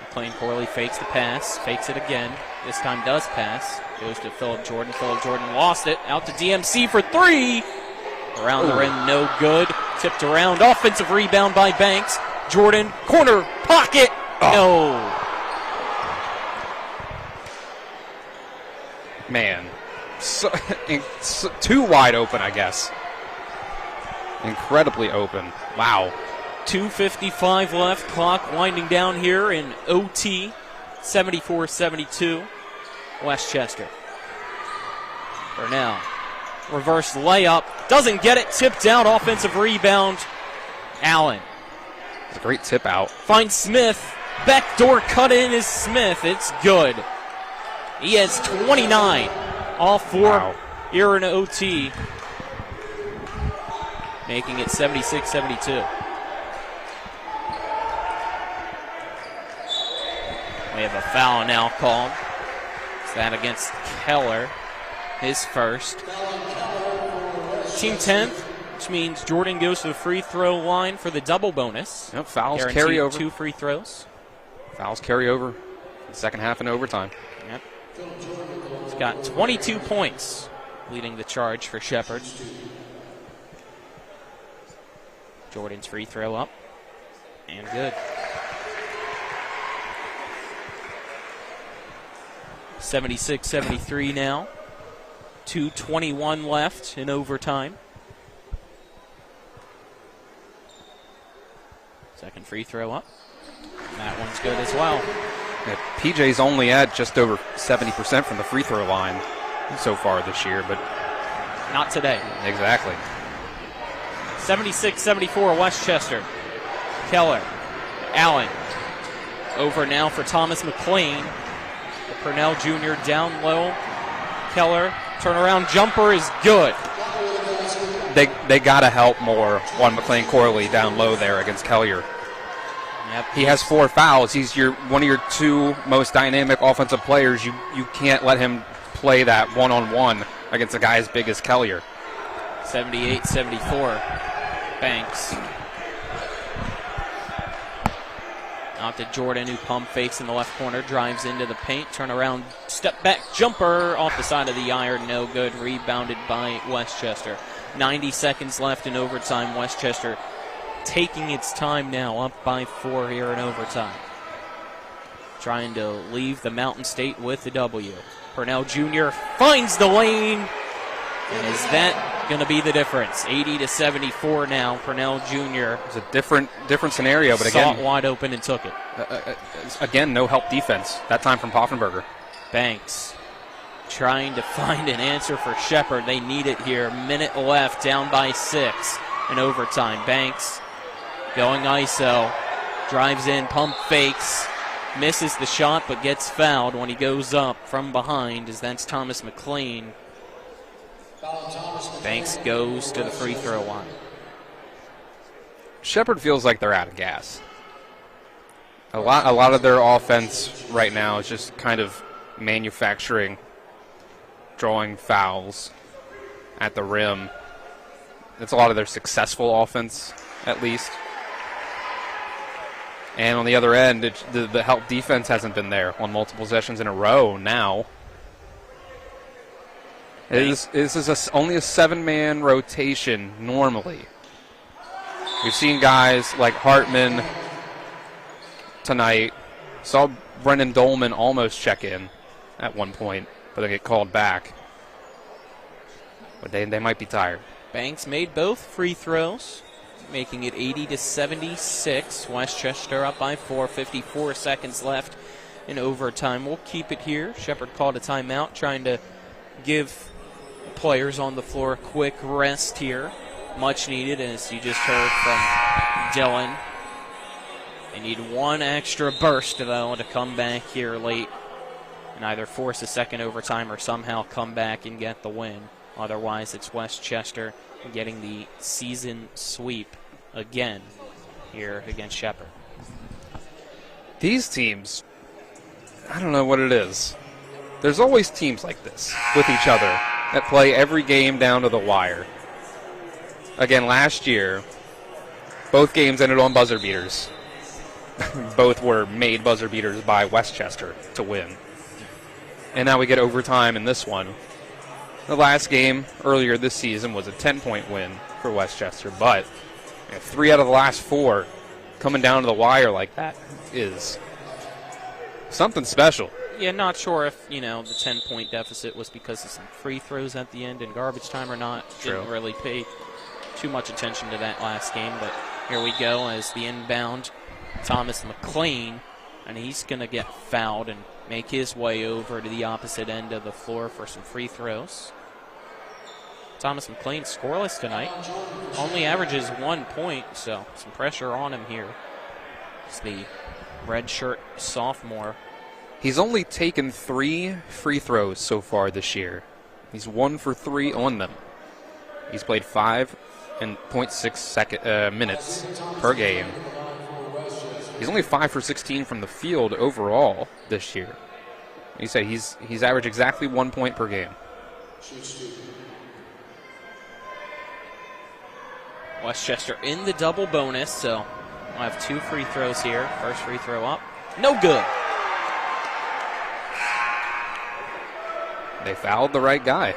McLean Corley fakes the pass. Fakes it again. This time does pass. Goes to Phillip Jordan. Phillip Jordan lost it. Out to DMC for 3. Around the rim, no good. Tipped around. Offensive rebound by Banks. Jordan, corner, pocket. No. Man, too wide open, I guess. Incredibly open. Wow. 2:55 left. Clock winding down here in OT. 74-72. Westchester. Burnell. Reverse layup. Doesn't get it. Tipped out. Offensive rebound. Allen. It's a great tip out. Finds Smith. Backdoor cut in is Smith. It's good. He has 29. All four here in OT. Making it 76-72. We have a foul now called. Is that against Keller? His first. Team 10th, which means Jordan goes to the free throw line for the double bonus. Yep, fouls Guaranteed carry over. 2 free throws. Fouls carry over. The second half and overtime. Yep. He's got 22 points, leading the charge for Shepherd. Jordan's free throw up. And good. 76-73 now. 2:21 left in overtime. Second free throw up. That one's good as well. Yeah, PJ's only at just over 70% from the free throw line so far this year, but not today. Exactly. 76-74 Westchester. Keller. Allen. Over now for Thomas McLean. The Purnell Jr. down low. Keller. Turnaround jumper is good. They got to help more on McLean Corley down low there against Kellier. Yep. He has 4 fouls. He's one of your 2 most dynamic offensive players. You can't let him play that one-on-one against a guy as big as Kellier. 78-74. Banks. Out to Jordan, who pump fakes in the left corner, drives into the paint, turnaround, step back jumper off the side of the iron, no good, rebounded by Westchester. 90 seconds left in overtime. Westchester taking its time now, up by 4 here in overtime. Trying to leave the Mountain State with the W. Purnell Jr. finds the lane, and is that going to be the difference? 80-74 now. Purnell Jr. It's a different scenario, but again, saw it wide open and took it. Again, no help defense. That time from Poffenberger. Banks trying to find an answer for Shepherd. They need it here. Minute left, down by 6 in overtime. Banks going ISO, drives in, pump fakes, misses the shot, but gets fouled when he goes up from behind, as that's Thomas McLean. Banks goes to the free throw line. Shepherd feels like they're out of gas. A lot of their offense right now is just kind of manufacturing, drawing fouls at the rim. That's a lot of their successful offense, at least. And on the other end, the help defense hasn't been there on multiple possessions in a row now. This is only a 7-man rotation normally. We've seen guys like Hartman tonight. Saw Brendan Dolman almost check in at one point, but they get called back. But they might be tired. Banks made both free throws, making it 80-76. Westchester up by 4, 54 seconds left in overtime. We'll keep it here. Shepherd called a timeout, trying to give players on the floor a quick rest here. Much needed, as you just heard from Dylan. They need one extra burst, though, to come back here late and either force a second overtime or somehow come back and get the win. Otherwise, it's Westchester getting the season sweep again here against Shepherd. These teams, I don't know what it is. There's always teams like this with each other that play every game down to the wire. Again, last year, both games ended on buzzer beaters. Both were made buzzer beaters by Westchester to win. And now we get overtime in this one. The last game earlier this season was a 10-point win for Westchester, but 3 out of the last 4 coming down to the wire like that is something special. Yeah, not sure if, the 10-point deficit was because of some free throws at the end and garbage time or not. True. Didn't really pay too much attention to that last game, but here we go as the inbound, Thomas McLean, and he's going to get fouled and make his way over to the opposite end of the floor for some free throws. Thomas McLean scoreless tonight. Only averages 1 point, so some pressure on him here. It's the redshirt sophomore. He's only taken 3 free throws so far this year. He's 1 for 3 on them. He's played 5.6 minutes per game. He's only 5 for 16 from the field overall this year. You say he's averaged exactly 1 point per game. Westchester in the double bonus, so we'll have 2 free throws here. First free throw up. No good. They fouled the right guy.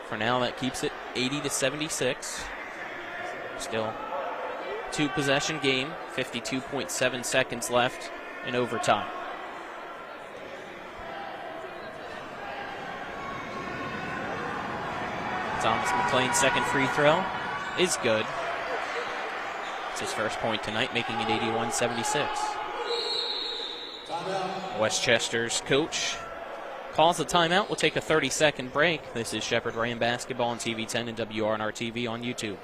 For now, that keeps it 80-76. Still 2-possession game, 52.7 seconds left in overtime. Thomas McLean's second free throw is good. It's his first point tonight, making it 81-76. Westchester's coach calls a timeout. We'll take a 30-second break. This is Shepherd Ram Basketball on TV10 and WRNR TV on YouTube.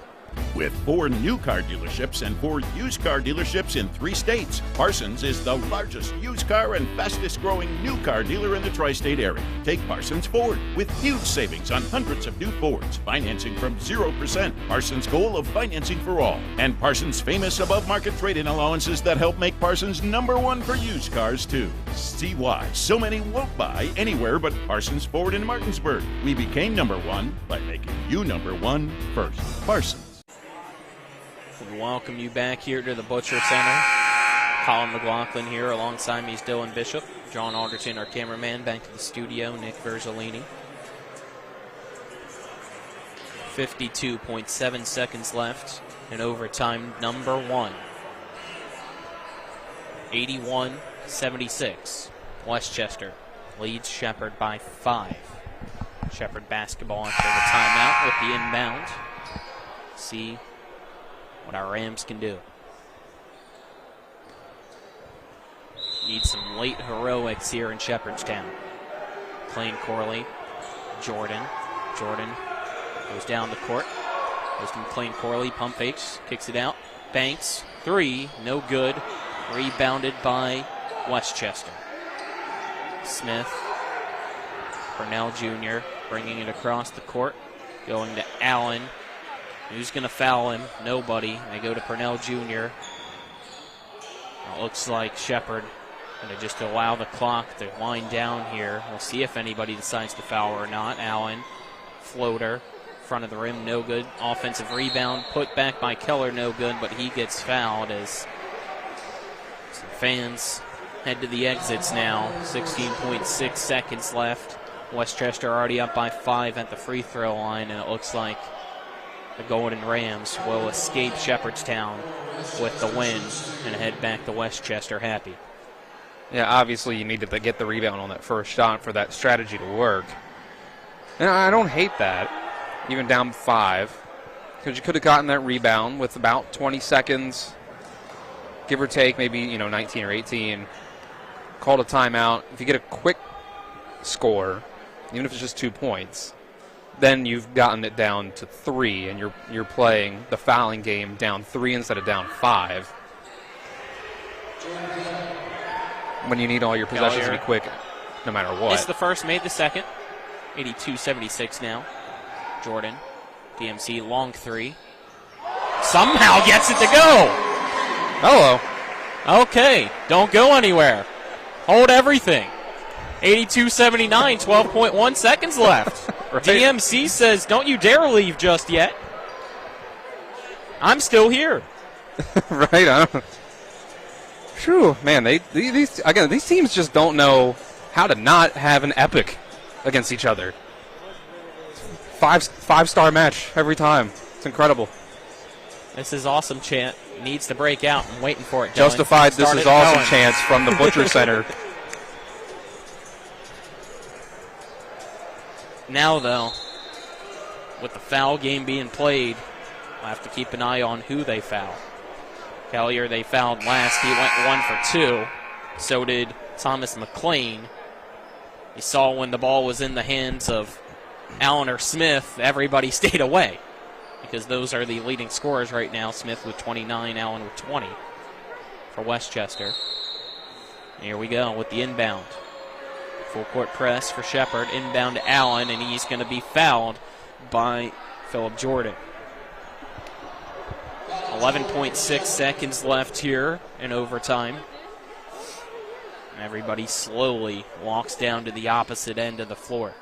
With 4 new car dealerships and 4 used car dealerships in 3 states, Parsons is the largest used car and fastest growing new car dealer in the tri-state area. Take Parsons Ford with huge savings on hundreds of new Fords, financing from 0%, Parsons' goal of financing for all, and Parsons' famous above-market trade-in allowances that help make Parsons #1 for used cars too. See why so many won't buy anywhere but Parsons Ford in Martinsburg. We became #1 by making you #1 first. Parsons. We welcome you back here to the Butcher Center. Colin McLaughlin here. Alongside me is Dylan Bishop. John Alderton, our cameraman, back to the studio. Nick Verzolini. 52.7 seconds left in overtime #1. 81-76. Westchester leads Shepherd by 5. Shepherd basketball after the timeout with the inbound. See what our Rams can do. Need some late heroics here in Shepherdstown. Plain Corley, Jordan goes down the court. Goes to McLean Corley, pump fakes, kicks it out. Banks, 3, no good. Rebounded by Westchester. Smith, Purnell Jr. bringing it across the court. Going to Allen. Who's going to foul him? Nobody. They go to Purnell Jr. It looks like Shepherd going to just allow the clock to wind down here. We'll see if anybody decides to foul or not. Allen, floater, front of the rim, no good. Offensive rebound, put back by Keller, no good, but he gets fouled as some fans head to the exits now. 16.6 seconds left. Westchester already up by 5 at the free throw line, and it looks like the Golden Rams will escape Shepherdstown with the win and head back to Westchester happy. Yeah, obviously you needed to get the rebound on that first shot for that strategy to work. And I don't hate that, even down 5, because you could have gotten that rebound with about 20 seconds, give or take, maybe 19 or 18. Called a timeout. If you get a quick score, even if it's just 2 points, then you've gotten it down to 3, and you're playing the fouling game down 3 instead of down 5. When you need all your possessions to be quick, no matter what. Missed the first, made the second. 82-76 now. Jordan, DMC, long 3. Somehow gets it to go. Hello. Okay, don't go anywhere. Hold everything. 82-79, 12.1 seconds left. Right. DMC says, don't you dare leave just yet. I'm still here. Right on. Phew, man, these teams just don't know how to not have an epic against each other. Five-star match every time. It's incredible. This is awesome, Chant. Needs to break out. I'm waiting for it. Dylan. Justified this is awesome going. chance from the Butcher Center. Now, though, with the foul game being played, we'll have to keep an eye on who they foul. Collier, they fouled last. He went 1 for 2. So did Thomas McLean. You saw when the ball was in the hands of Allen or Smith, everybody stayed away because those are the leading scorers right now. Smith with 29, Allen with 20 for Westchester. Here we go with the inbound. Full court press for Shepherd. Inbound to Allen, and he's going to be fouled by Phillip Jordan. 11.6 seconds left here in overtime. Everybody slowly walks down to the opposite end of the floor.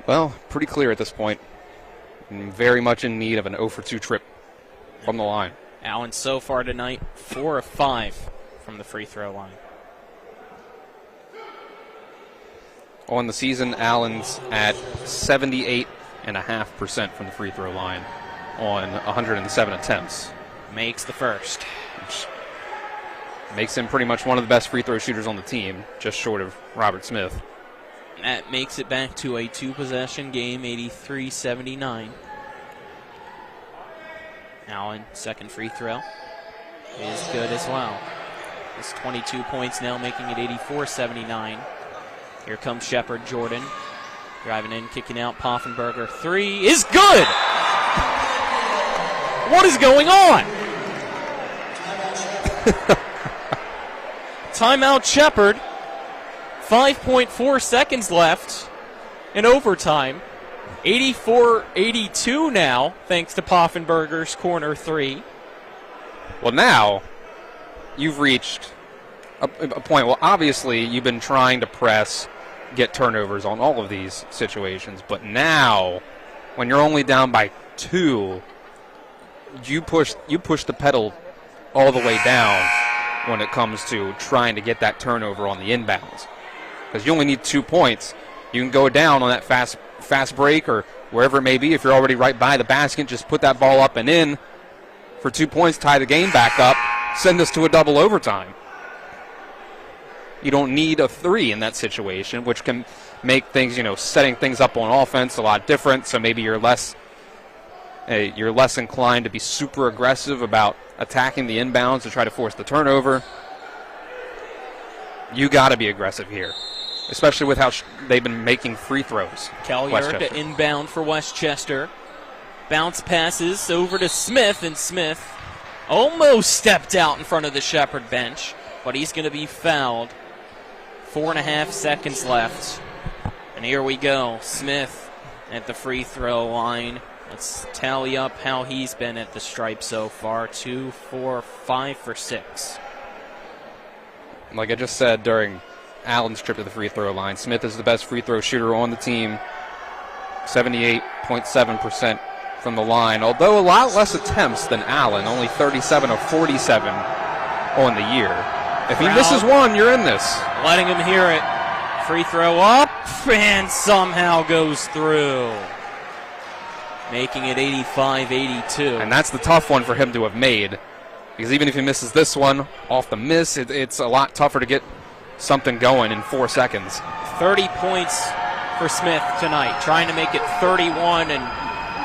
Well, pretty clear at this point. And very much in need of an 0 for 2 trip from the line. Allen so far tonight, 4 of 5 from the free throw line. On the season, Allen's at 78.5% from the free throw line on 107 attempts. Makes the first. Which makes him pretty much one of the best free throw shooters on the team, just short of Robert Smith. That makes it back to a 2-possession game, 83-79. Allen, second free throw, is good as well. It's 22 points now, making it 84-79. Here comes Shepherd. Jordan driving in, kicking out. Poffenberger, 3 is good! What is going on? Timeout Shepherd. 5.4 seconds left in overtime. 84-82 now, thanks to Poffenberger's corner 3. Well, now you've reached a point. Well, obviously you've been trying to press, get turnovers on all of these situations, but now when you're only down by 2, you push the pedal all the way down when it comes to trying to get that turnover on the inbounds. Because you only need 2 points. You can go down on that fast break or wherever it may be. If you're already right by the basket, just put that ball up and in for 2 points, tie the game back up, send us to a double overtime. You don't need a 3 in that situation, which can make things, setting things up on offense a lot different. So maybe you're less inclined to be super aggressive about attacking the inbounds to try to force the turnover. You got to be aggressive here, especially with how they've been making free throws. Collier to inbound for Westchester. Bounce passes over to Smith, and Smith almost stepped out in front of the Shepherd bench, but he's going to be fouled. 4.5 seconds left. And here we go. Smith at the free throw line. Let's tally up how he's been at the stripe so far. 2, 4, 5 for 6. Like I just said during Allen's trip to the free throw line, Smith is the best free throw shooter on the team. 78.7% from the line, although a lot less attempts than Allen, only 37 of 47 on the year. If he misses one, you're in this. Letting him hear it. Free throw up, and somehow goes through. Making it 85-82. And that's the tough one for him to have made. Because even if he misses this one off the miss, it's a lot tougher to get something going in 4 seconds. 30 points for Smith tonight, trying to make it 31 and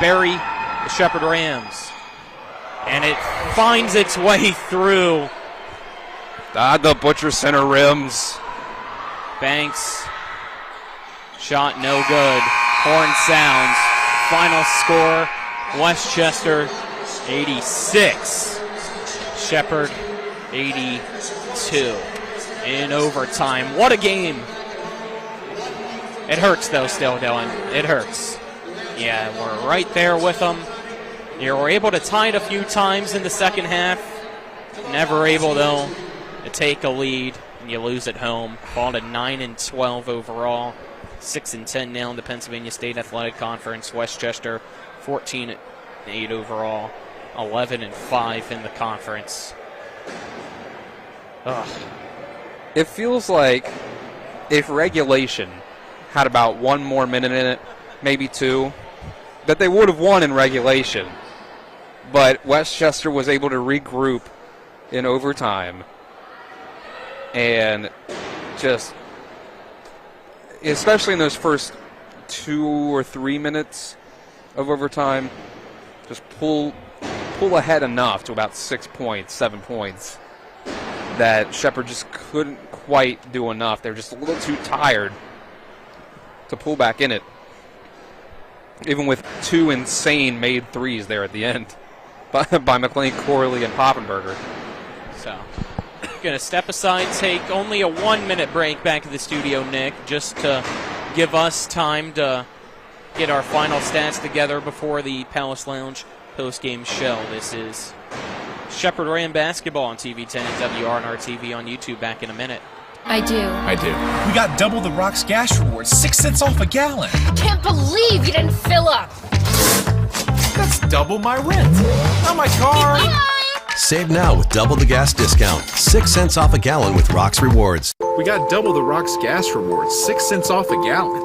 bury the Shepherd Rams. And it finds its way through. The Butcher Center rims. Banks. Shot no good. Horn sounds. Final score, Westchester 86. Shepherd 82 in overtime. What a game. It hurts, though, still, Dylan. It hurts. Yeah, we're right there with them. You were able to tie it a few times in the second half. Never able, though, to take a lead, and you lose at home. Fall to 9-12 overall. 6-10 now in the Pennsylvania State Athletic Conference. Westchester 14-8 overall. 11-5 in the conference. Ugh. It feels like if regulation had about 1 more minute in it, maybe 2, that they would have won in regulation. But Westchester was able to regroup in overtime and just, especially in those first 2 or 3 minutes of overtime, just pull ahead enough to about 6 points, 7 points, that Shepherd just couldn't quite do enough. They were just a little too tired to pull back in it, even with 2 insane made threes there at the end by McLean, Corley, and Poppenberger. So, going to step aside, take only a 1-minute break back in the studio, Nick, just to give us time to get our final stats together before the Palace Lounge post-game show. This is Shepherd Ram basketball on TV 10 and WRNR TV on YouTube. Back in a minute. I do. We got double the Rock's gas rewards, 6 cents off a gallon. Can't believe you didn't fill up. That's double my rent. Not my car. Save now with double the gas discount. 6 cents off a gallon with Rock's Rewards. We got double the Rock's gas rewards, 6 cents off a gallon.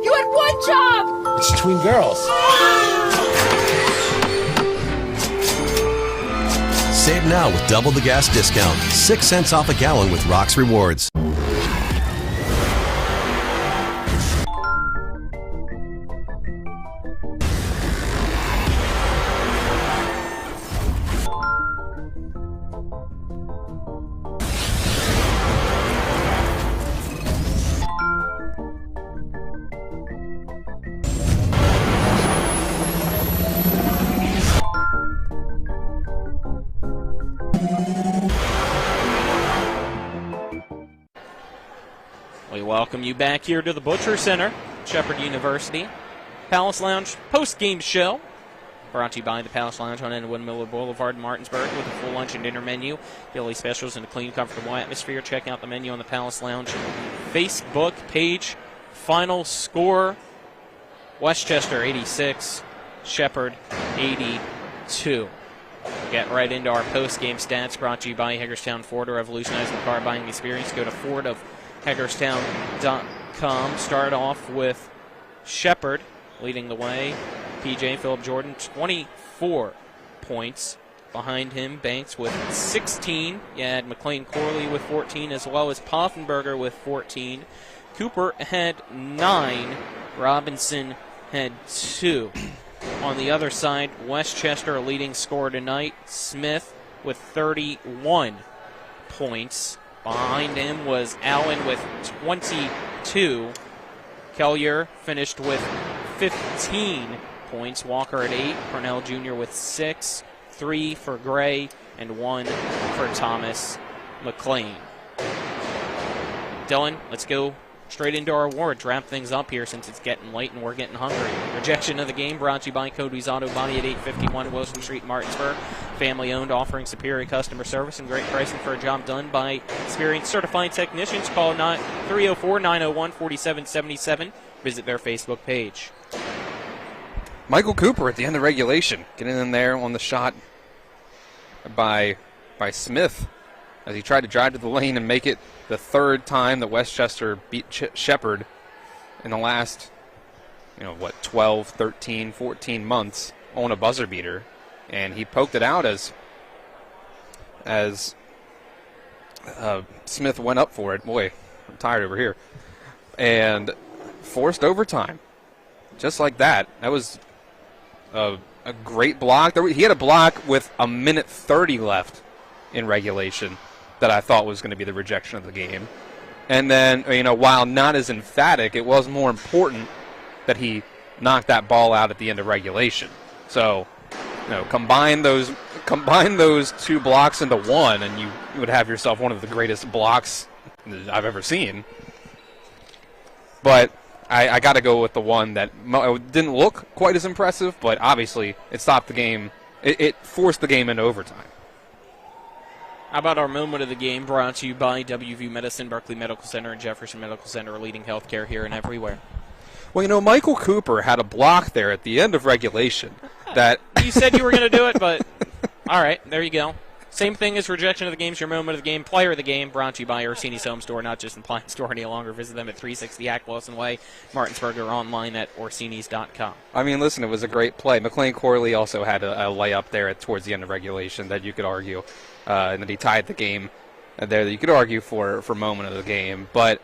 You had one job. It's between girls. Save now with double the gas discount. 6 cents off a gallon with Rock's Rewards. We welcome you back here to the Butcher Center, Shepherd University. Palace Lounge post-game show. Brought to you by the Palace Lounge on N1 Miller Boulevard in Martinsburg with a full lunch and dinner menu, daily specials, and a clean, comfortable atmosphere. Check out the menu on the Palace Lounge Facebook page. Final score, Westchester 86, Shepherd 82. We'll get right into our post-game stats brought to you by Hagerstown Ford, a revolutionizing car buying experience. Go to Hagerstown.com. Start off with Shepherd leading the way. PJ Philip Jordan, 24 points. Behind him, Banks with 16. You had McLean Corley with 14, as well as Poffenberger with 14. Cooper had 9. Robinson had 2. On the other side, Westchester, leading scorer tonight, Smith with 31 points. Behind him was Allen with 22. Kellier finished with 15 points. Walker at 8. Cornell Jr. with 6. 3 for Gray and 1 for Thomas McLean. Dylan, let's go straight into our awards. Wrap things up here since it's getting late and we're getting hungry. Rejection of the game brought to you by Cody's Auto Body at 851 Wilson Street, Martinsburg. Family owned, offering superior customer service and great pricing for a job done by experienced certified technicians. Call 304-901-4777. Visit their Facebook page. Michael Cooper at the end of regulation, getting in there on the shot by Smith as he tried to drive to the lane and make it the third time that Westchester beat Shepherd in the last, 12, 13, 14 months on a buzzer beater. And he poked it out as Smith went up for it. Boy, I'm tired over here. And forced overtime. Just like that. That was a great block. He had a block with a minute 30 left in regulation that I thought was going to be the rejection of the game. And then, while not as emphatic, it was more important that he knocked that ball out at the end of regulation. So, combine those 2 blocks into one, and you would have yourself one of the greatest blocks I've ever seen. But I got to go with the one that didn't look quite as impressive, but obviously it stopped the game. It forced the game into overtime. How about our moment of the game, brought to you by WVU Medicine, Berkeley Medical Center, and Jefferson Medical Center, leading healthcare here and everywhere. Well, Michael Cooper had a block there at the end of regulation that you said you were going to do it, but all right, there you go. Same thing as rejection of the game's your moment of the game, player of the game, brought to you by Orsini's Home Store, not just in Pine Store any longer. Visit them at 360 Acklawson Way, Martinsburg, or online at Orsinis.com. I mean, listen, it was a great play. McLean Corley also had a layup there towards the end of regulation that you could argue, and then he tied the game there that you could argue for moment of the game. But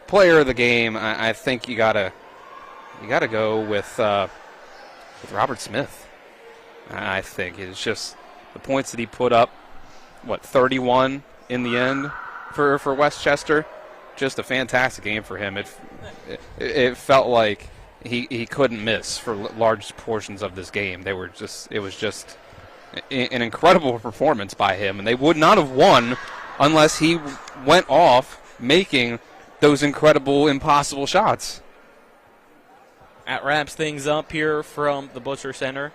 player of the game, I think you gotta go with Robert Smith. I think it's just the points that he put up. 31 in the end for Westchester. Just a fantastic game for him. It felt like he couldn't miss for large portions of this game. It was just an incredible performance by him, and they would not have won unless he went off making those incredible, impossible shots. That wraps things up here from the Butcher Center.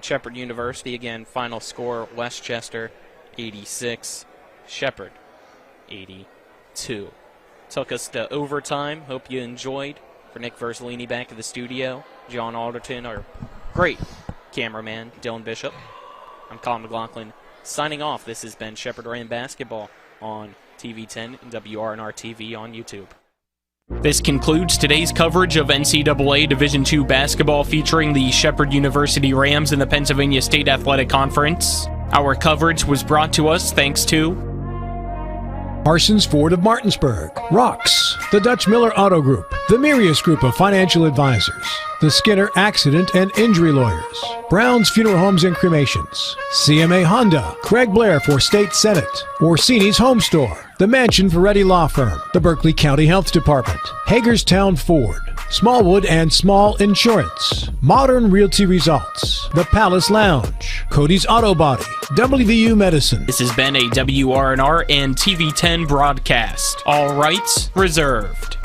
Shepherd University, again, final score, Westchester 86, Shepherd 82. Took us to overtime. Hope you enjoyed. For Nick Verzolini back at the studio, John Alderton, our great cameraman, Dylan Bishop. I'm Colin McLaughlin signing off. This has been Shepherd Ram Basketball on TV 10 and WRNR TV on YouTube. This concludes today's coverage of NCAA Division II basketball featuring the Shepherd University Rams in the Pennsylvania State Athletic Conference. Our coverage was brought to us thanks to Parsons Ford of Martinsburg, Rocks, the Dutch Miller Auto Group, the Mirius Group of Financial Advisors, the Skinner Accident and Injury Lawyers, Brown's Funeral Homes and Cremations, CMA Honda, Craig Blair for State Senate, Orsini's Home Store, the Mansion Ferretti Law Firm, the Berkeley County Health Department, Hagerstown Ford, Smallwood and Small Insurance, Modern Realty Results, the Palace Lounge, Cody's Auto Body, WVU Medicine. This has been a WRNR and TV 10 broadcast. All rights reserved.